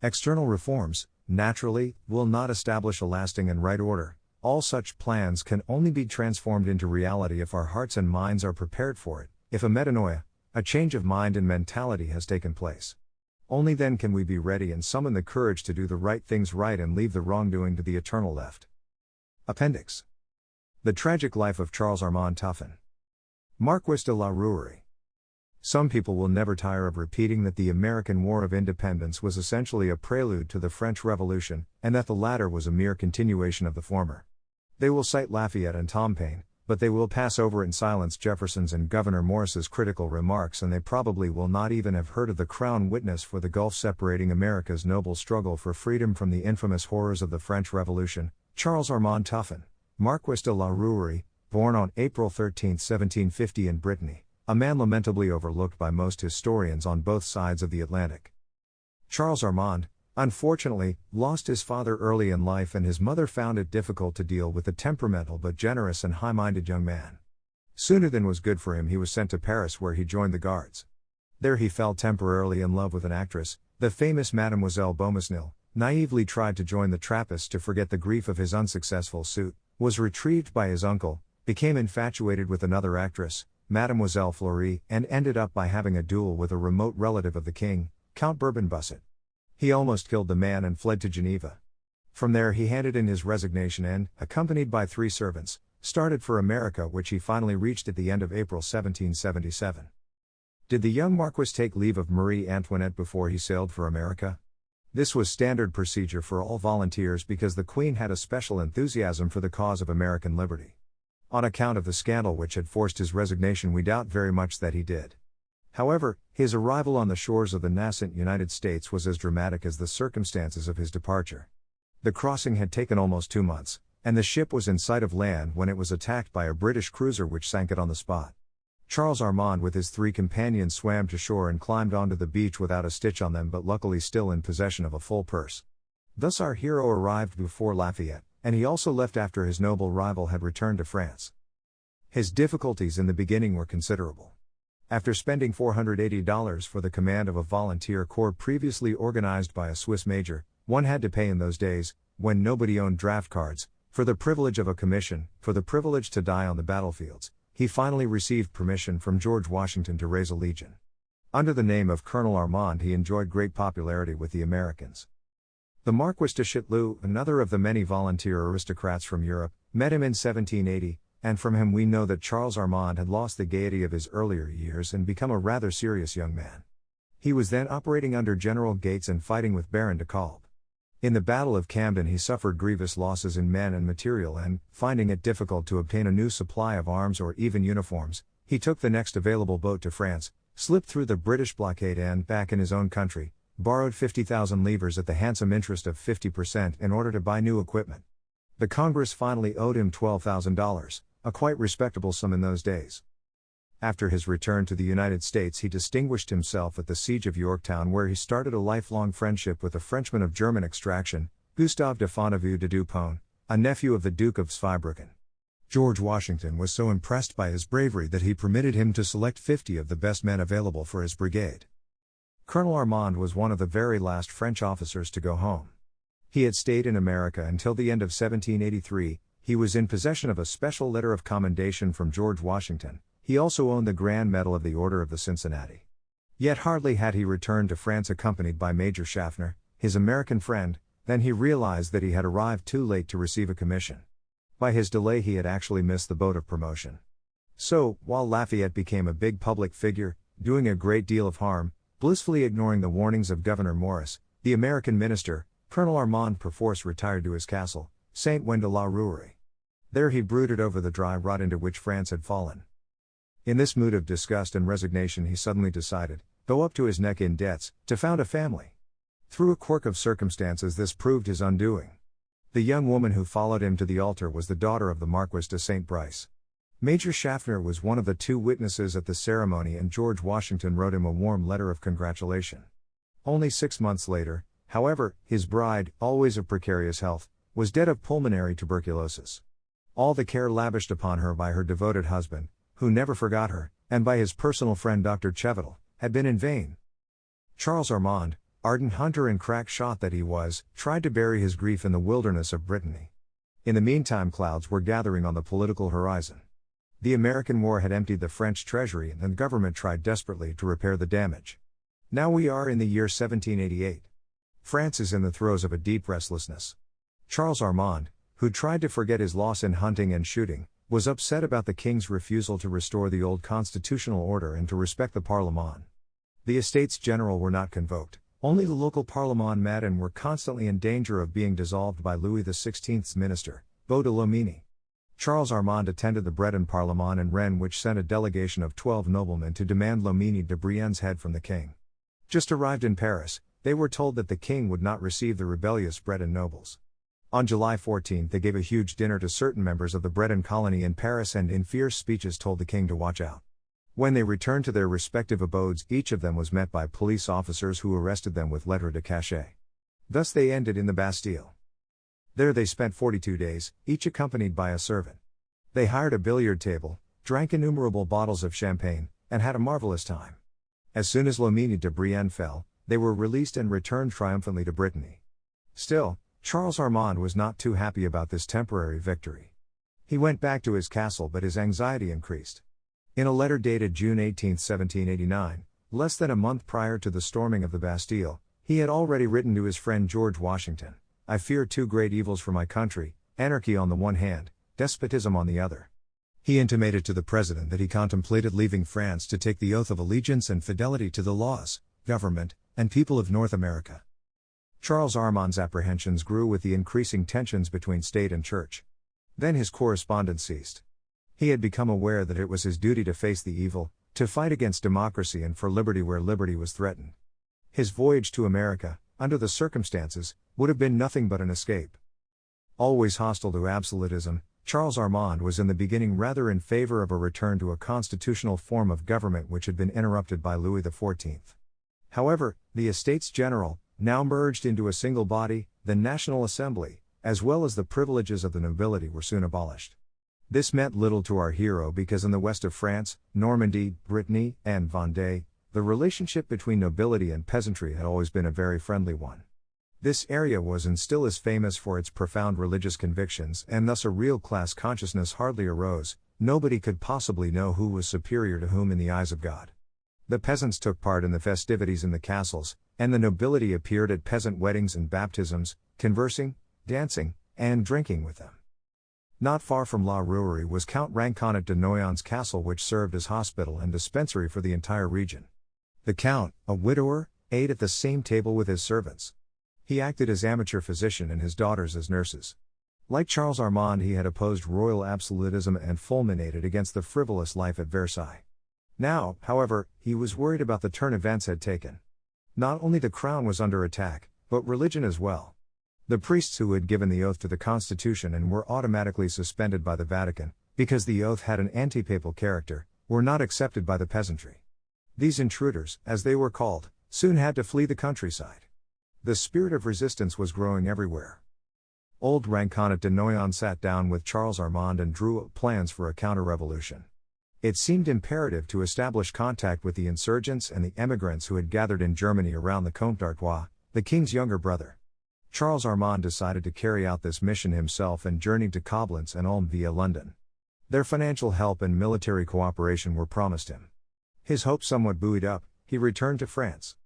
External reforms, naturally, will not establish a lasting and right order. All such plans can only be transformed into reality if our hearts and minds are prepared for it, if a metanoia, a change of mind and mentality, has taken place. Only then can we be ready and summon the courage to do the right things right and leave the wrongdoing to the eternal left. Appendix. The Tragic Life of Charles Armand Toussaint. Marquis de la Rouerie. Some people will never tire of repeating that the American War of Independence was essentially a prelude to the French Revolution, and that the latter was a mere continuation of the former. They will cite Lafayette and Tom Paine, but they will pass over in silence Jefferson's and Gouverneur Morris's critical remarks, and they probably will not even have heard of the crown witness for the gulf separating America's noble struggle for freedom from the infamous horrors of the French Revolution, Charles Armand Toussaint, Marquis de la Rouerie, born on April 13, 1750 in Brittany, a man lamentably overlooked by most historians on both sides of the Atlantic. Charles Armand, unfortunately, lost his father early in life, and his mother found it difficult to deal with the temperamental but generous and high-minded young man. Sooner than was good for him, he was sent to Paris, where he joined the Guards. There he fell temporarily in love with an actress, the famous Mademoiselle Beaumesnil, naively tried to join the Trappists to forget the grief of his unsuccessful suit, was retrieved by his uncle, became infatuated with another actress, Mademoiselle Fleury, and ended up by having a duel with a remote relative of the king, Count Bourbon-Busset. He almost killed the man and fled to Geneva. From there he handed in his resignation and, accompanied by 3 servants, started for America, which he finally reached at the end of April 1777. Did the young Marquis take leave of Marie Antoinette before he sailed for America? This was standard procedure for all volunteers because the Queen had a special enthusiasm for the cause of American liberty. On account of the scandal which had forced his resignation, we doubt very much that he did. However, his arrival on the shores of the nascent United States was as dramatic as the circumstances of his departure. The crossing had taken almost 2 months, and the ship was in sight of land when it was attacked by a British cruiser which sank it on the spot. Charles Armand with his 3 companions swam to shore and climbed onto the beach without a stitch on them, but luckily still in possession of a full purse. Thus our hero arrived before Lafayette, and he also left after his noble rival had returned to France. His difficulties in the beginning were considerable. After spending $480 for the command of a volunteer corps previously organized by a Swiss major, one had to pay in those days, when nobody owned draft cards, for the privilege of a commission, for the privilege to die on the battlefields. He finally received permission from George Washington to raise a legion. Under the name of Colonel Armand, he enjoyed great popularity with the Americans. The Marquis de Châteauroux, another of the many volunteer aristocrats from Europe, met him in 1780, and from him we know that Charles Armand had lost the gaiety of his earlier years and become a rather serious young man. He was then operating under General Gates and fighting with Baron de Kalb. In the Battle of Camden he suffered grievous losses in men and material, and, finding it difficult to obtain a new supply of arms or even uniforms, he took the next available boat to France, slipped through the British blockade and, back in his own country, borrowed 50,000 livres at the handsome interest of 50% in order to buy new equipment. The Congress finally owed him $12,000, a quite respectable sum in those days. After his return to the United States he distinguished himself at the Siege of Yorktown, where he started a lifelong friendship with a Frenchman of German extraction, Gustave de Fontevaux de Dupont, a nephew of the Duke of Zweibrücken. George Washington was so impressed by his bravery that he permitted him to select 50 of the best men available for his brigade. Colonel Armand was one of the very last French officers to go home. He had stayed in America until the end of 1783. He was in possession of a special letter of commendation from George Washington. He also owned the Grand Medal of the Order of the Cincinnati. Yet hardly had he returned to France accompanied by Major Schaffner, his American friend, than he realized that he had arrived too late to receive a commission. By his delay he had actually missed the boat of promotion. So, while Lafayette became a big public figure, doing a great deal of harm, blissfully ignoring the warnings of Gouverneur Morris, the American minister, Colonel Armand perforce retired to his castle, Saint-Ouen de la Rouerie. There he brooded over the dry rot into which France had fallen. In this mood of disgust and resignation he suddenly decided, though up to his neck in debts, to found a family. Through a quirk of circumstances this proved his undoing. The young woman who followed him to the altar was the daughter of the Marquis de Saint Brice. Major Schaffner was one of the 2 witnesses at the ceremony and George Washington wrote him a warm letter of congratulation. Only 6 months later, however, his bride, always of precarious health, was dead of pulmonary tuberculosis. All the care lavished upon her by her devoted husband, who never forgot her, and by his personal friend Dr. Chevital, had been in vain. Charles Armand, ardent hunter and crack shot that he was, tried to bury his grief in the wilderness of Brittany. In the meantime clouds were gathering on the political horizon. The American war had emptied the French treasury and the government tried desperately to repair the damage. Now we are in the year 1788. France is in the throes of a deep restlessness. Charles Armand, who tried to forget his loss in hunting and shooting, was upset about the king's refusal to restore the old constitutional order and to respect the Parlement. The Estates General were not convoked. Only the local Parlement met and were constantly in danger of being dissolved by Louis XVI's minister, Beau de Lomini. Charles Armand attended the Breton Parlement in Rennes which sent a delegation of 12 noblemen to demand Lomini de Brienne's head from the king. Just arrived in Paris, they were told that the king would not receive the rebellious Breton nobles. On July 14 they gave a huge dinner to certain members of the Breton colony in Paris and in fierce speeches told the king to watch out. When they returned to their respective abodes each of them was met by police officers who arrested them with lettres de cachet. Thus they ended in the Bastille. There they spent 42 days, each accompanied by a servant. They hired a billiard table, drank innumerable bottles of champagne, and had a marvelous time. As soon as Lomini de Brienne fell, they were released and returned triumphantly to Brittany. Still, Charles Armand was not too happy about this temporary victory. He went back to his castle but his anxiety increased. In a letter dated June 18, 1789, less than a month prior to the storming of the Bastille, he had already written to his friend George Washington, "I fear 2 great evils for my country, anarchy on the one hand, despotism on the other." He intimated to the president that he contemplated leaving France to take the oath of allegiance and fidelity to the laws, government, and people of North America. Charles Armand's apprehensions grew with the increasing tensions between state and church. Then his correspondence ceased. He had become aware that it was his duty to face the evil, to fight against democracy and for liberty where liberty was threatened. His voyage to America, under the circumstances, would have been nothing but an escape. Always hostile to absolutism, Charles Armand was in the beginning rather in favor of a return to a constitutional form of government which had been interrupted by Louis XIV. However, the Estates General, now merged into a single body, the National Assembly, as well as the privileges of the nobility were soon abolished. This meant little to our hero because in the west of France, Normandy, Brittany, and Vendée, the relationship between nobility and peasantry had always been a very friendly one. This area was and still is famous for its profound religious convictions and thus a real class consciousness hardly arose. Nobody could possibly know who was superior to whom in the eyes of God. The peasants took part in the festivities in the castles, and the nobility appeared at peasant weddings and baptisms, conversing, dancing, and drinking with them. Not far from La Rouerie was Count Rinconnet de Noyon's castle which served as hospital and dispensary for the entire region. The Count, a widower, ate at the same table with his servants. He acted as amateur physician and his daughters as nurses. Like Charles Armand he had opposed royal absolutism and fulminated against the frivolous life at Versailles. Now, however, he was worried about the turn events had taken. Not only the crown was under attack, but religion as well. The priests who had given the oath to the Constitution and were automatically suspended by the Vatican, because the oath had an anti-papal character, were not accepted by the peasantry. These intruders, as they were called, soon had to flee the countryside. The spirit of resistance was growing everywhere. Old Ranconet de Noyon sat down with Charles Armand and drew up plans for a counter-revolution. It seemed imperative to establish contact with the insurgents and the emigrants who had gathered in Germany around the Comte d'Artois, the king's younger brother. Charles Armand decided to carry out this mission himself and journeyed to Koblenz and Ulm via London. Their financial help and military cooperation were promised him. His hopes somewhat buoyed up, he returned to France.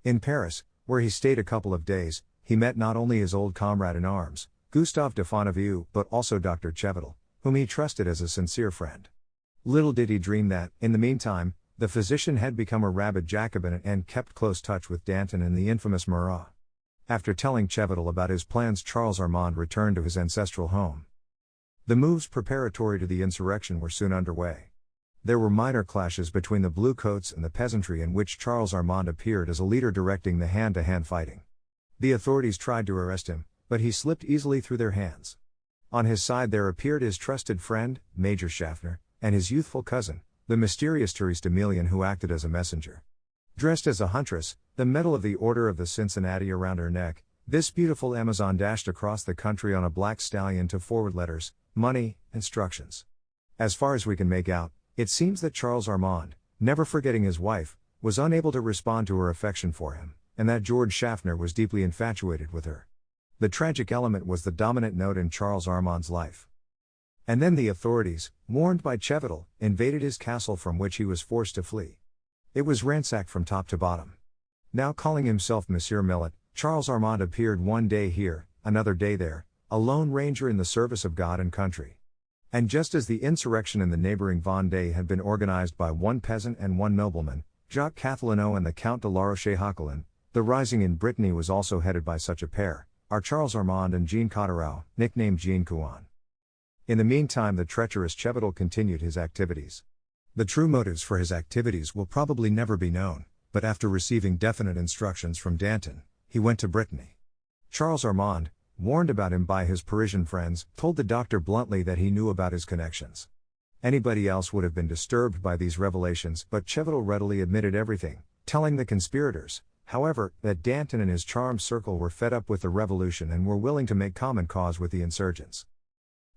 In Paris, where he stayed a couple of days, he met not only his old comrade in arms, Gustave de Fontainebleau, but also Dr. Chevatel, whom he trusted as a sincere friend. Little did he dream that, in the meantime, the physician had become a rabid Jacobin and kept close touch with Danton and the infamous Marat. After telling Chevatel about his plans, Charles Armand returned to his ancestral home. The moves preparatory to the insurrection were soon underway. There were minor clashes between the Bluecoats and the peasantry in which Charles Armand appeared as a leader directing the hand-to-hand fighting. The authorities tried to arrest him, but he slipped easily through their hands. On his side there appeared his trusted friend, Major Schaffner, and his youthful cousin, the mysterious Therese de Melian, who acted as a messenger. Dressed as a huntress, the medal of the Order of the Cincinnati around her neck, this beautiful Amazon dashed across the country on a black stallion to forward letters, money, instructions. As far as we can make out, it seems that Charles Armand, never forgetting his wife, was unable to respond to her affection for him, and that George Schaffner was deeply infatuated with her. The tragic element was the dominant note in Charles Armand's life. And then the authorities, warned by Chevatel, invaded his castle from which he was forced to flee. It was ransacked from top to bottom. Now calling himself Monsieur Millet, Charles Armand appeared one day here, another day there, a lone ranger in the service of God and country. And just as the insurrection in the neighboring Vendée had been organized by one peasant and one nobleman, Jacques Cathalonneau and the Count de La Roche-Haquelin, the rising in Brittany was also headed by such a pair, are Charles Armand and Jean Cottereau, nicknamed Jean Couan. In the meantime, the treacherous Chevatel continued his activities. The true motives for his activities will probably never be known, but after receiving definite instructions from Danton, he went to Brittany. Charles Armand, warned about him by his Parisian friends, told the doctor bluntly that he knew about his connections. Anybody else would have been disturbed by these revelations, but Chevatel readily admitted everything, telling the conspirators, however, that Danton and his charmed circle were fed up with the revolution and were willing to make common cause with the insurgents.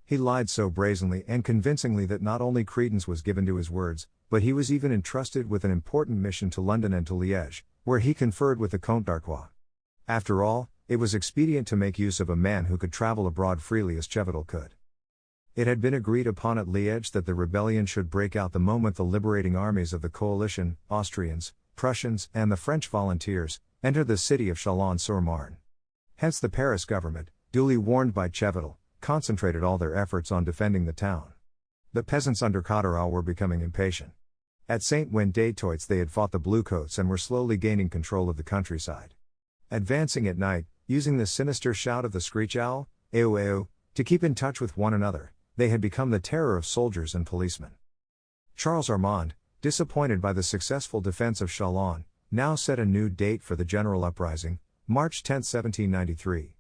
He lied so brazenly and convincingly that not only credence was given to his words, but he was even entrusted with an important mission to London and to Liège, where he conferred with the Comte d'Artois. After all, it was expedient to make use of a man who could travel abroad freely as Chevatel could. It had been agreed upon at Liège that the rebellion should break out the moment the liberating armies of the coalition, Austrians, Prussians, and the French volunteers, entered the city of Chalons-sur-Marne. Hence the Paris government, duly warned by Chevatel, concentrated all their efforts on defending the town. The peasants under Cottereau were becoming impatient. At Saint-Ouen-des-Toits they had fought the Bluecoats and were slowly gaining control of the countryside. Advancing at night, using the sinister shout of the screech owl, "Eo eo," to keep in touch with one another, they had become the terror of soldiers and policemen. Charles Armand, disappointed by the successful defense of Chalons, now set a new date for the general uprising, March 10, 1793.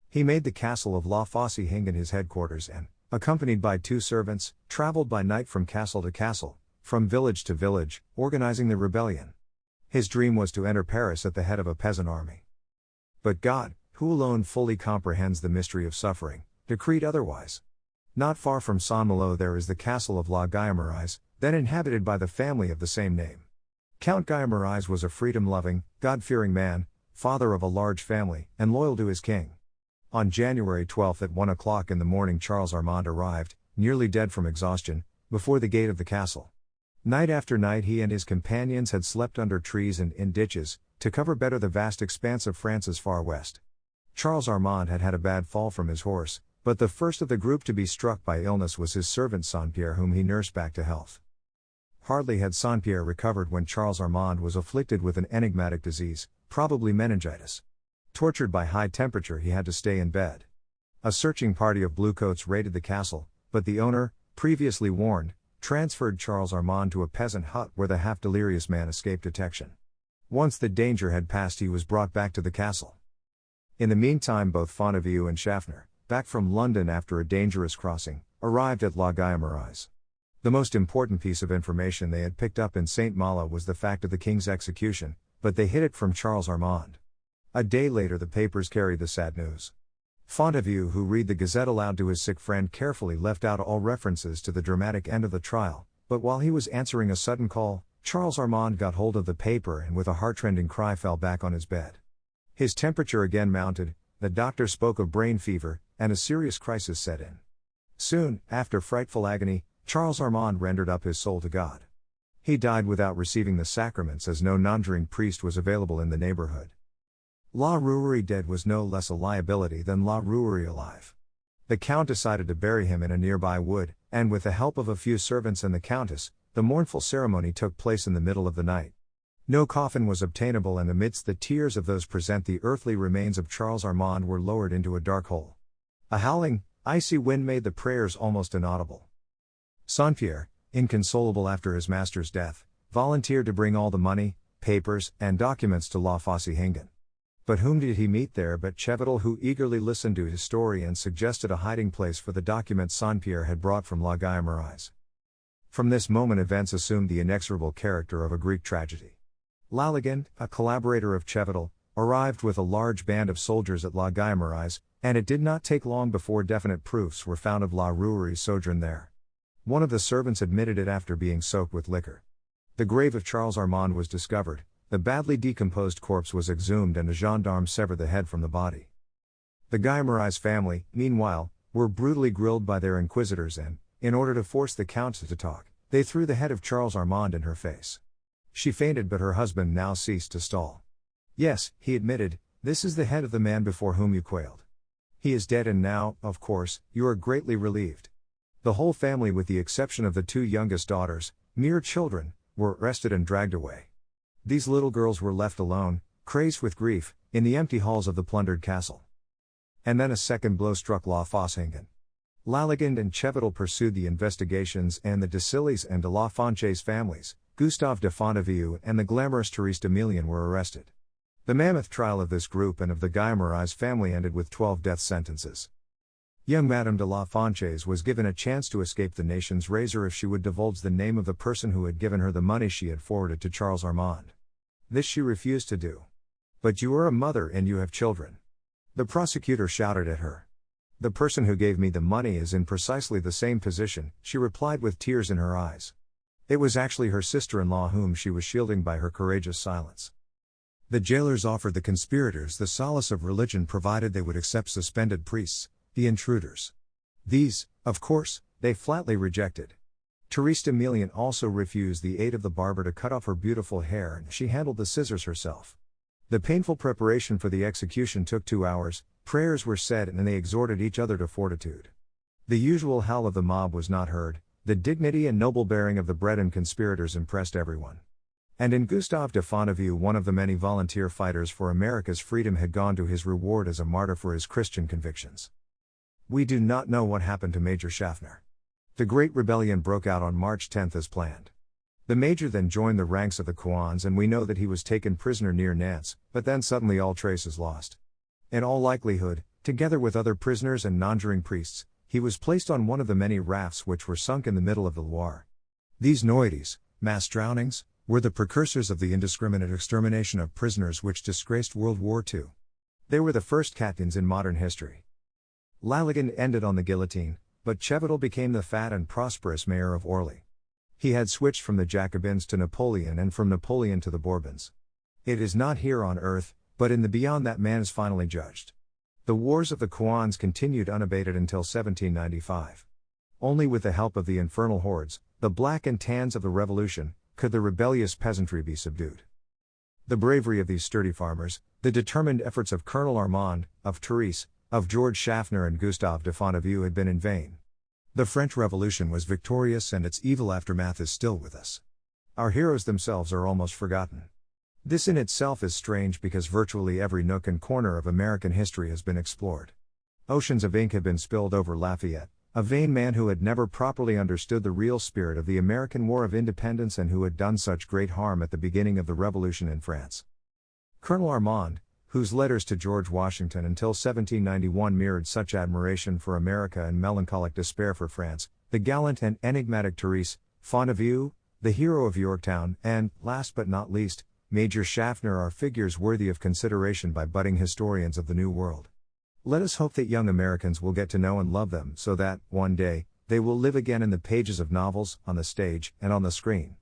He made the castle of La Fosse-Hingen his headquarters and, accompanied by 2 servants, traveled by night from castle to castle, from village to village, organizing the rebellion. His dream was to enter Paris at the head of a peasant army. But God, who alone fully comprehends the mystery of suffering, decreed otherwise. Not far from Saint-Malo there is the castle of La Guillaumerise, then inhabited by the family of the same name. Count Guillaumerise was a freedom-loving, God-fearing man, father of a large family, and loyal to his king. On January 12 at 1 o'clock in the morning Charles Armand arrived, nearly dead from exhaustion, before the gate of the castle. Night after night he and his companions had slept under trees and in ditches, to cover better the vast expanse of France's far west. Charles Armand had had a bad fall from his horse, but the first of the group to be struck by illness was his servant Saint-Pierre, whom he nursed back to health. Hardly had Saint-Pierre recovered when Charles Armand was afflicted with an enigmatic disease, probably meningitis. Tortured by high temperature he had to stay in bed. A searching party of Bluecoats raided the castle, but the owner, previously warned, transferred Charles Armand to a peasant hut where the half-delirious man escaped detection. Once the danger had passed he was brought back to the castle. In the meantime both Fontainebleau and Schaffner, back from London after a dangerous crossing, arrived at La Guillaumerise. The most important piece of information they had picked up in Saint-Malo was the fact of the king's execution, but they hid it from Charles Armand. A day later the papers carried the sad news. Fonteview, who read the Gazette aloud to his sick friend, carefully left out all references to the dramatic end of the trial, but while he was answering a sudden call, Charles Armand got hold of the paper and with a heartrending cry fell back on his bed. His temperature again mounted, the doctor spoke of brain fever, and a serious crisis set in. Soon, after frightful agony, Charles Armand rendered up his soul to God. He died without receiving the sacraments as no nonjuring priest was available in the neighborhood. La Rouerie dead was no less a liability than La Rouerie alive. The Count decided to bury him in a nearby wood, and with the help of a few servants and the Countess, the mournful ceremony took place in the middle of the night. No coffin was obtainable, and amidst the tears of those present the earthly remains of Charles Armand were lowered into a dark hole. A howling, icy wind made the prayers almost inaudible. Saint-Pierre, inconsolable after his master's death, volunteered to bring all the money, papers, and documents to La Fosse-Hingen. But whom did he meet there but Chevital, who eagerly listened to his story and suggested a hiding place for the documents Saint-Pierre had brought from La Guillaumerise. From this moment events assumed the inexorable character of a Greek tragedy. Laligan, a collaborator of Chevital, arrived with a large band of soldiers at La Guillaumerise, and it did not take long before definite proofs were found of La Rouerie's sojourn there. One of the servants admitted it after being soaked with liquor. The grave of Charles Armand was discovered, the badly decomposed corpse was exhumed, and a gendarme severed the head from the body. The Guillaumerise family, meanwhile, were brutally grilled by their inquisitors and, in order to force the Countess to talk, they threw the head of Charles Armand in her face. She fainted, but her husband now ceased to stall. "Yes," he admitted, "this is the head of the man before whom you quailed. He is dead, and now, of course, you are greatly relieved." The whole family, with the exception of the two youngest daughters, mere children, were arrested and dragged away. These little girls were left alone, crazed with grief, in the empty halls of the plundered castle. And then a second blow struck La Fosse-Hingen. Laligan and Chevital pursued the investigations, and the de Sillies and de la Fonches families, Gustave de Fonteview and the glamorous Therese d'Emilien were arrested. The mammoth trial of this group and of the Guillaumerise family ended with 12 death sentences. Young Madame de la Fonches was given a chance to escape the nation's razor if she would divulge the name of the person who had given her the money she had forwarded to Charles Armand. This she refused to do. "But you are a mother and you have children," the prosecutor shouted at her. "The person who gave me the money is in precisely the same position," she replied with tears in her eyes. It was actually her sister-in-law whom she was shielding by her courageous silence. The jailers offered the conspirators the solace of religion provided they would accept suspended priests, the intruders. These, of course, they flatly rejected. Therese d'Emilien also refused the aid of the barber to cut off her beautiful hair, and she handled the scissors herself. The painful preparation for the execution took 2 hours, prayers were said, and they exhorted each other to fortitude. The usual howl of the mob was not heard, the dignity and noble bearing of the Breton conspirators impressed everyone. And in Gustave de Fonteview, one of the many volunteer fighters for America's freedom, had gone to his reward as a martyr for his Christian convictions. We do not know what happened to Major Schaffner. The Great Rebellion broke out on March 10 as planned. The Major then joined the ranks of the Kouans, and we know that he was taken prisoner near Nantes, but then suddenly all trace is lost. In all likelihood, together with other prisoners and nonjuring priests, he was placed on one of the many rafts which were sunk in the middle of the Loire. These noyades, mass drownings, were the precursors of the indiscriminate extermination of prisoners which disgraced World War II. They were the first Catons in modern history. Laligan ended on the guillotine, but Chevital became the fat and prosperous mayor of Orly. He had switched from the Jacobins to Napoleon and from Napoleon to the Bourbons. It is not here on earth, but in the beyond that man is finally judged. The wars of the Kouans continued unabated until 1795. Only with the help of the infernal hordes, the black and tans of the revolution, could the rebellious peasantry be subdued. The bravery of these sturdy farmers, the determined efforts of Colonel Armand, of Therese, of George Schaffner and Gustave de Fonteview had been in vain. The French Revolution was victorious, and its evil aftermath is still with us. Our heroes themselves are almost forgotten. This in itself is strange, because virtually every nook and corner of American history has been explored. Oceans of ink have been spilled over Lafayette, a vain man who had never properly understood the real spirit of the American War of Independence and who had done such great harm at the beginning of the Revolution in France. Colonel Armand, whose letters to George Washington until 1791 mirrored such admiration for America and melancholic despair for France, the gallant and enigmatic Therese, Fonteview, the hero of Yorktown, and, last but not least, Major Schaffner are figures worthy of consideration by budding historians of the New World. Let us hope that young Americans will get to know and love them so that, one day, they will live again in the pages of novels, on the stage, and on the screen.